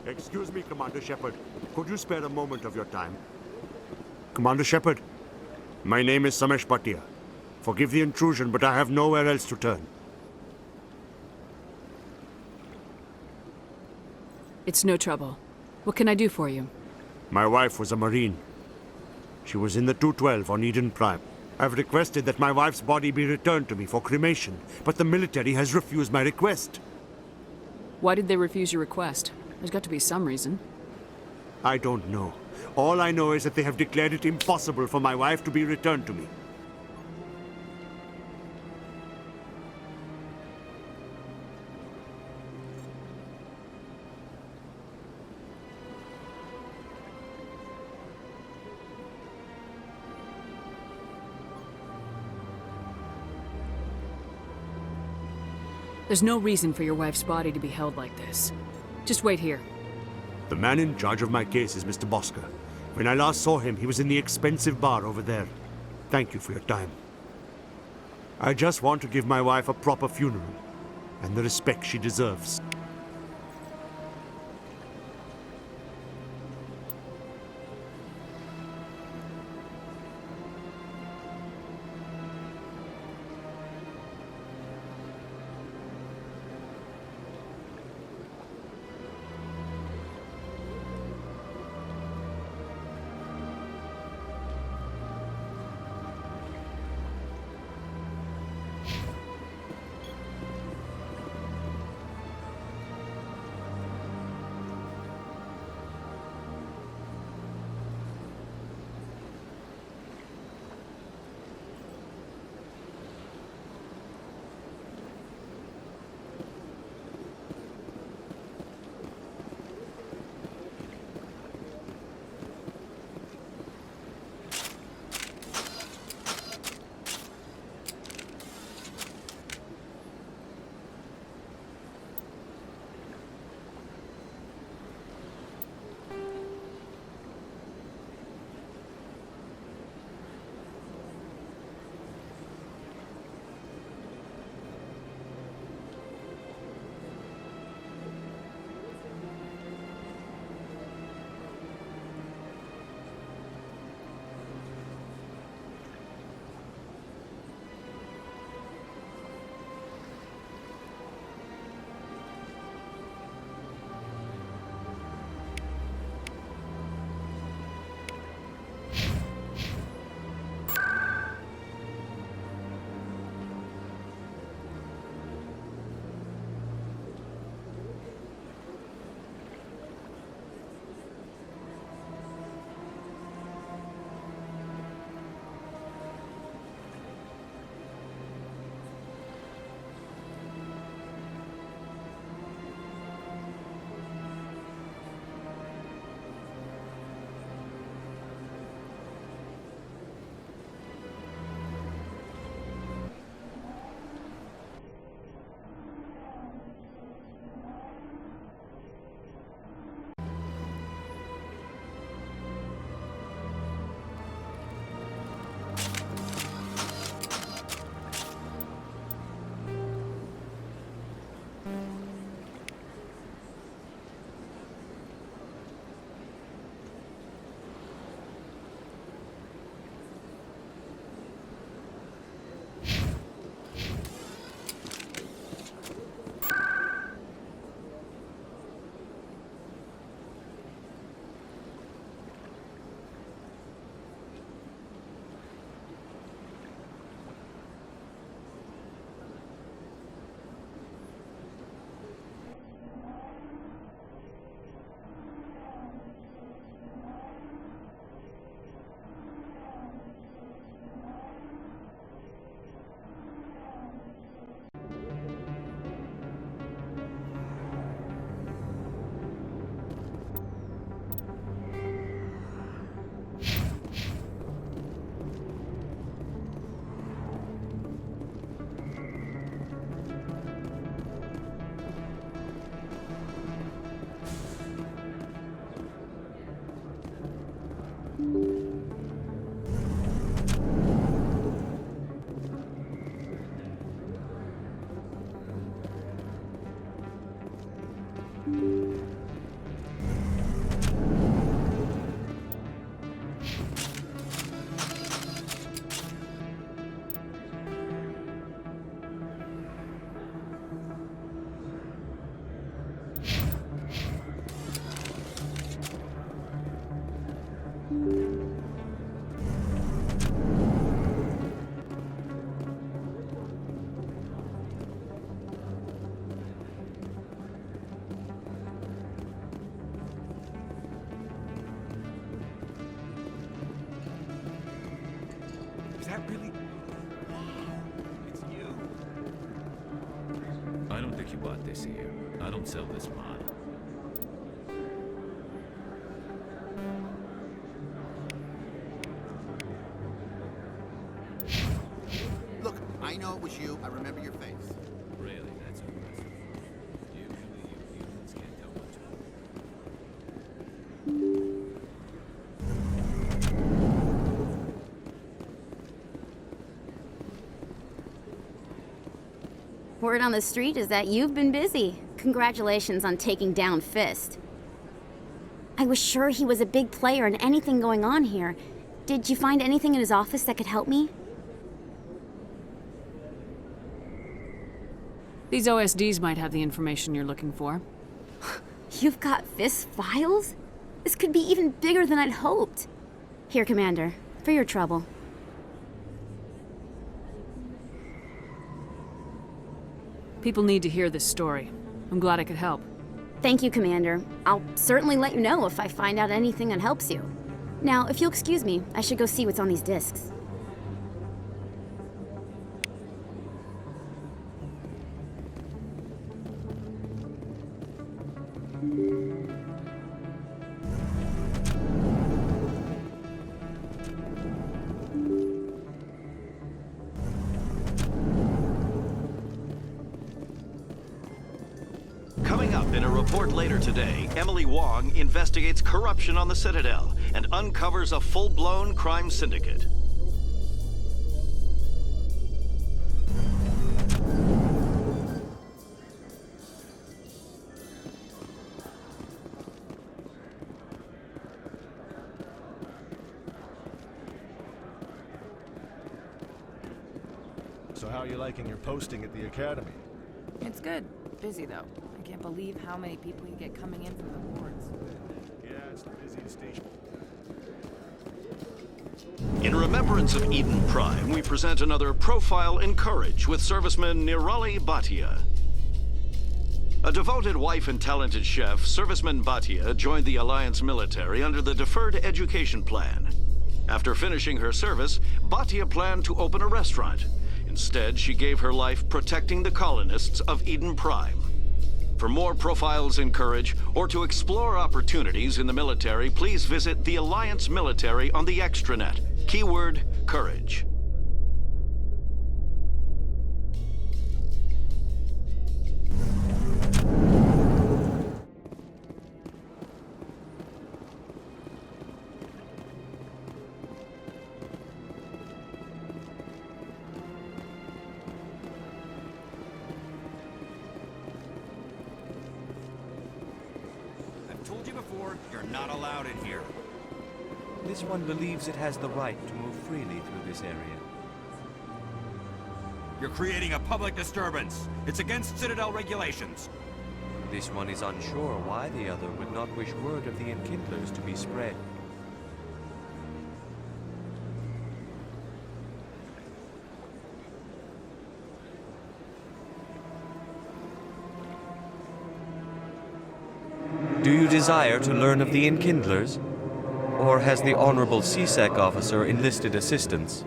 Excuse me, Commander Shepard. Could you spare a moment of your time? Commander Shepard, my name is Samesh Bhatia. Forgive the intrusion, but I have nowhere else to turn. It's no trouble. What can I do for you? My wife was a Marine. She was in the 212 on Eden Prime. I've requested that my wife's body be returned to me for cremation, but the military has refused my request. Why did they refuse your request? There's got to be some reason. I don't know. All I know is that they have declared it impossible for my wife to be returned to me. There's no reason for your wife's body to be held like this. Just wait here. The man in charge of my case is Mr. Bosker. When I last saw him, he was in the expensive bar over there. Thank you for your time. I just want to give my wife a proper funeral, and the respect she deserves. that really... It's you. I don't think you bought this here. I don't sell this mod. Look, I know it was you. I remember your face. Really, that's impressive. Usually you humans can't tell much Word on the street is that you've been busy. Congratulations on taking down Fist. I was sure he was a big player in anything going on here. Did you find anything in his office that could help me? These OSDs might have the information you're looking for. You've got Fist files? This could be even bigger than I'd hoped. Here, Commander, for your trouble. People need to hear this story. I'm glad I could help. Thank you, Commander. I'll certainly let you know if I find out anything that helps you. Now, if you'll excuse me, I should go see what's on these discs. Coming up in a report later today, Emily Wong investigates corruption on the Citadel and uncovers a full-blown crime syndicate. So how are you liking your posting at the Academy? It's good. Busy, though. I can't believe how many people you get coming in from the wards. Yeah, it's the busiest station. In remembrance of Eden Prime, we present another Profile in Courage with serviceman Nirali Bhatia. A devoted wife and talented chef, Serviceman Bhatia joined the Alliance military under the Deferred Education Plan. After finishing her service, Bhatia planned to open a restaurant. Instead, she gave her life protecting the colonists of Eden Prime. For more Profiles in Courage, or to explore opportunities in the military, please visit the Alliance Military on the extranet. Keyword, Courage. Told you before, you're not allowed in here. This one believes it has the right to move freely through this area. You're creating a public disturbance. It's against Citadel regulations. This one is unsure why the other would not wish word of the Enkindlers to be spread. Do you desire to learn of the Enkindlers? Or has the Honorable CSEC officer enlisted assistance?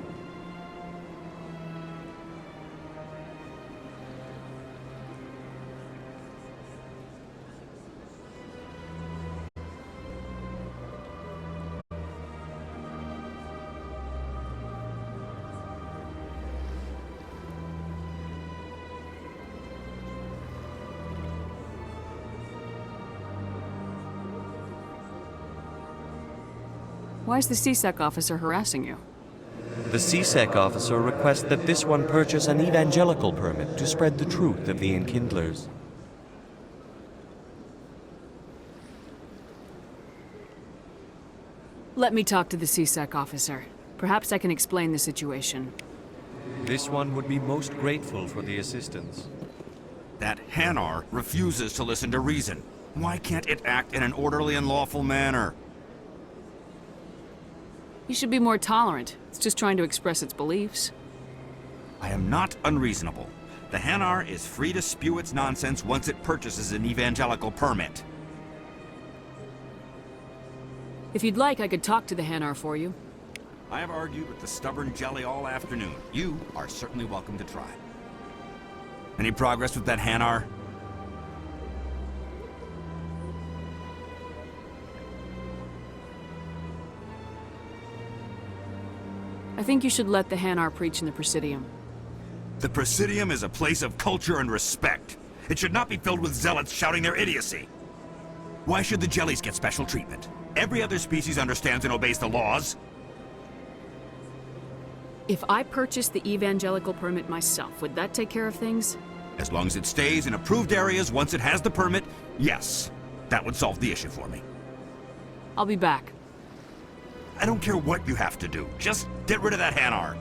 Why is the CSEC officer harassing you? The CSEC officer requests that this one purchase an evangelical permit to spread the truth of the Enkindlers. Let me talk to the CSEC officer. Perhaps I can explain the situation. This one would be most grateful for the assistance. That Hanar refuses to listen to reason. Why can't it act in an orderly and lawful manner? You should be more tolerant. It's just trying to express its beliefs. I am not unreasonable. The Hanar is free to spew its nonsense once it purchases an evangelical permit. If you'd like, I could talk to the Hanar for you. I have argued with the stubborn jelly all afternoon. You are certainly welcome to try. Any progress with that Hanar? I think you should let the Hanar preach in the Presidium. The Presidium is a place of culture and respect. It should not be filled with zealots shouting their idiocy. Why should the jellies get special treatment? Every other species understands and obeys the laws. If I purchased the evangelical permit myself, would that take care of things? As long as it stays in approved areas once it has the permit, yes. That would solve the issue for me. I'll be back. I don't care what you have to do. Just get rid of that Hanar.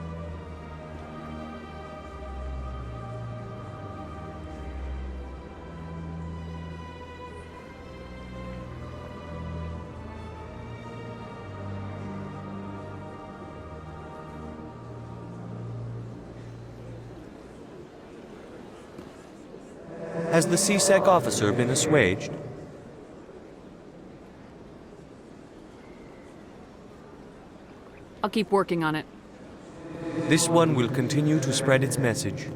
Has the CSEC officer been assuaged? I'll keep working on it. This one will continue to spread its message.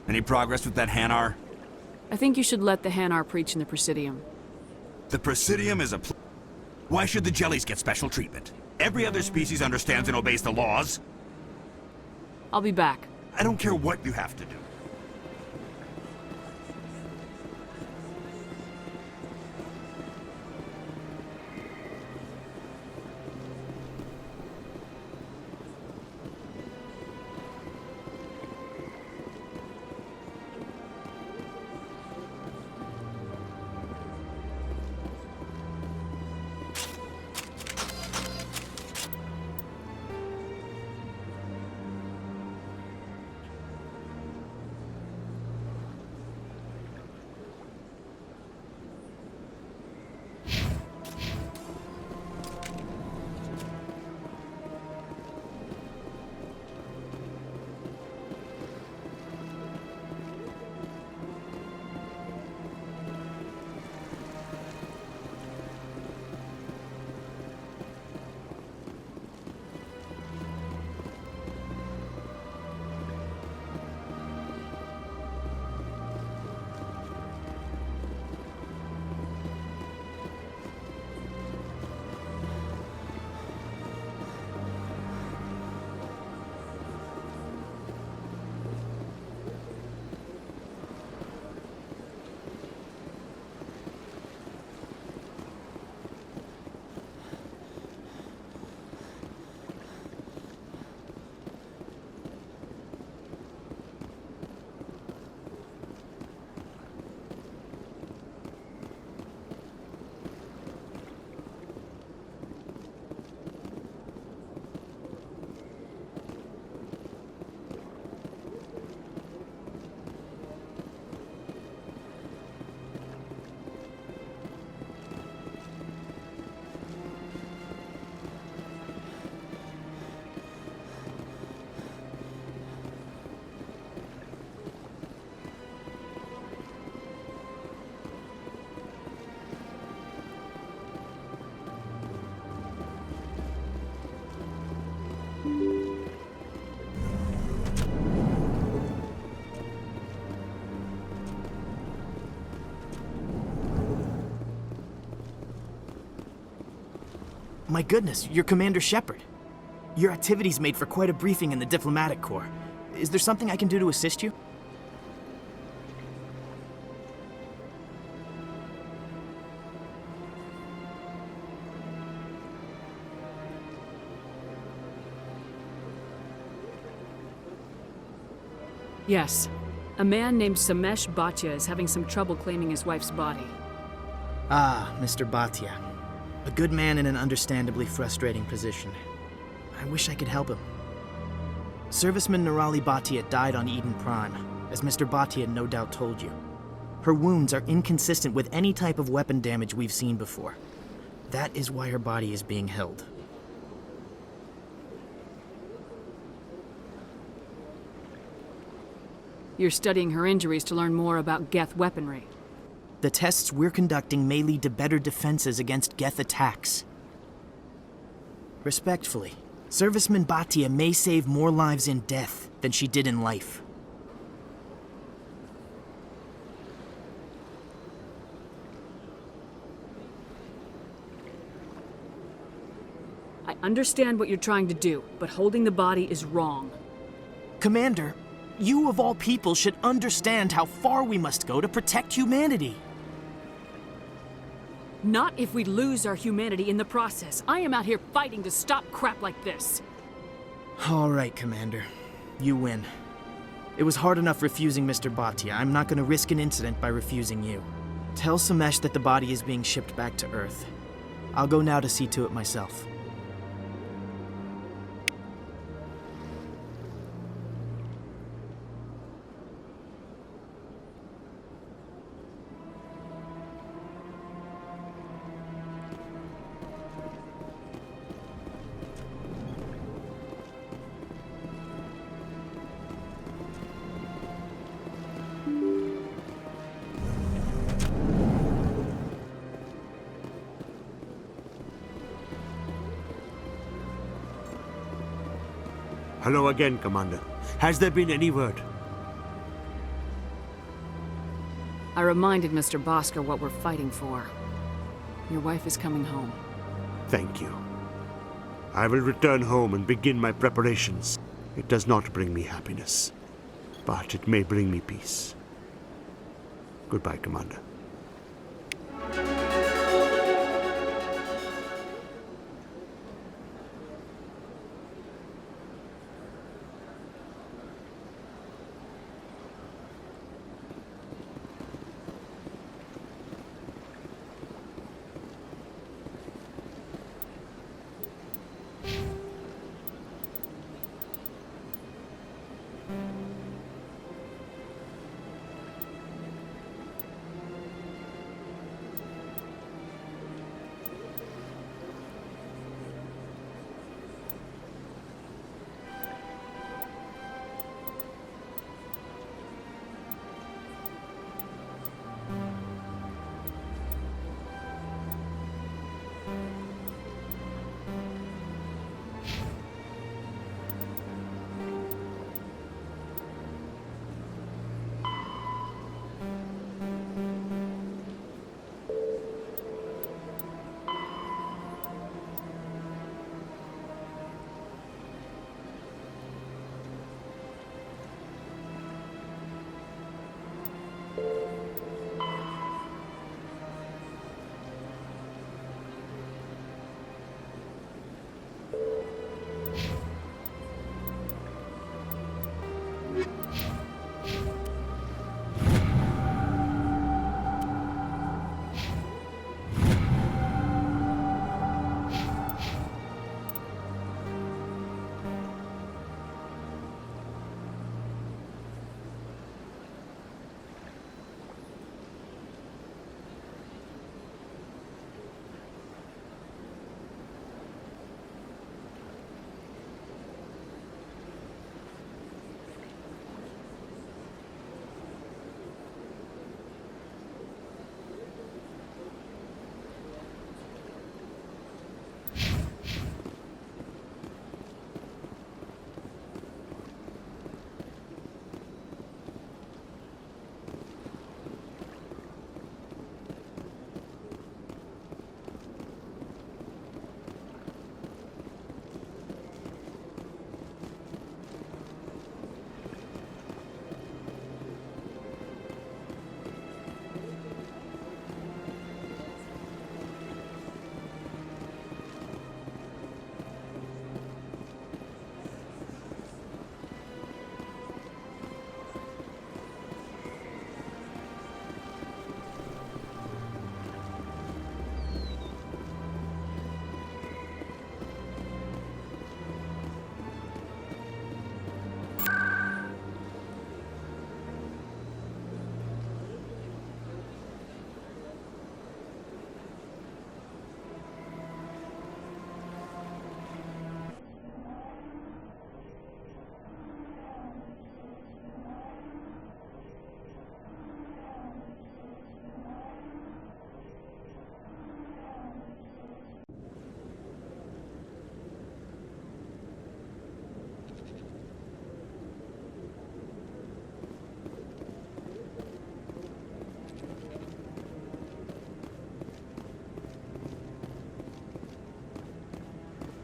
Any progress with that Hanar? I think you should let the Hanar preach in the Presidium. The Presidium is a Why should the jellies get special treatment? Every other species understands and obeys the laws. I'll be back. I don't care what you have to do. My goodness, you're Commander Shepard. Your activities made for quite a briefing in the Diplomatic Corps. Is there something I can do to assist you? Yes. A man named Samesh Bhatia is having some trouble claiming his wife's body. Ah, Mr. Bhatia. A good man in an understandably frustrating position. I wish I could help him. Serviceman Nirali Bhatia died on Eden Prime, as Mr. Bhatia no doubt told you. Her wounds are inconsistent with any type of weapon damage we've seen before. That is why her body is being held. You're studying her injuries to learn more about Geth weaponry. The tests we're conducting may lead to better defenses against Geth attacks. Respectfully, Serviceman Bhatia may save more lives in death than she did in life. I understand what you're trying to do, but holding the body is wrong. Commander, you of all people should understand how far we must go to protect humanity. Not if we lose our humanity in the process. I am out here fighting to stop crap like this. All right, Commander. You win. It was hard enough refusing Mr. Bhatia. I'm not going to risk an incident by refusing you. Tell Samesh that the body is being shipped back to Earth. I'll go now to see to it myself. Hello again, Commander. Has there been any word? I reminded Mr. Bosker what we're fighting for. Your wife is coming home. Thank you. I will return home and begin my preparations. It does not bring me happiness, but it may bring me peace. Goodbye, Commander.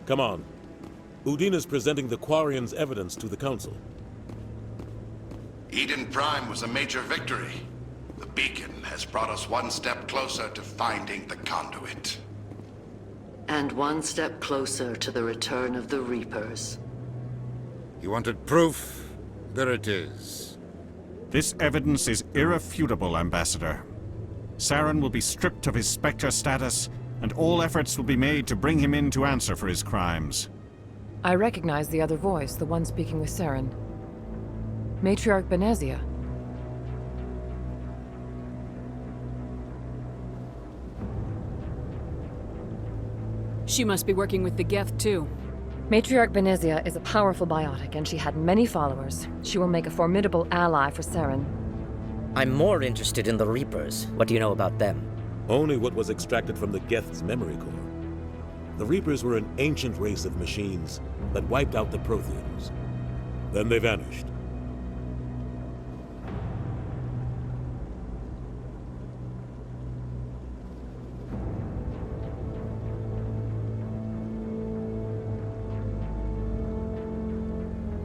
Come on. Udina's presenting the Quarians' evidence to the Council. Eden Prime was a major victory. The beacon has brought us one step closer to finding the conduit. And one step closer to the return of the Reapers. You wanted proof? There it is. This evidence is irrefutable, Ambassador. Saren will be stripped of his Spectre status, and all efforts will be made to bring him in to answer for his crimes. I recognize the other voice, the one speaking with Saren. Matriarch Benezia. She must be working with the Geth, too. Matriarch Benezia is a powerful biotic, and she had many followers. She will make a formidable ally for Saren. I'm more interested in the Reapers. What do you know about them? Only what was extracted from the Geth's memory core. The Reapers were an ancient race of machines that wiped out the Protheans. Then they vanished.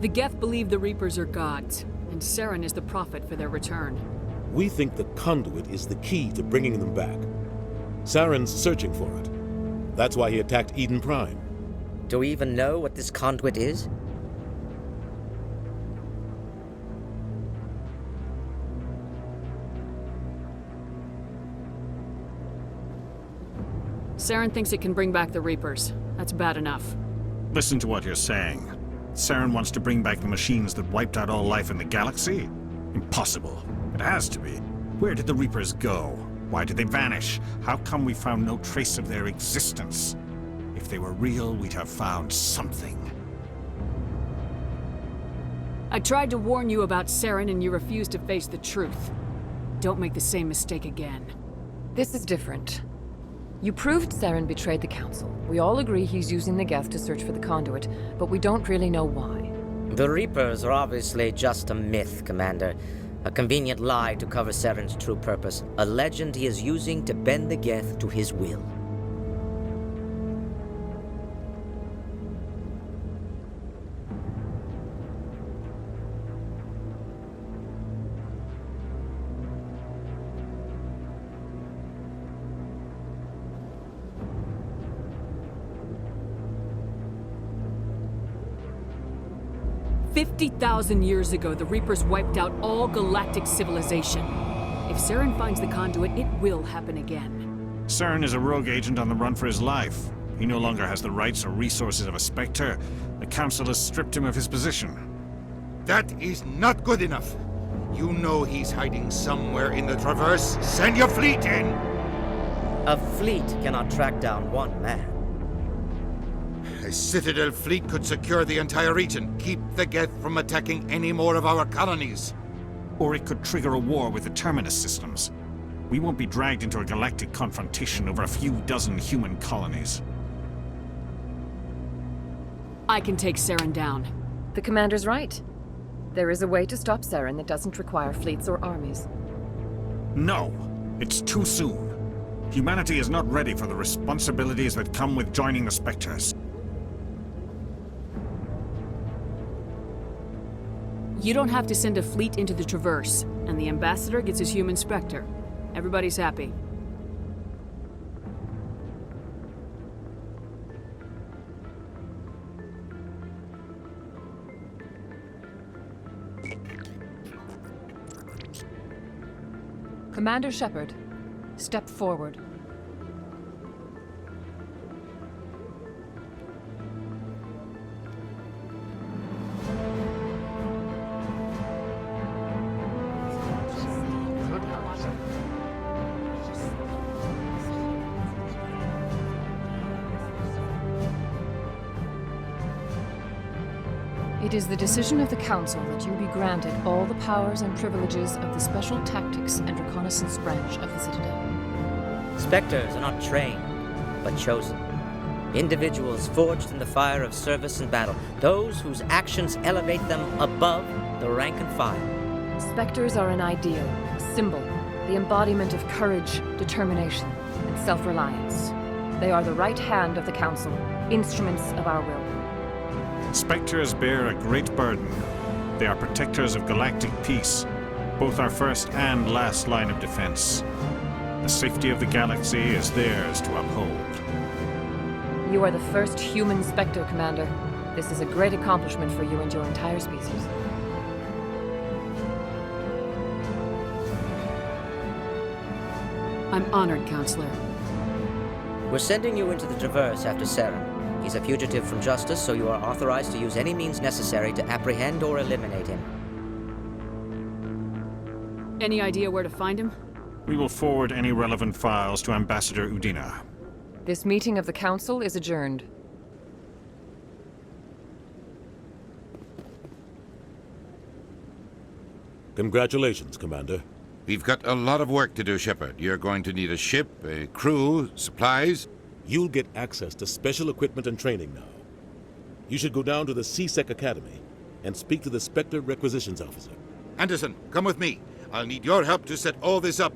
The Geth believe the Reapers are gods, and Saren is the prophet for their return. We think the conduit is the key to bringing them back. Saren's searching for it. That's why he attacked Eden Prime. Do we even know what this conduit is? Saren thinks it can bring back the Reapers. That's bad enough. Listen to what you're saying. Saren wants to bring back the machines that wiped out all life in the galaxy? Impossible. It has to be. Where did the Reapers go? Why did they vanish? How come we found no trace of their existence? If they were real, we'd have found something. I tried to warn you about Saren, and you refused to face the truth. Don't make the same mistake again. This is different. You proved Saren betrayed the Council. We all agree he's using the Geth to search for the conduit, but we don't really know why. The Reapers are obviously just a myth, Commander. A convenient lie to cover Saren's true purpose. A legend he is using to bend the Geth to his will. "50,000 years ago, the Reapers wiped out all galactic civilization. If Saren finds the conduit, it will happen again." Saren is a rogue agent on the run for his life. He no longer has the rights or resources of a Spectre. The Council has stripped him of his position. That is not good enough. You know he's hiding somewhere in the Traverse. Send your fleet in! A fleet cannot track down one man. A Citadel fleet could secure the entire region, keep the Geth from attacking any more of our colonies. Or it could trigger a war with the Terminus systems. We won't be dragged into a galactic confrontation over a few dozen human colonies. I can take Saren down. The Commander's right. There is a way to stop Saren that doesn't require fleets or armies. No! It's too soon. Humanity is not ready for the responsibilities that come with joining the Spectres. You don't have to send a fleet into the Traverse, and the Ambassador gets his human Spectre. Everybody's happy. Commander Shepard, step forward. It is the decision of the Council that you be granted all the powers and privileges of the Special Tactics and Reconnaissance branch of the Citadel. Spectres are not trained, but chosen. Individuals forged in the fire of service and battle. Those whose actions elevate them above the rank and file. Spectres are an ideal, a symbol, the embodiment of courage, determination, and self-reliance. They are the right hand of the Council, instruments of our will. Spectres bear a great burden. They are protectors of galactic peace, both our first and last line of defense. The safety of the galaxy is theirs to uphold. You are the first human Spectre, Commander. This is a great accomplishment for you and your entire species. I'm honored, Counselor. We're sending you into the Traverse after Saren. He's a fugitive from justice, so you are authorized to use any means necessary to apprehend or eliminate him. Any idea where to find him? We will forward any relevant files to Ambassador Udina. This meeting of the Council is adjourned. Congratulations, Commander. We've got a lot of work to do, Shepard. You're going to need a ship, a crew, supplies. You'll get access to special equipment and training now. You should go down to the CSEC Academy and speak to the Spectre Requisitions Officer. Anderson, come with me. I'll need your help to set all this up.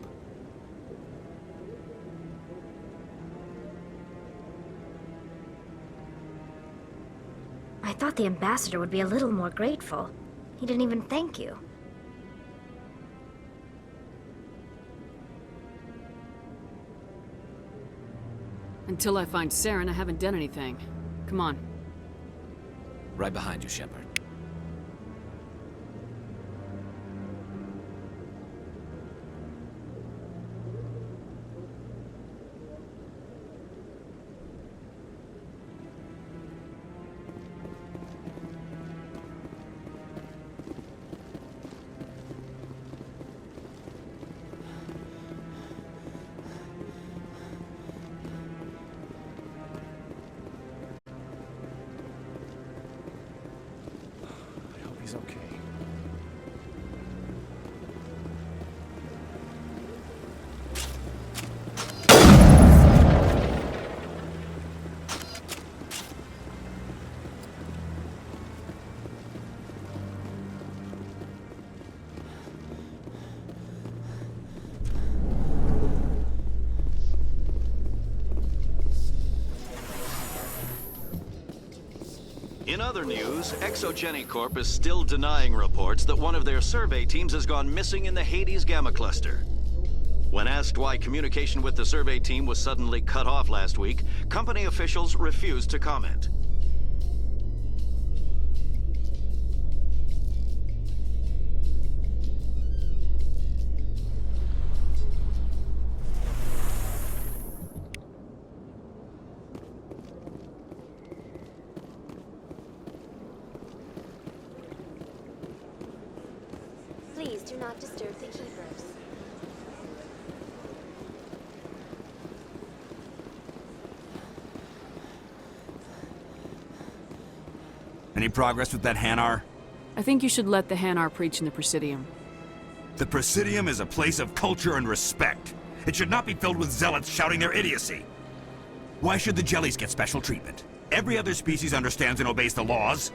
I thought the ambassador would be a little more grateful. He didn't even thank you. Until I find Saren, I haven't done anything. Come on. Right behind you, Shepard. He's okay. In other news, Exogeny Corp is still denying reports that one of their survey teams has gone missing in the Hades Gamma Cluster. When asked why communication with the survey team was suddenly cut off last week, company officials refused to comment. Please do not disturb the keepers. Any progress with that Hanar? I think you should let the Hanar preach in the Presidium. The Presidium is a place of culture and respect. It should not be filled with zealots shouting their idiocy. Why should the jellies get special treatment? Every other species understands and obeys the laws.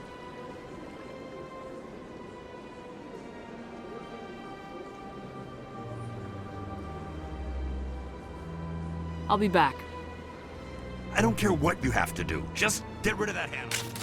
I'll be back. I don't care what you have to do. Just get rid of that Hanar.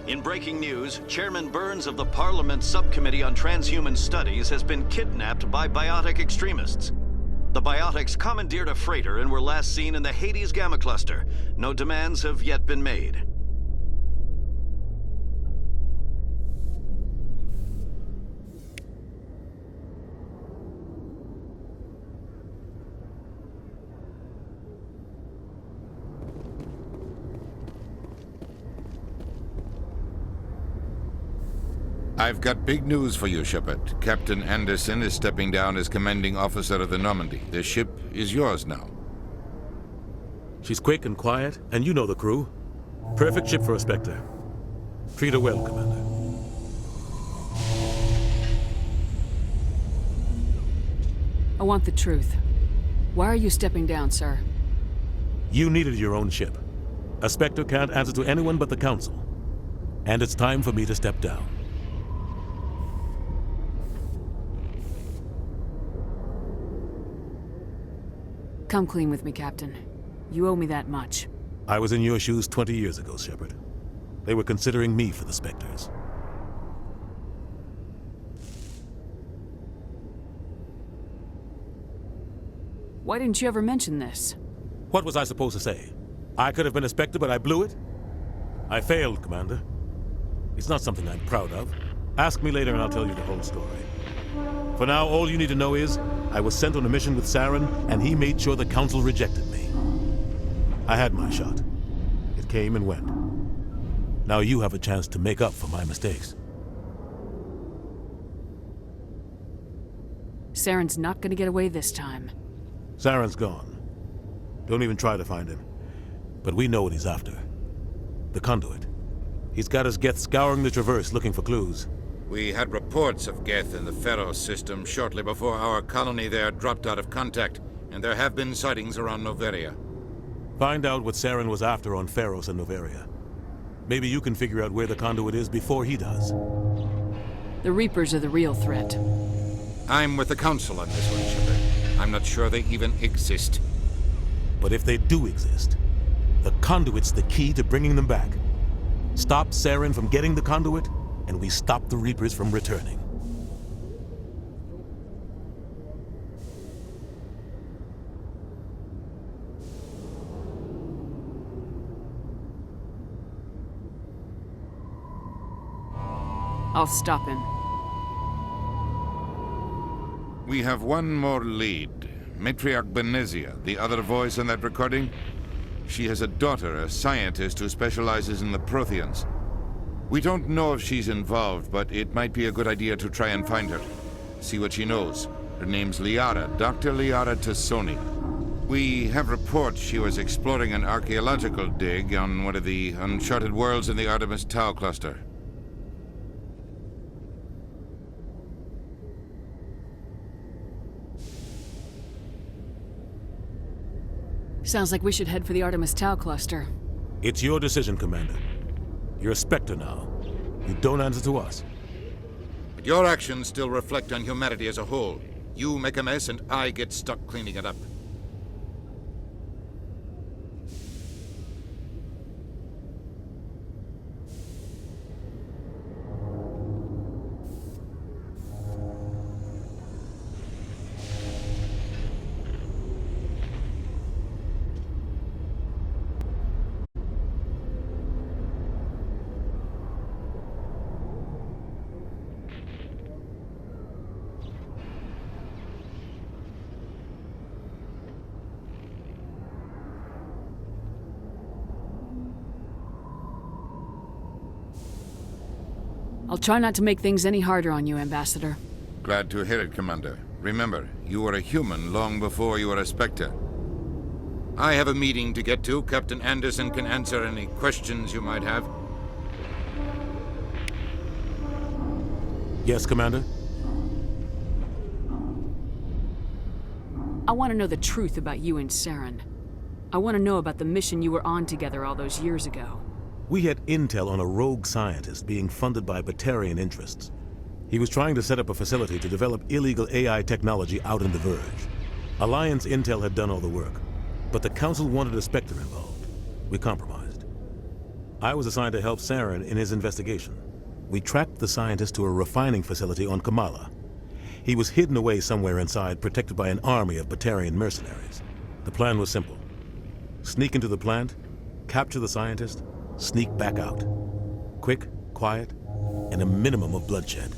In breaking news, Chairman Burns of the Parliament Subcommittee on Transhuman Studies has been kidnapped by biotic extremists. The biotics commandeered a freighter and were last seen in the Hades Gamma Cluster. No demands have yet been made. I've got big news for you, Shepard. Captain Anderson is stepping down as commanding officer of the Normandy. The ship is yours now. She's quick and quiet, and you know the crew. Perfect ship for a Spectre. Treat her well, Commander. I want the truth. Why are you stepping down, sir? You needed your own ship. A Spectre can't answer to anyone but the Council. And it's time for me to step down. Come clean with me, Captain. You owe me that much. I was in your shoes 20 years ago, Shepard. They were considering me for the Spectres. Why didn't you ever mention this? What was I supposed to say? I could have been a Spectre, but I blew it? I failed, Commander. It's not something I'm proud of. Ask me later and I'll tell you the whole story. For now, all you need to know is, I was sent on a mission with Saren, and he made sure the Council rejected me. I had my shot. It came and went. Now you have a chance to make up for my mistakes. Saren's not gonna get away this time. Saren's gone. Don't even try to find him. But we know what he's after. The conduit. He's got his Geth scouring the Traverse looking for clues. We had reports of Geth in the Pharaoh system shortly before our colony there dropped out of contact, and there have been sightings around Noveria. Find out what Saren was after on Pharos and Noveria. Maybe you can figure out where the conduit is before he does. The Reapers are the real threat. I'm with the Council on this one, Shepard. I'm not sure they even exist. But if they do exist, the conduit's the key to bringing them back. Stop Saren from getting the conduit, and we stop the Reapers from returning. I'll stop him. We have one more lead. Matriarch Benezia, the other voice in that recording. She has a daughter, a scientist who specializes in the Protheans. We don't know if she's involved, but it might be a good idea to try and find her. See what she knows. Her name's Liara, Dr. Liara Tassoni. We have reports she was exploring an archaeological dig on one of the uncharted worlds in the Artemis Tau cluster. Sounds like we should head for the Artemis Tau cluster. It's your decision, Commander. You're a Spectre now. You don't answer to us. But your actions still reflect on humanity as a whole. You make a mess and I get stuck cleaning it up. I'll try not to make things any harder on you, Ambassador. Glad to hear it, Commander. Remember, you were a human long before you were a Spectre. I have a meeting to get to. Captain Anderson can answer any questions you might have. Yes, Commander? I want to know the truth about you and Saren. I want to know about the mission you were on together all those years ago. We had intel on a rogue scientist being funded by Batarian interests. He was trying to set up a facility to develop illegal AI technology out in the Verge. Alliance intel had done all the work. But the Council wanted a Spectre involved. We compromised. I was assigned to help Saren in his investigation. We tracked the scientist to a refining facility on Kamala. He was hidden away somewhere inside, protected by an army of Batarian mercenaries. The plan was simple. Sneak into the plant, capture the scientist, sneak back out. Quick, quiet, and a minimum of bloodshed.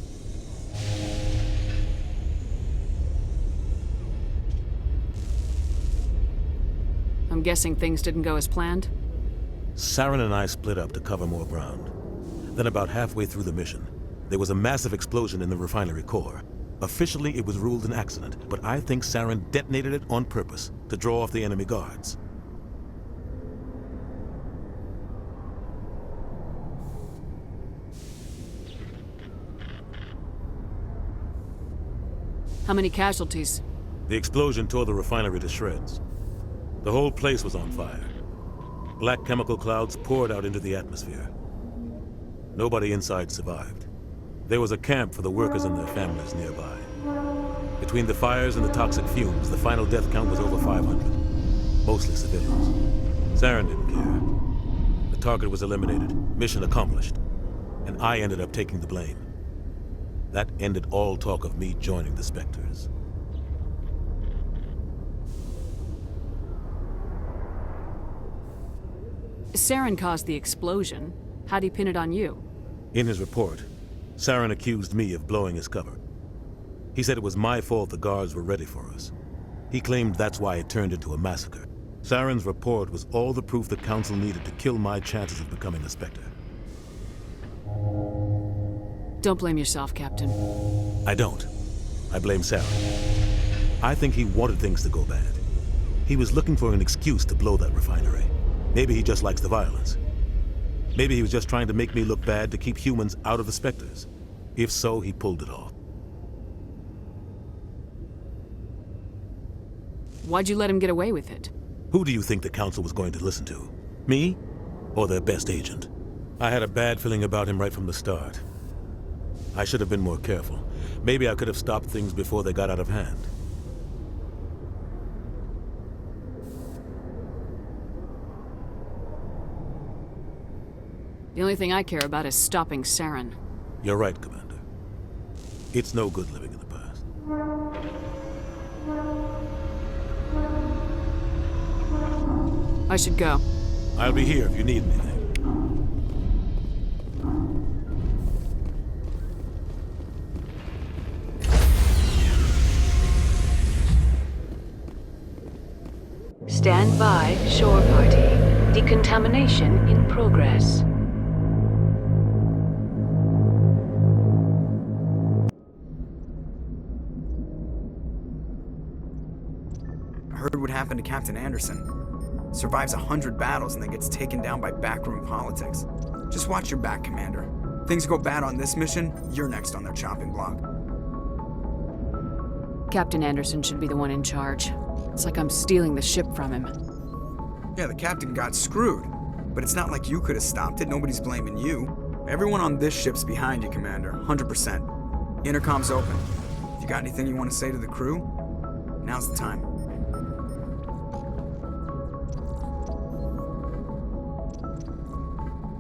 I'm guessing things didn't go as planned? Saren and I split up to cover more ground. Then about halfway through the mission, there was a massive explosion in the refinery core. Officially, it was ruled an accident, but I think Saren detonated it on purpose to draw off the enemy guards. How many casualties? The explosion tore the refinery to shreds. The whole place was on fire. Black chemical clouds poured out into the atmosphere. Nobody inside survived. There was a camp for the workers and their families nearby. Between the fires and the toxic fumes, the final death count was over 500. Mostly civilians. Saren didn't care. The target was eliminated, mission accomplished. And I ended up taking the blame. That ended all talk of me joining the Spectres. Saren caused the explosion. How'd he pin it on you? In his report, Saren accused me of blowing his cover. He said it was my fault the guards were ready for us. He claimed that's why it turned into a massacre. Saren's report was all the proof the Council needed to kill my chances of becoming a Spectre. Don't blame yourself, Captain. I don't. I blame Saren. I think he wanted things to go bad. He was looking for an excuse to blow that refinery. Maybe he just likes the violence. Maybe he was just trying to make me look bad to keep humans out of the Spectres. If so, he pulled it off. Why'd you let him get away with it? Who do you think the Council was going to listen to? Me? Or their best agent? I had a bad feeling about him right from the start. I should have been more careful. Maybe I could have stopped things before they got out of hand. The only thing I care about is stopping Saren. You're right, Commander. It's no good living in the past. I should go. I'll be here if you need anything. Stand by, shore party. Decontamination in progress. I heard what happened to Captain Anderson. Survives 100 battles and then gets taken down by backroom politics. Just watch your back, Commander. Things go bad on this mission, you're next on their chopping block. Captain Anderson should be the one in charge. It's like I'm stealing the ship from him. Yeah, the captain got screwed. But it's not like you could have stopped it. Nobody's blaming you. Everyone on this ship's behind you, Commander. 100%. Intercom's open. If you got anything you want to say to the crew, now's the time.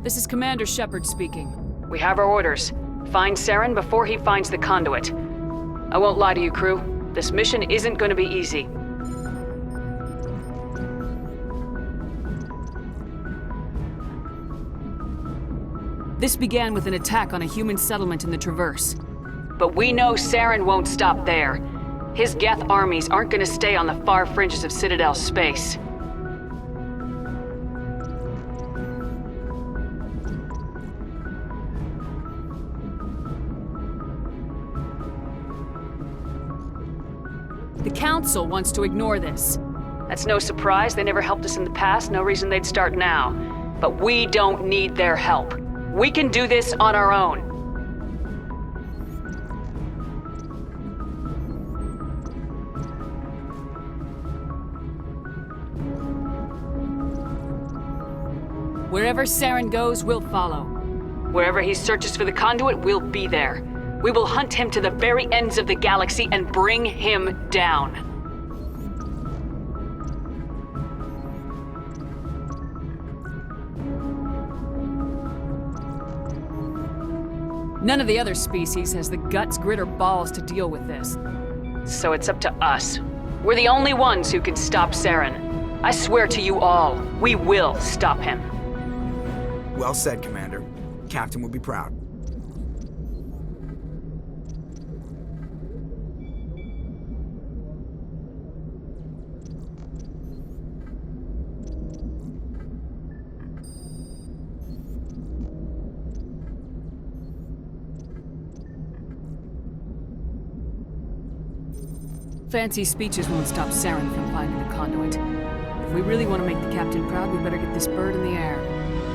This is Commander Shepard speaking. We have our orders. Find Saren before he finds the conduit. I won't lie to you, crew. This mission isn't going to be easy. This began with an attack on a human settlement in the Traverse. But we know Saren won't stop there. His Geth armies aren't going to stay on the far fringes of Citadel space. The Council wants to ignore this. That's no surprise. They never helped us in the past. No reason they'd start now. But we don't need their help. We can do this on our own. Wherever Saren goes, we'll follow. Wherever he searches for the conduit, we'll be there. We will hunt him to the very ends of the galaxy and bring him down. None of the other species has the guts, grit, or balls to deal with this. So it's up to us. We're the only ones who can stop Saren. I swear to you all, we will stop him. Well said, Commander. Captain would be proud. Fancy speeches won't stop Saren from finding the conduit. If we really want to make the captain proud, we better get this bird in the air.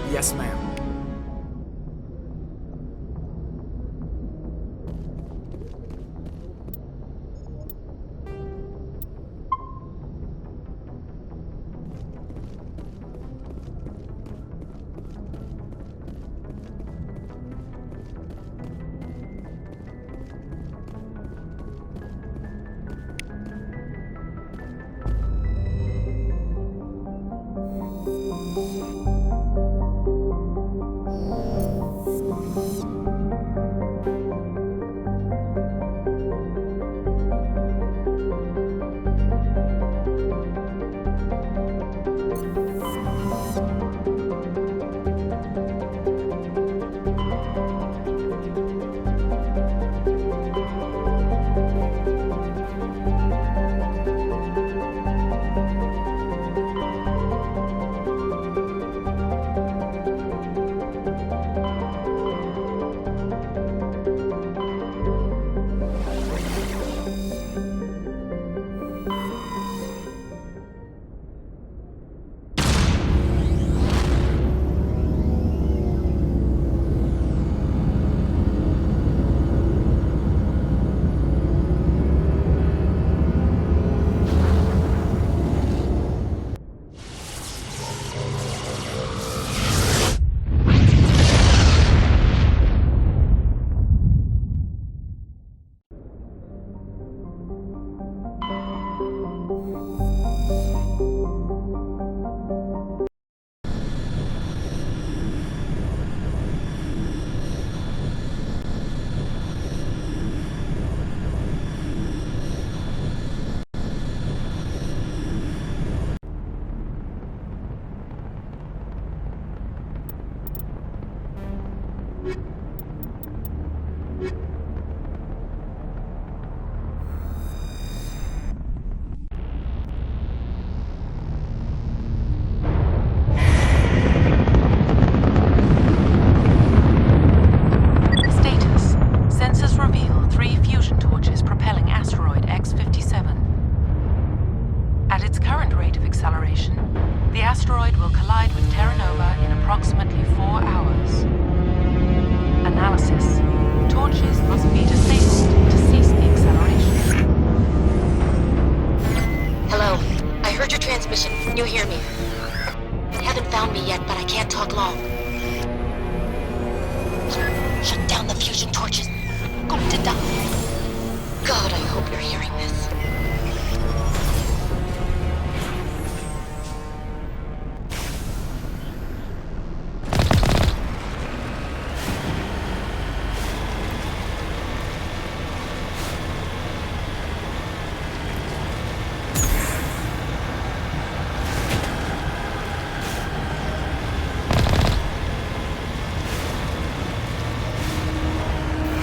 Yes, ma'am.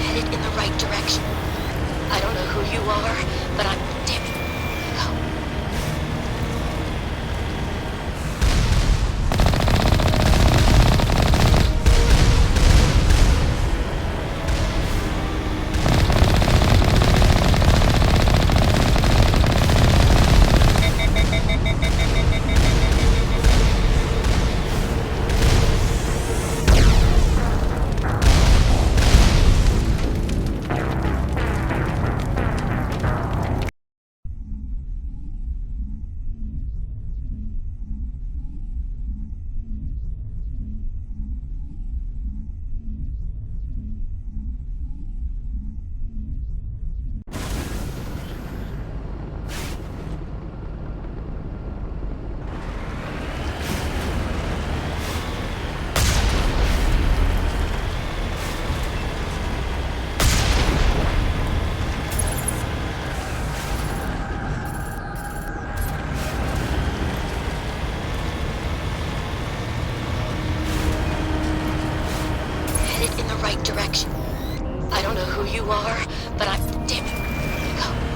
Headed in the right direction. I don't know who you are, but I'm direction. I don't know who you are, but damn it. Go.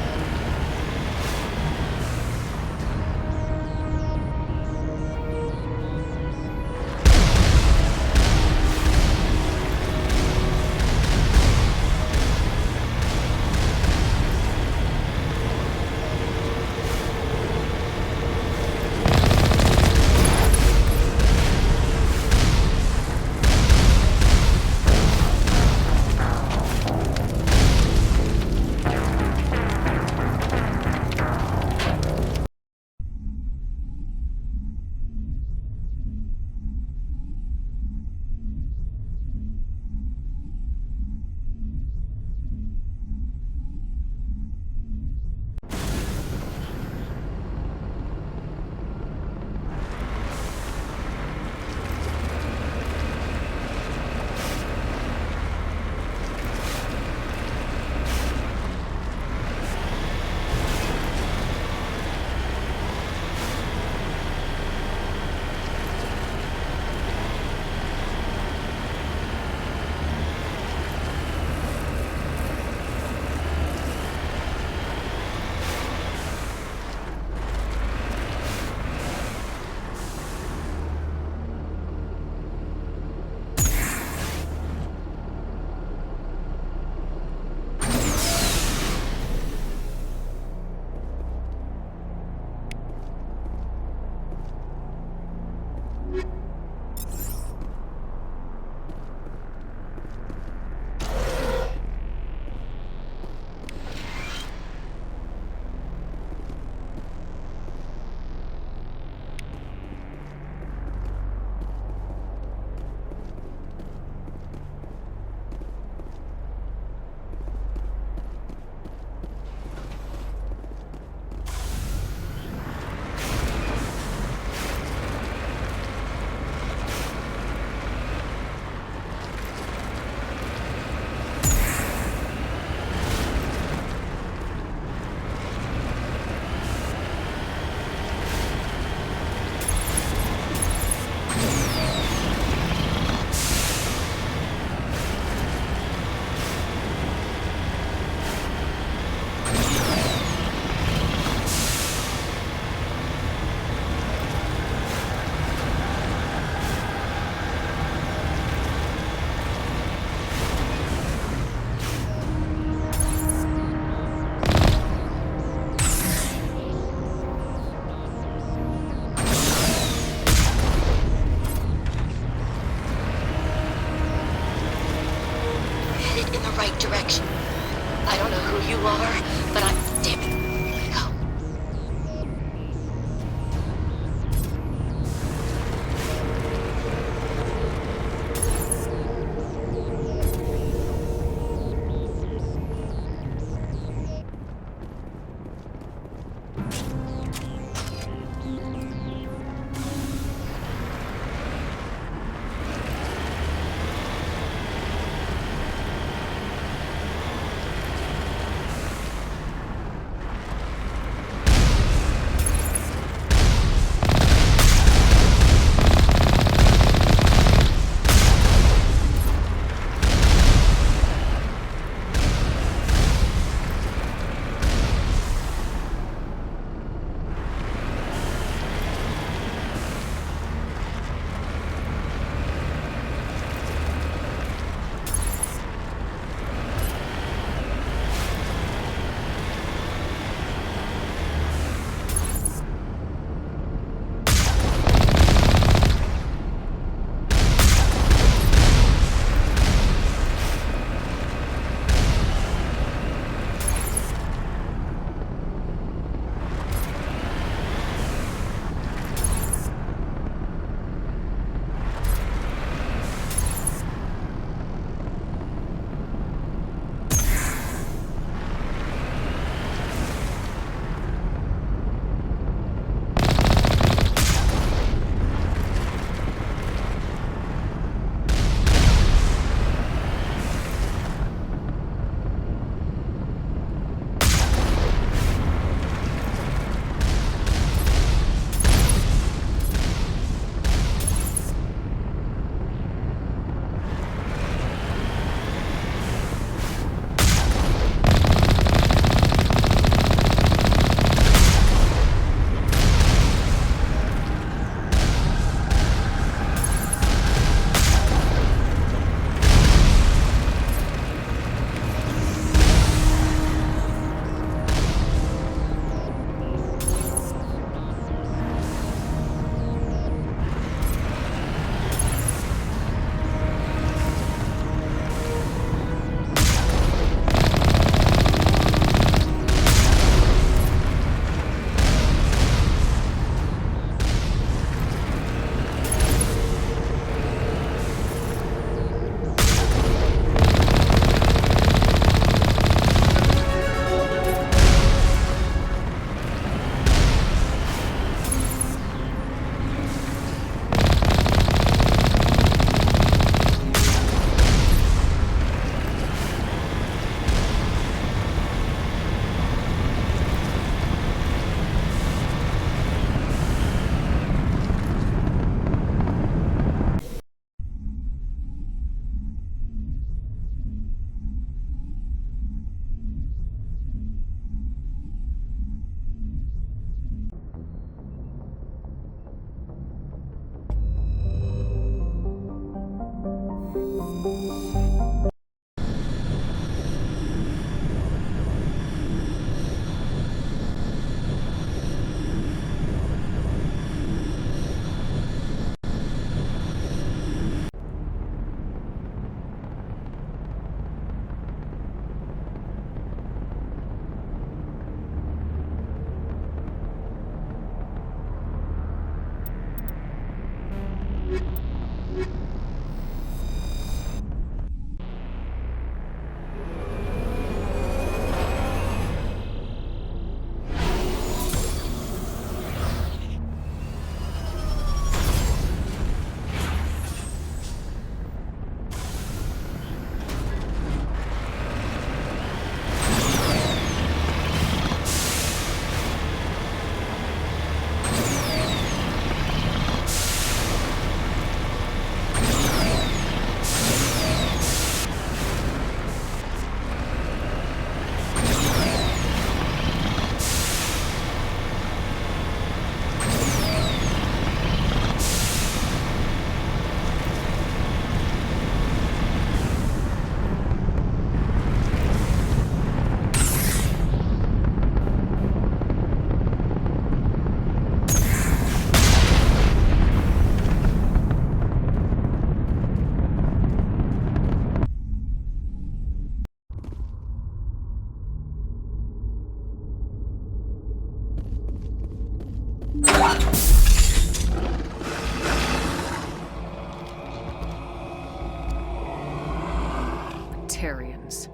Tarians.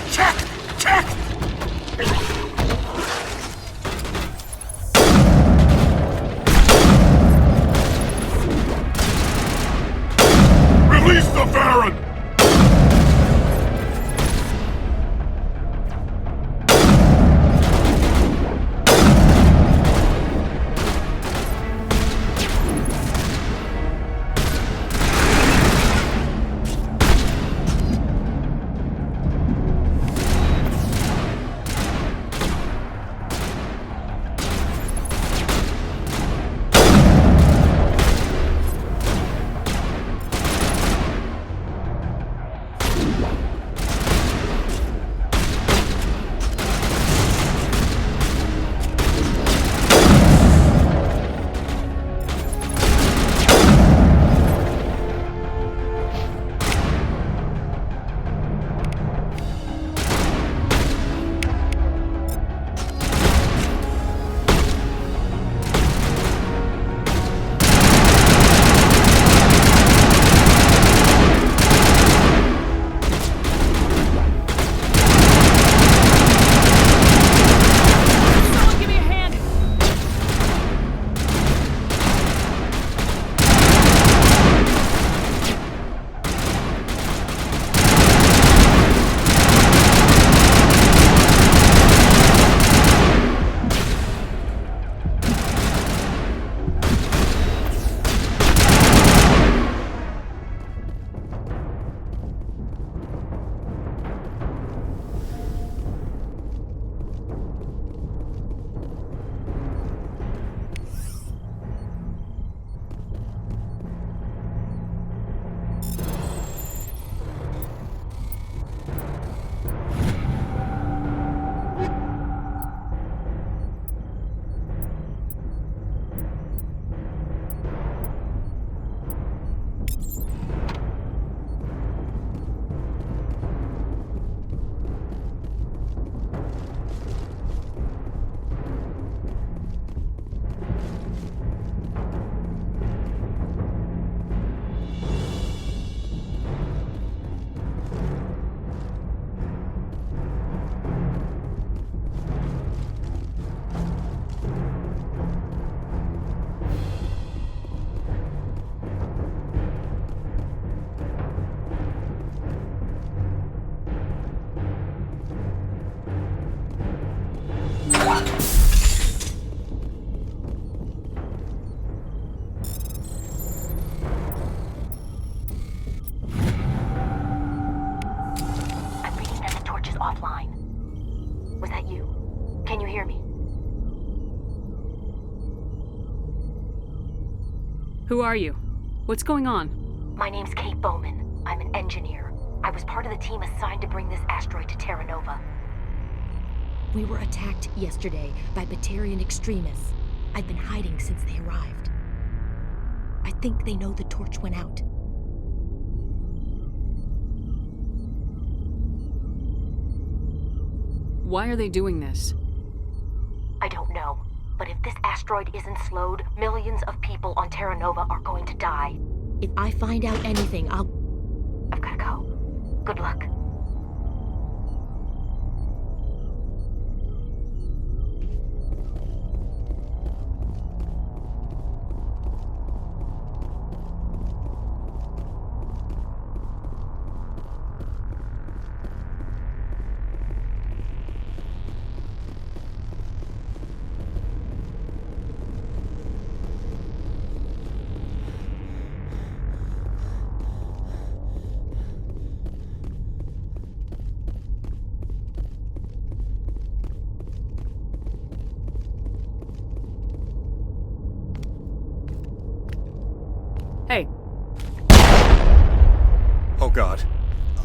Check! Check! Release the Baron! Who are you? What's going on? My name's Kate Bowman. I'm an engineer. I was part of the team assigned to bring this asteroid to Terra Nova. We were attacked yesterday by Batarian extremists. I've been hiding since they arrived. I think they know the torch went out. Why are they doing this? I don't know. But if this asteroid isn't slowed, millions of people on Terra Nova are going to die. If I find out anything, I've gotta go. Good luck. Hey. Oh God.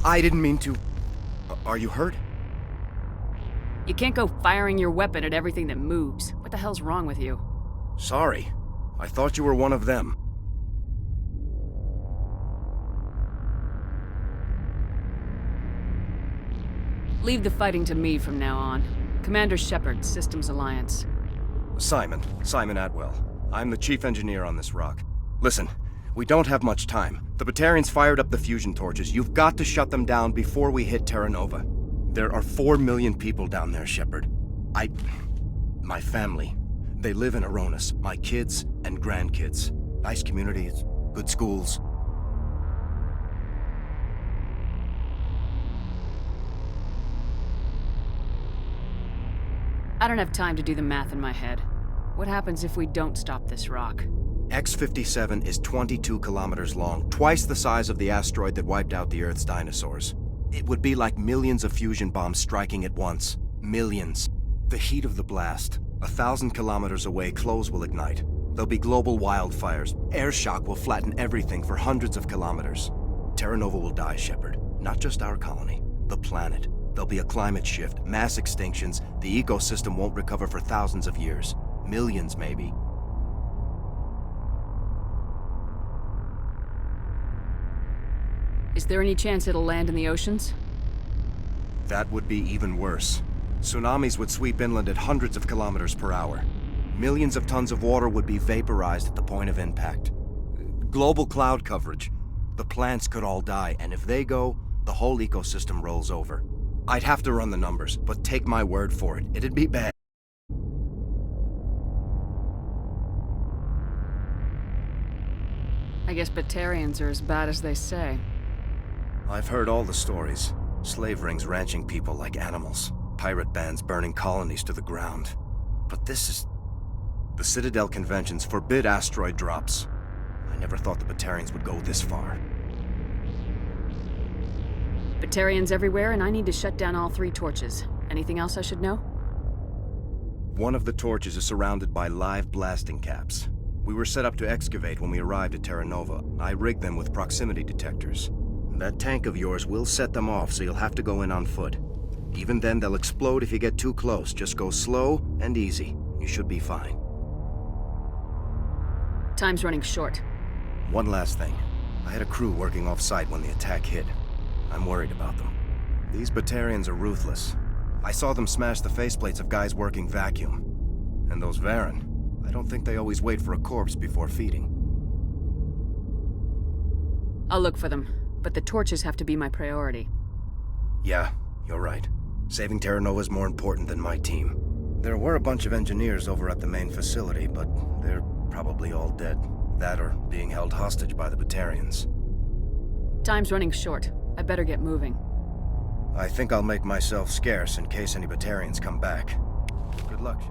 I didn't mean to... Are you hurt? You can't go firing your weapon at everything that moves. What the hell's wrong with you? Sorry. I thought you were one of them. Leave the fighting to me from now on. Commander Shepard, Systems Alliance. Simon Atwell. I'm the chief engineer on this rock. Listen, we don't have much time. The Batarians fired up the fusion torches. You've got to shut them down before we hit Terra Nova. There are 4 million people down there, Shepard. My family. They live in Aronis. My kids and grandkids. Nice communities, good schools. I don't have time to do the math in my head. What happens if we don't stop this rock? X-57 is 22 kilometers long, twice the size of the asteroid that wiped out the Earth's dinosaurs. It would be like millions of fusion bombs striking at once. Millions. The heat of the blast. 1,000 kilometers away, clothes will ignite. There'll be global wildfires. Air shock will flatten everything for hundreds of kilometers. Terra Nova will die, Shepard. Not just our colony. The planet. There'll be a climate shift, mass extinctions. The ecosystem won't recover for thousands of years. Millions, maybe. Is there any chance it'll land in the oceans? That would be even worse. Tsunamis would sweep inland at hundreds of kilometers per hour. Millions of tons of water would be vaporized at the point of impact. Global cloud coverage. The plants could all die, and if they go, the whole ecosystem rolls over. I'd have to run the numbers, but take my word for it, it'd be bad. I guess Batarians are as bad as they say. I've heard all the stories. Slave rings ranching people like animals. Pirate bands burning colonies to the ground. But this is... The Citadel conventions forbid asteroid drops. I never thought the Batarians would go this far. Batarians everywhere, and I need to shut down all 3 torches. Anything else I should know? One of the torches is surrounded by live blasting caps. We were set up to excavate when we arrived at Terra Nova. I rigged them with proximity detectors. That tank of yours will set them off, so you'll have to go in on foot. Even then, they'll explode if you get too close. Just go slow and easy. You should be fine. Time's running short. One last thing. I had a crew working off-site when the attack hit. I'm worried about them. These Batarians are ruthless. I saw them smash the faceplates of guys working vacuum. And those Varen, I don't think they always wait for a corpse before feeding. I'll look for them, but the torches have to be my priority. Yeah, you're right. Saving Terra Nova is more important than my team. There were a bunch of engineers over at the main facility, but they're probably all dead. That or being held hostage by the Batarians. Time's running short. I better get moving. I think I'll make myself scarce in case any Batarians come back. Good luck.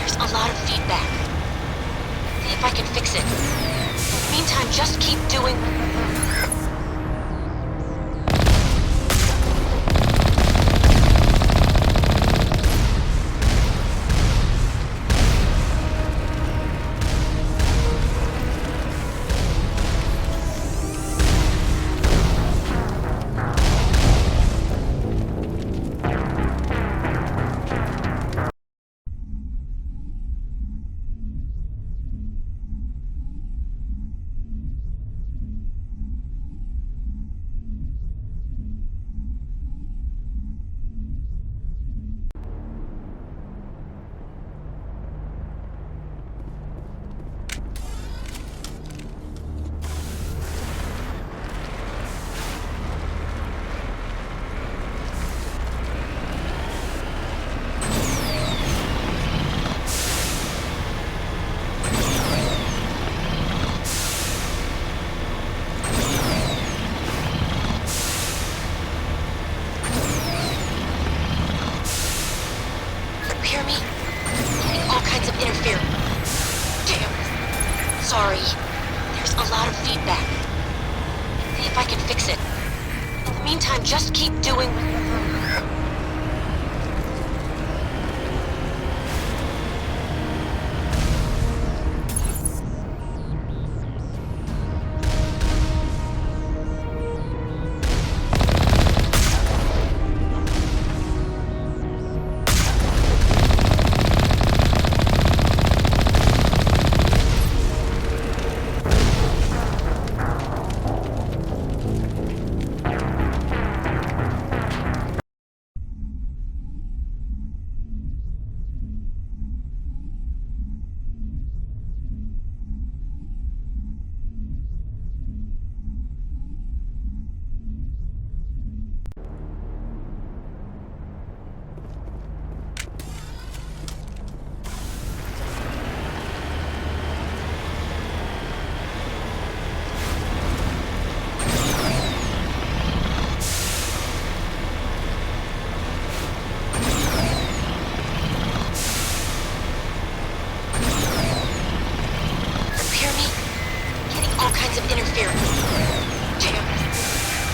There's a lot of feedback. See if I can fix it. In the meantime, just keep doing... Sorry. There's a lot of feedback. See if I can fix it. In the meantime, just keep doing...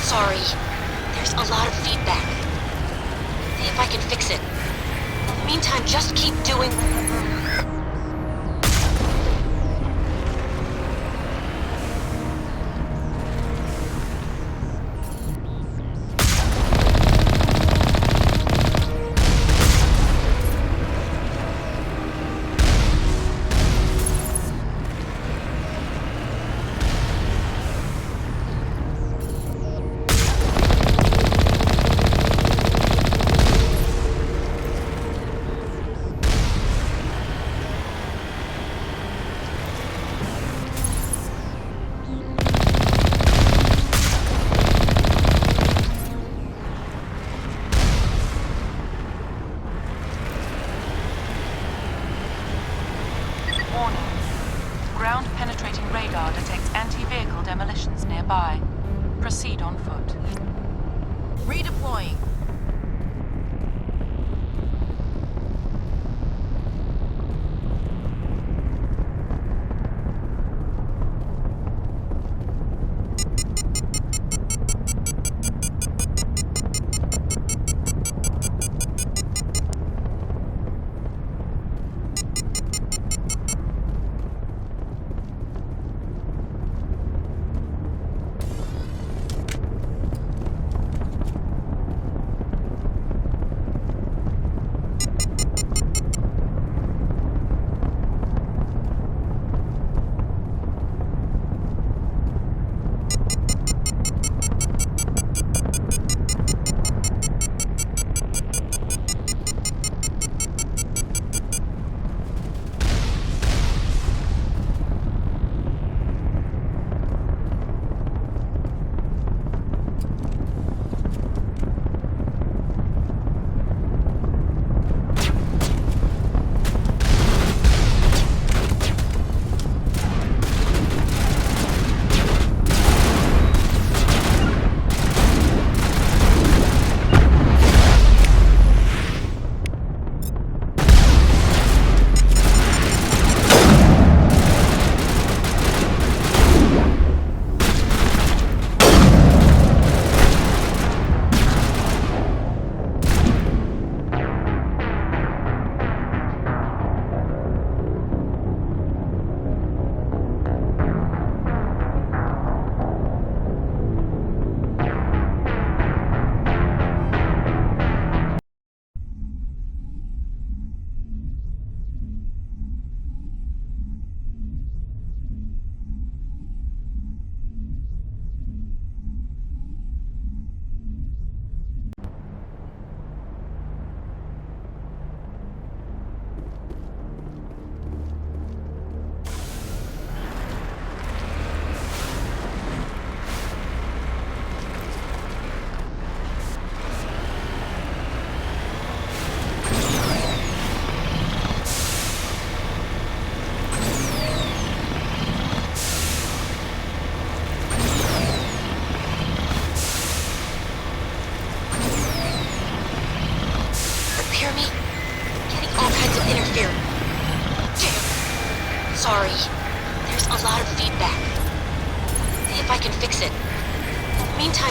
Sorry. There's a lot of feedback. See if I can fix it. In the meantime, just keep doing... Ground-penetrating radar detects anti-vehicle demolitions nearby. Proceed on foot. Redeploying.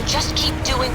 meantime, just keep doing...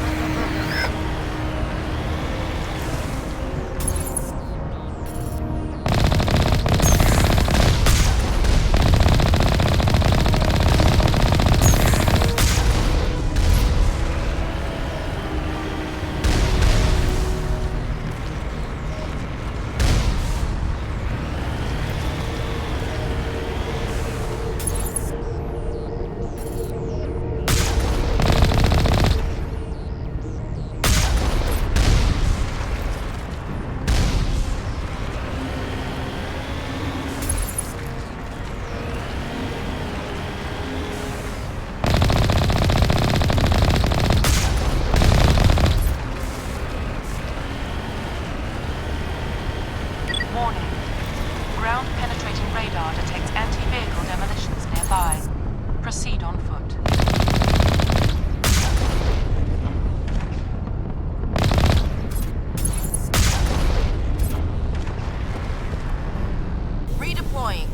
Warning. Ground-penetrating radar detects anti-vehicle demolitions nearby. Proceed on foot. Redeploying.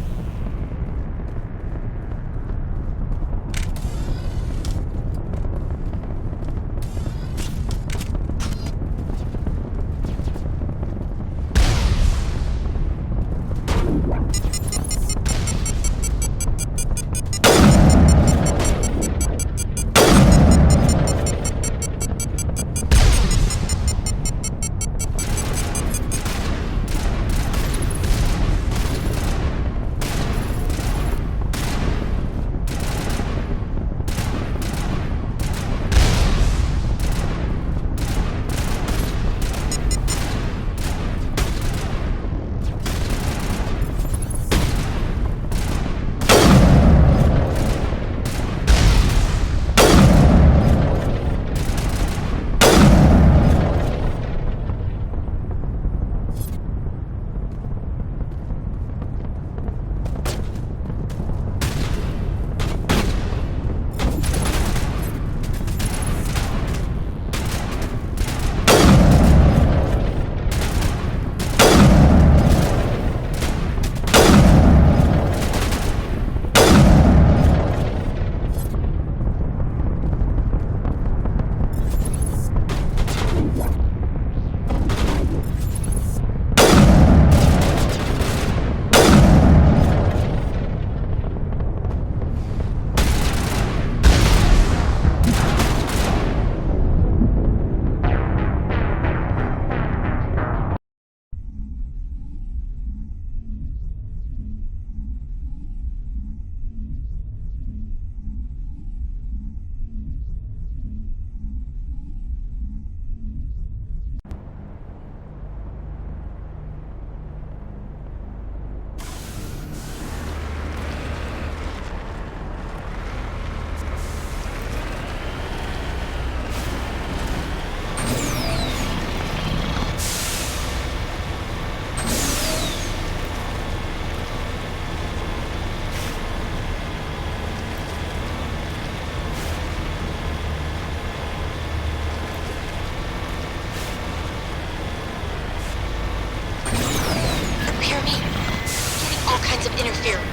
Interfering.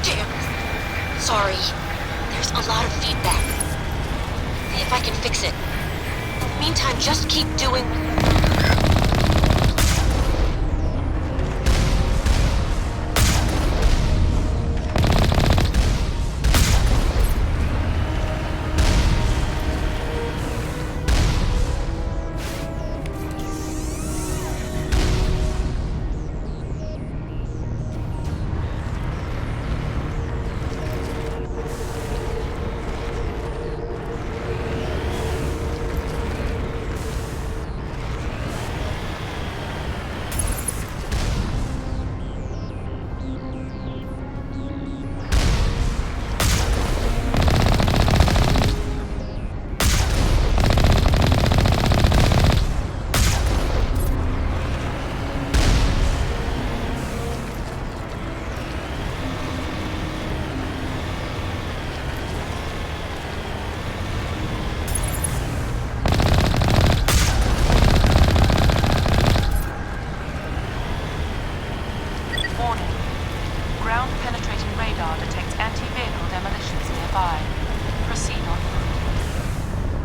Damn. Sorry. There's a lot of feedback. See if I can fix it. In the meantime, just keep doing... Ground-penetrating radar detects anti-vehicle demolitions nearby. Proceed on foot.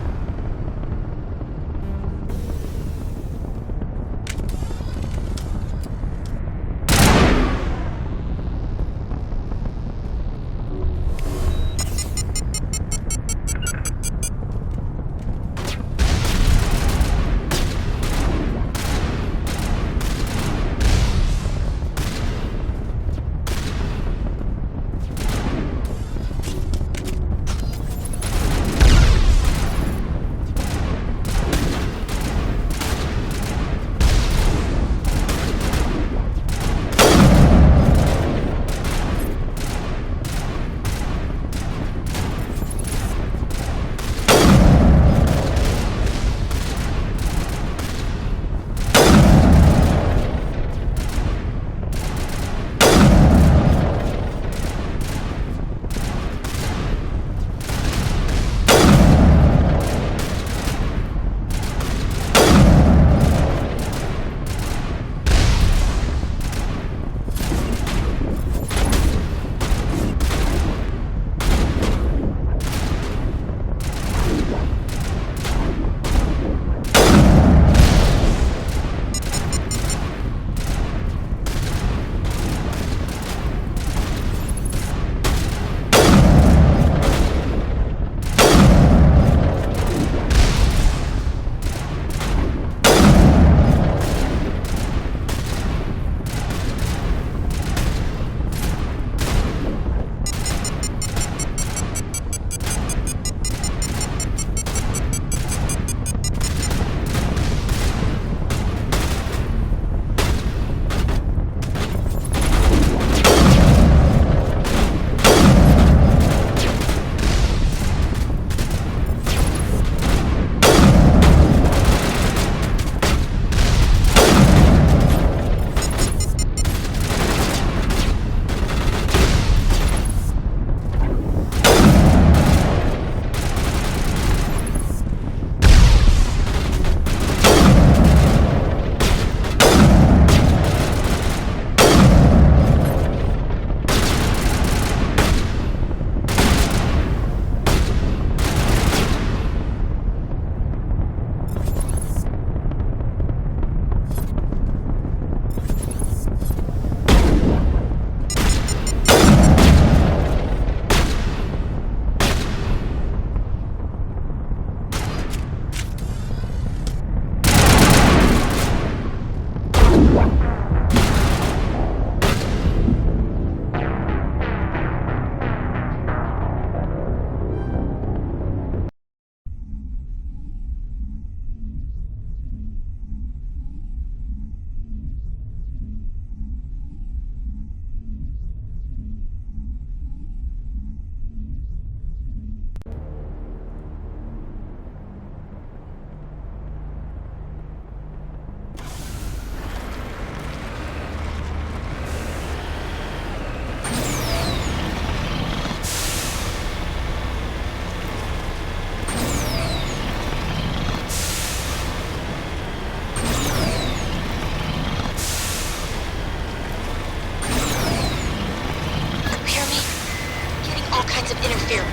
kinds of interference.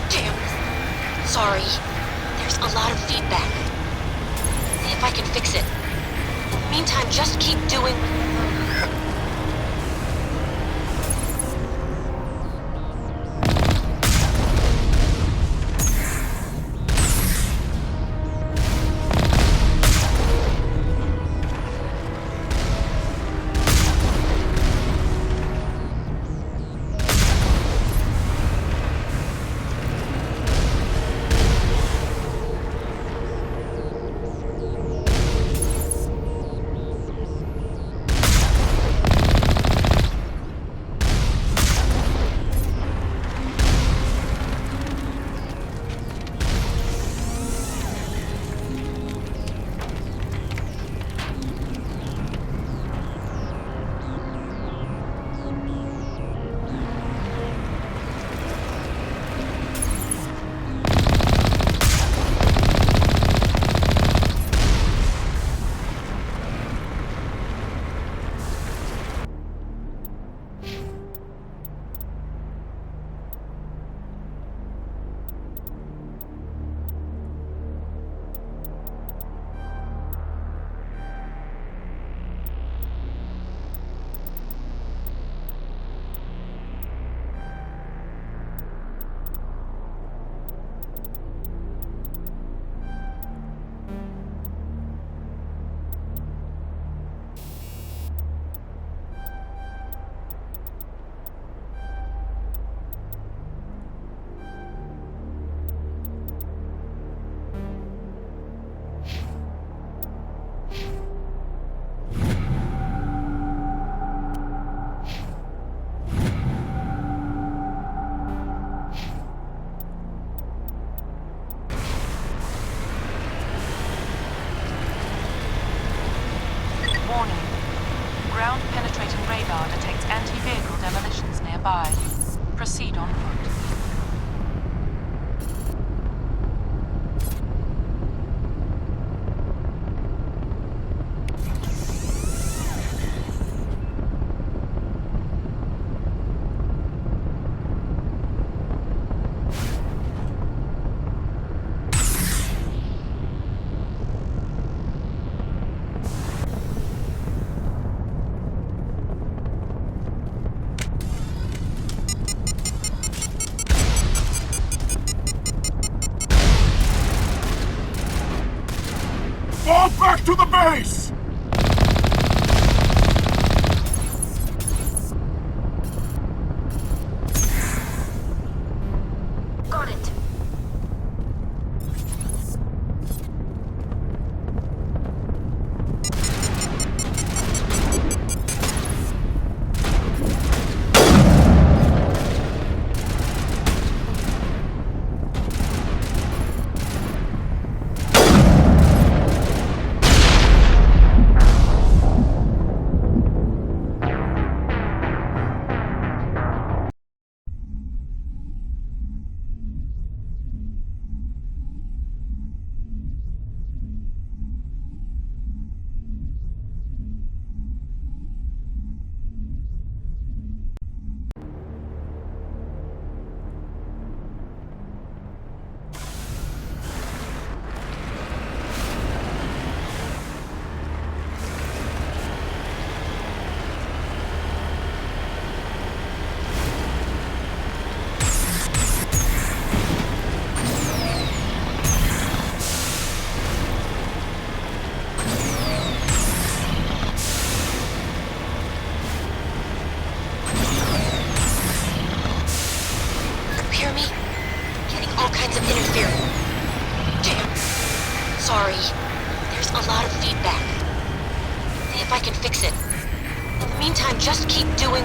Damn. Sorry. There's a lot of feedback. See if I can fix it. In the meantime, just keep doing... Warning. Ground-penetrating radar detects anti-vehicle demolitions nearby. Proceed on foot. Fall back to the base! Got it. Hear me? Getting all kinds of interference. Damn. Sorry. There's a lot of feedback. See if I can fix it. In the meantime, just keep doing...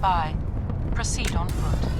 nearby. Proceed on foot.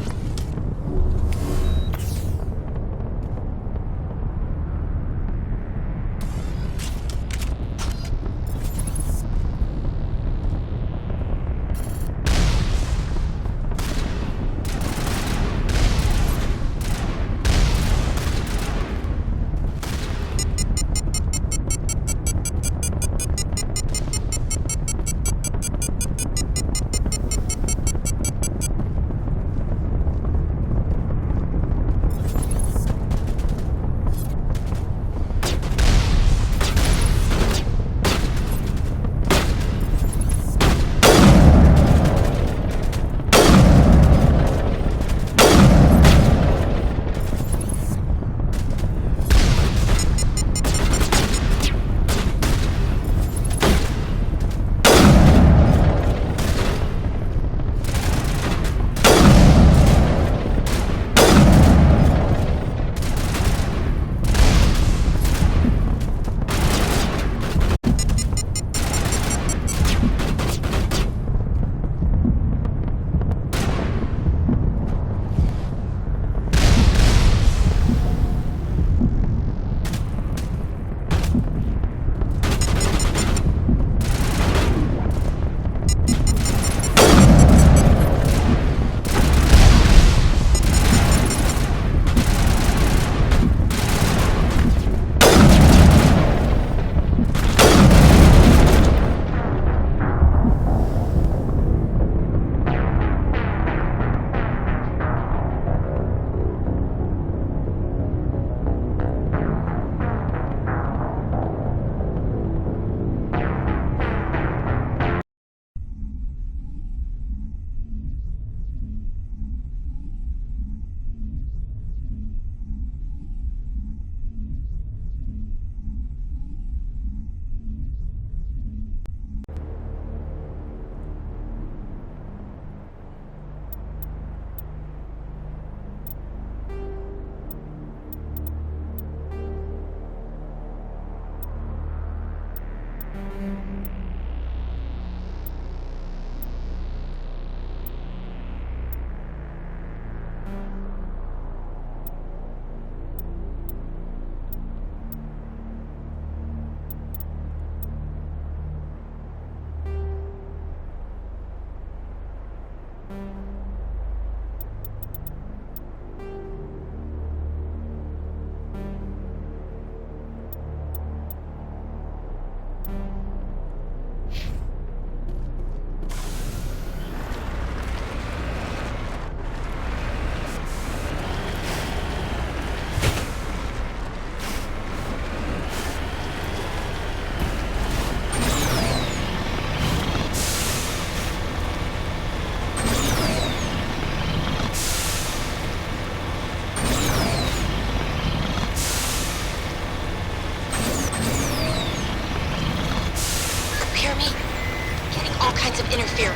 interfere.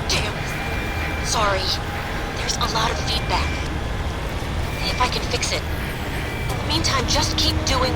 Damn. Sorry. There's a lot of feedback. If I can fix it. In the meantime, just keep doing...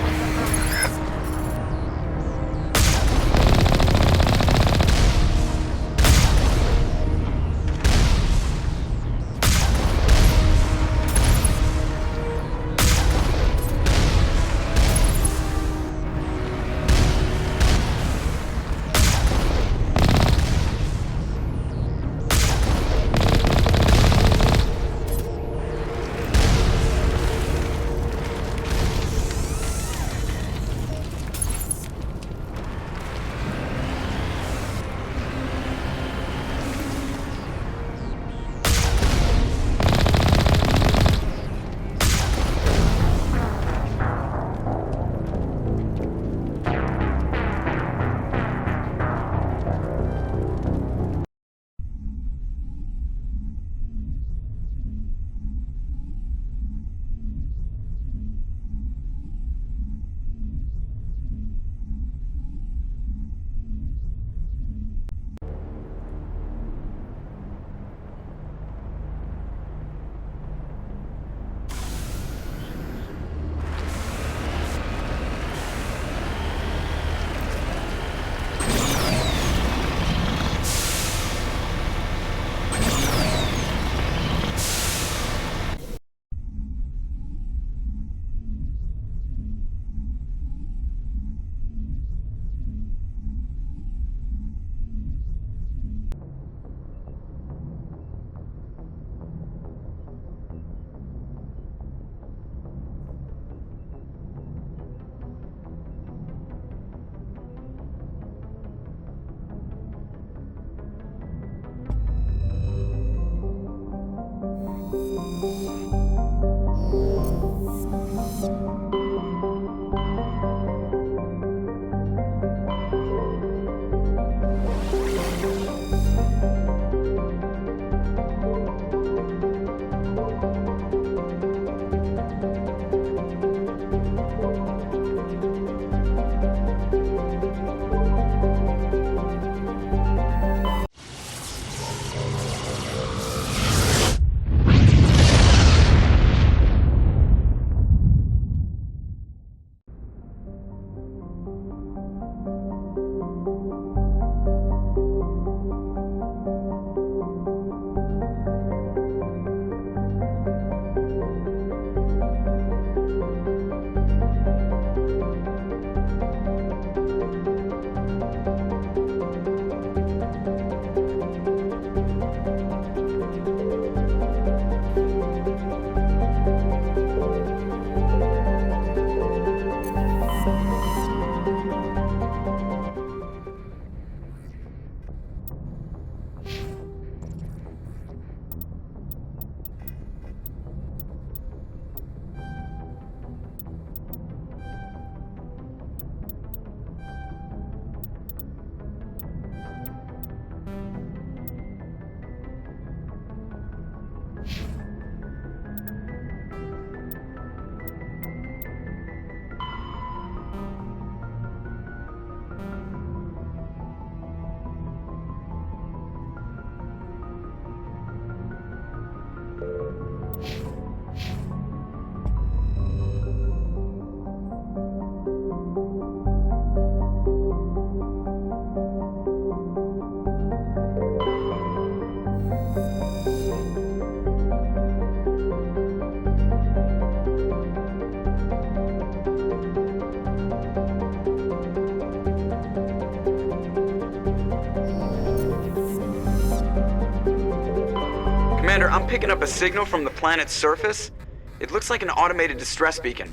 Commander, I'm picking up a signal from the planet's surface. It looks like an automated distress beacon.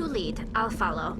lead. I'll follow.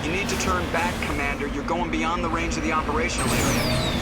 You need to turn back, Commander. You're going beyond the range of the operational area.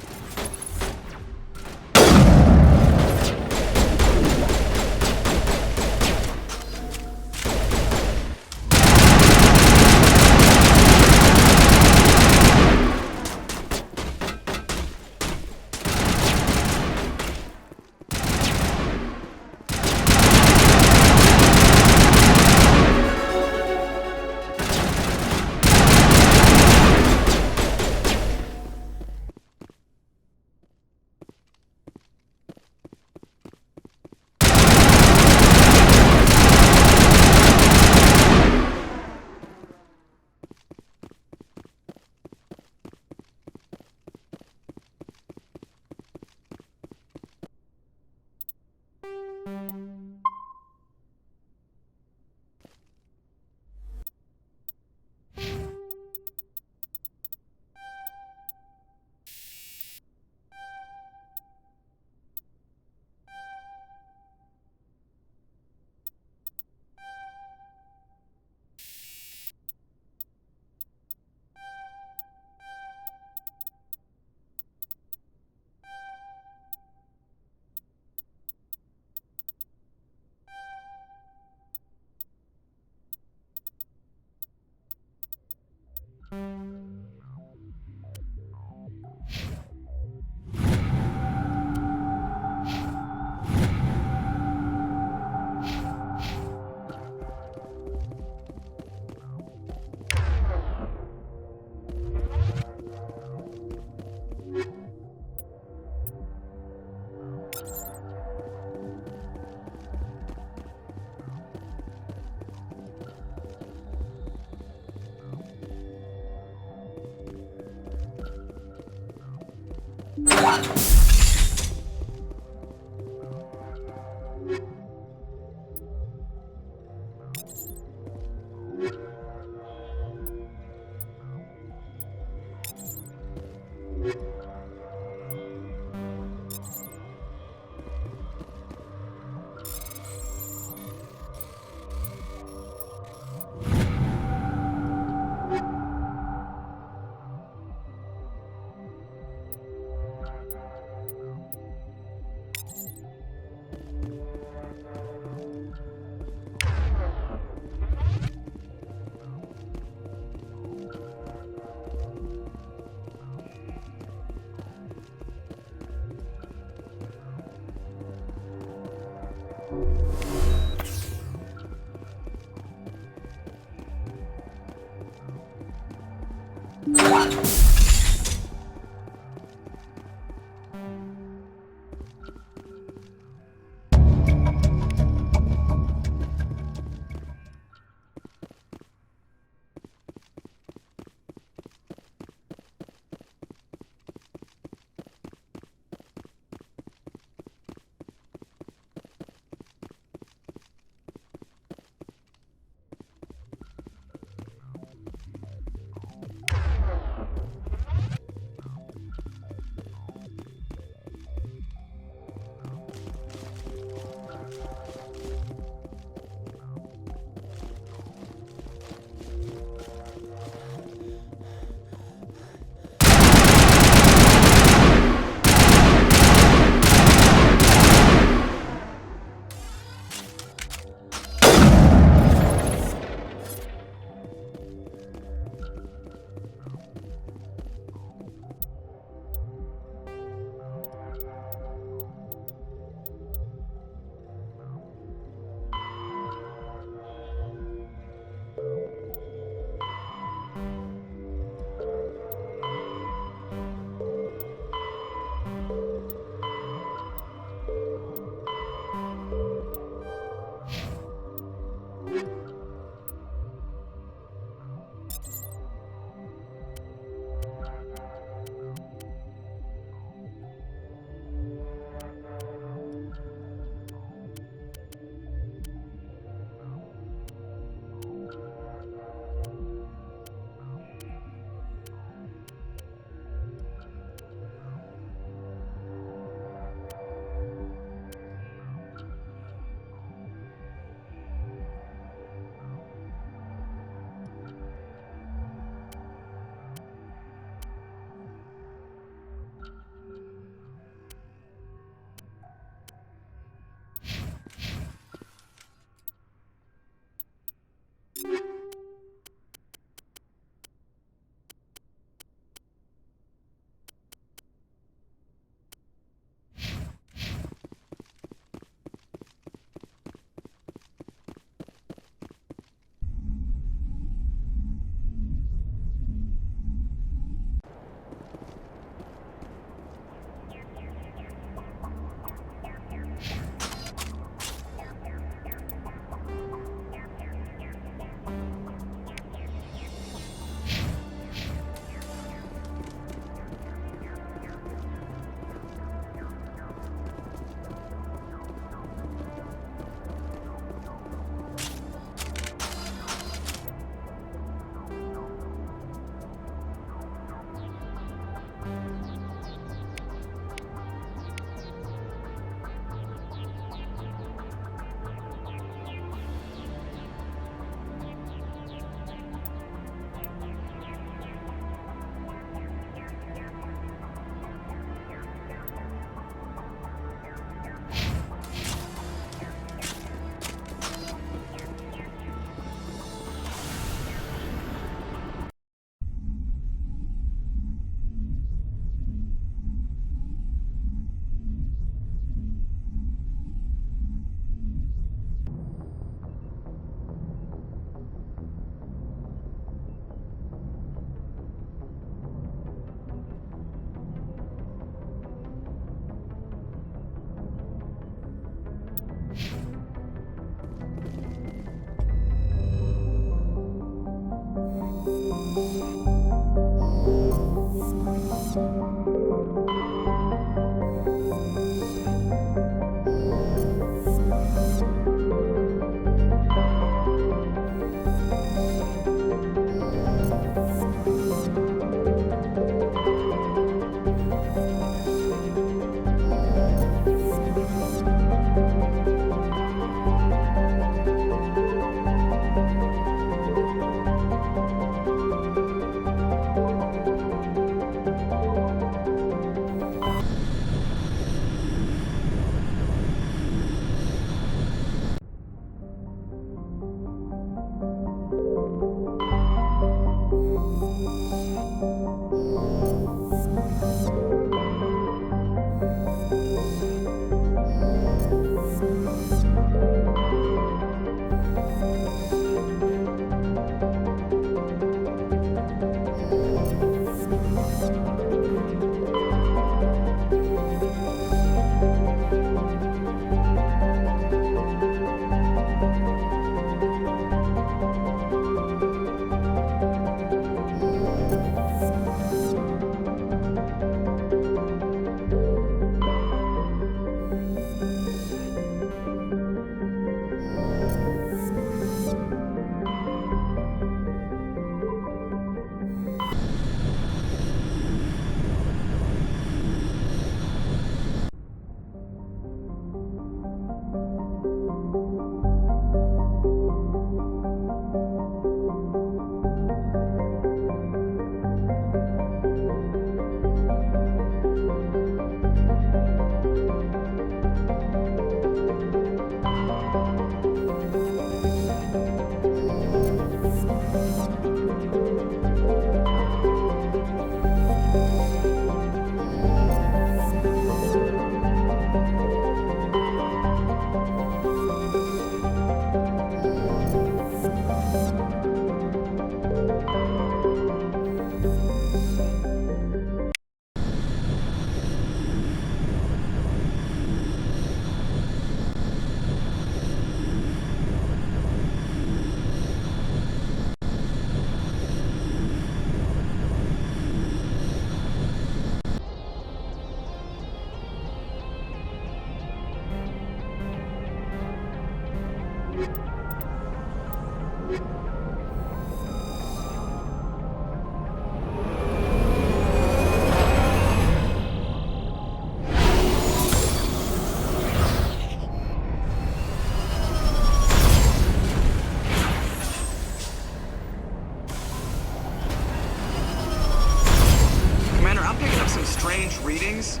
Strange readings?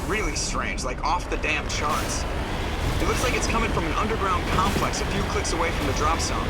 Really strange, like off the damn charts. It looks like it's coming from an underground complex a few clicks away from the drop zone.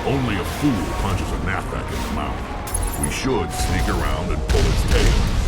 Only a fool punches a knapsack in the mouth. We should sneak around and pull its tail.